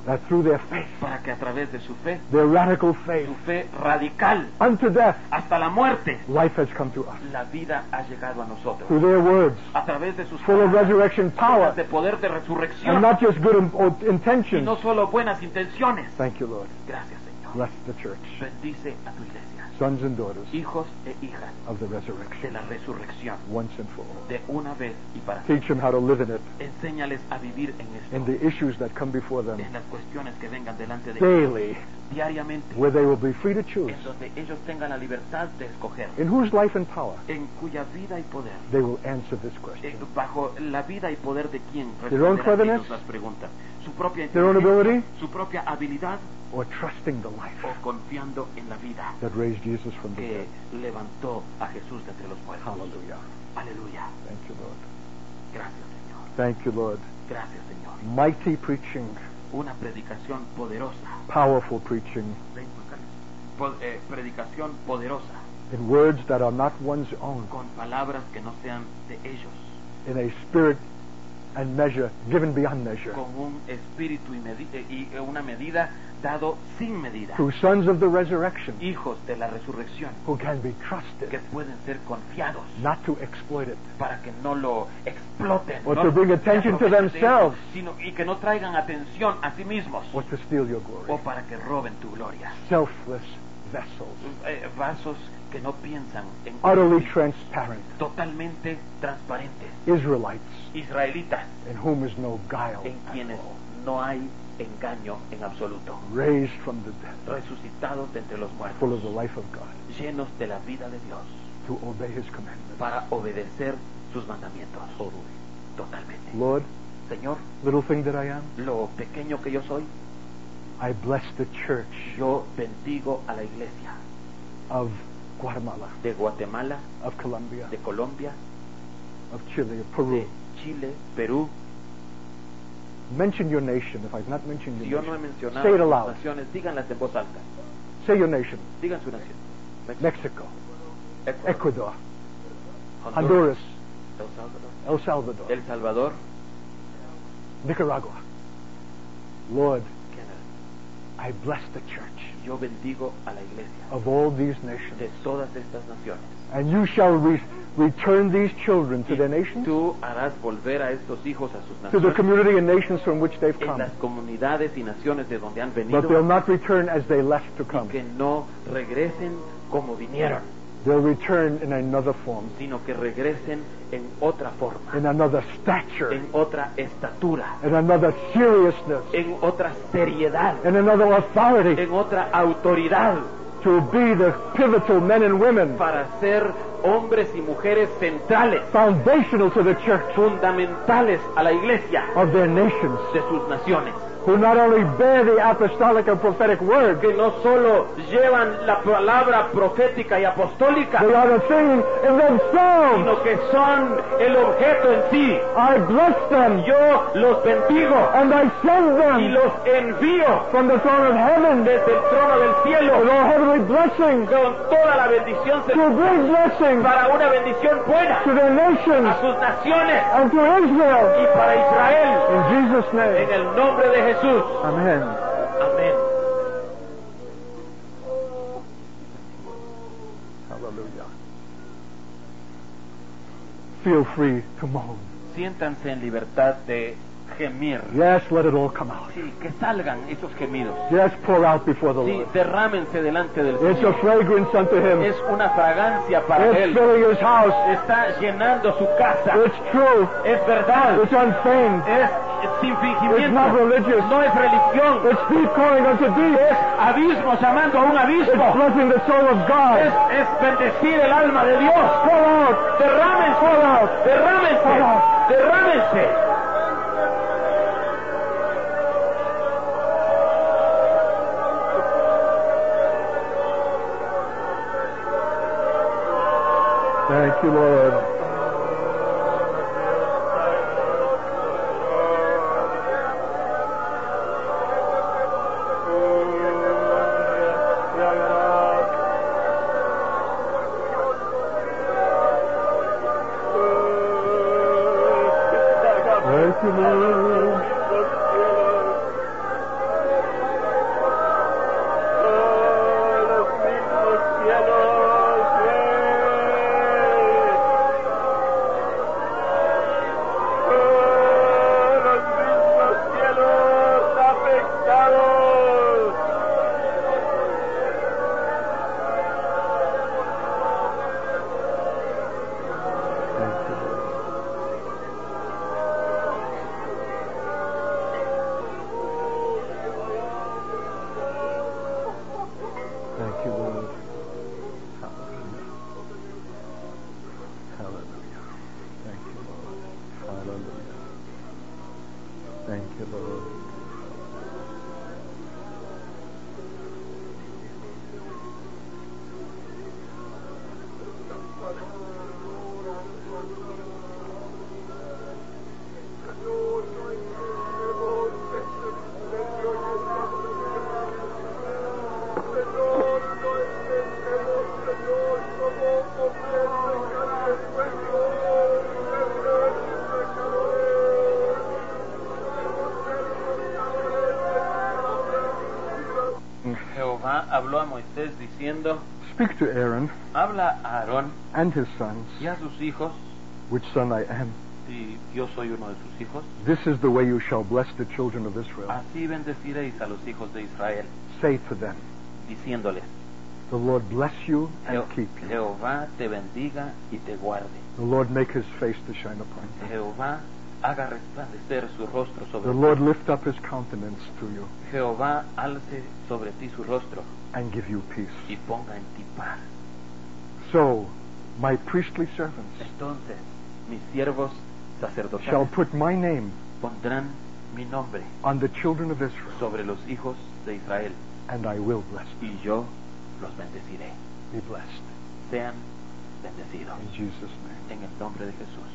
that through their faith, para que a través de su fe, their radical faith, su fe radical unto death, hasta la muerte, life has come to us. la vida ha llegado a nosotros. Through their words, A través de sus full of palabras, resurrection power, llenas de poder de and resurrección not just good y intentions. no solo buenas intenciones. Thank you, Lord. Gracias, Señor. Bless the church, Bendice a tu iglesia, sons and daughters hijos e hijas of the de resurrection, la resurrección, once and for all. de una vez y para siempre. Teach them how to live in it, Enséñales a vivir en esto, in the issues that come before them en las cuestiones que vengan delante de ellos daily, diariamente, where they will be free to choose en donde ellos tengan la libertad de escoger, in whose life and power en cuya vida y poder, they will answer this question. bajo la vida y poder de quién Their own responderán clearness? ellos las preguntas, su propia Their own inteligencia, ability? su propia habilidad Or trusting the life o confiando en la vida that raised Jesus from the que dead. levantó a Jesús de entre los muertos. Hallelujah. Aleluya. Thank you, Lord. Gracias, Señor. Thank you, Lord. Gracias, Señor. Mighty preaching, Una predicación poderosa. powerful preaching, Ven, Juan Carlos. Predicación poderosa, in words that are not one's own, con palabras que no sean de ellos, in a spirit and measure given beyond measure, con un espíritu y una medida dado sin medida. through sons of the resurrection Hijos de la resurrección who can be que trusted pueden ser confiados not to exploit it, para que no lo exploten, or no to bring se attention to aprovechen de themselves, eso, y que no traigan atención a sí mismos or to steal your o glory. para que roben tu gloria. Selfless vessels, Vasos que no piensan en utterly transparent, totalmente transparentes, Israelites, israelitas, in whom is no guile en at quienes all, no hay engaño en absoluto, raised from the dead, resucitados de entre los full of muertos, the life of God, llenos de la vida de Dios, to obey His commandments para obedecer sus mandamientos totally. totalmente. Lord, Señor, little thing that I am, lo pequeño que yo soy, I bless the church yo bendigo a la iglesia of Guatemala, de Guatemala, of Colombia, de Colombia, of Chile, of de Peru. Chile, Perú. Mention your nation. If I've not mentioned Si your yo no he nation, mencionado say it sus aloud. naciones, díganlas en voz alta. Say your nation. Digan su nación. Mexico, Ecuador, Ecuador, Honduras, Honduras, El Salvador, El Salvador, El Salvador, Nicaragua. Lord, Canadá. I bless the church Yo bendigo a la iglesia of all these de nations. todas estas naciones. And you shall return these children to Y their nations, tú harás volver a estos hijos a sus to the naciones, community and nations from which they've en come. las comunidades y naciones de donde han But they'll venido, not return as they left to y come. que no regresen como vinieron. They'll return in another form, sino que regresen en otra forma, in another stature, en otra estatura, in another seriousness, en otra seriedad, in another authority, en otra autoridad, to be the pivotal men and women, para ser hombres y mujeres centrales, foundational to the church fundamentales a la iglesia of their nations, de sus naciones, who not only bear the apostolic and prophetic word, que no solo llevan la palabra profética y apostólica, they are the thing in themselves. sino que son el objeto en sí. I bless them Yo los bendigo and I send y them los envío from the throne of heaven desde el trono del with cielo all heavenly blessings con toda la bendición to bring blessings para una bendición buena to their nations a sus naciones and to Israel. y para Israel, In Jesus' en name. el nombre de Jesús. Amen. Amén. Hallelujah. Feel free to moan. Siéntanse en libertad de gemir. Yes, let it all come out. Sí, que salgan esos gemidos. Yes, pour out before the Sí, Lord. derrámense delante del It's a Señor. fragrance unto Him. Es una fragancia para It's Él. filling His house. Está llenando su casa. It's true. Es verdad. It's unfeigned. Es sin It's fingimiento. not religious. No es religión. It's deep calling unto deep. Abismo llamando a un It's abismo. blessing the soul of God. Es bendecir el alma de Dios. Pour out. Derrámense. Pour out. Derrámense. Derrámense. Thank you, Lord. Thank you, Lord. Thank you, Lord. Thank you, Lord. Hallelujah. Hallelujah. Thank you, Lord. Hallelujah. Thank you, Lord. Jehová habló a Moisés diciendo, Speak to Aaron habla a Aarón and his sons, y a sus hijos, which son I am. y yo soy uno de sus hijos, This is the way you shall bless the children of Israel. así bendeciréis a los hijos de Israel, Say to them, diciéndoles, the Lord bless you and keep you. Jehová te bendiga y te guarde. The Lord make his face to shine upon you. Jehová haga resplandecer su rostro The sobre Lord ti. lift up his countenance to you Jehová alce sobre ti su rostro and give you peace. y ponga en ti paz. So, my priestly servants Entonces, mis siervos shall sacerdotales put my name pondrán mi nombre on the children of Israel, sobre los hijos de Israel and I will bless them. y yo los bendeciré. Be blessed. Sean bendecidos In Jesus' name. en el nombre de Jesús.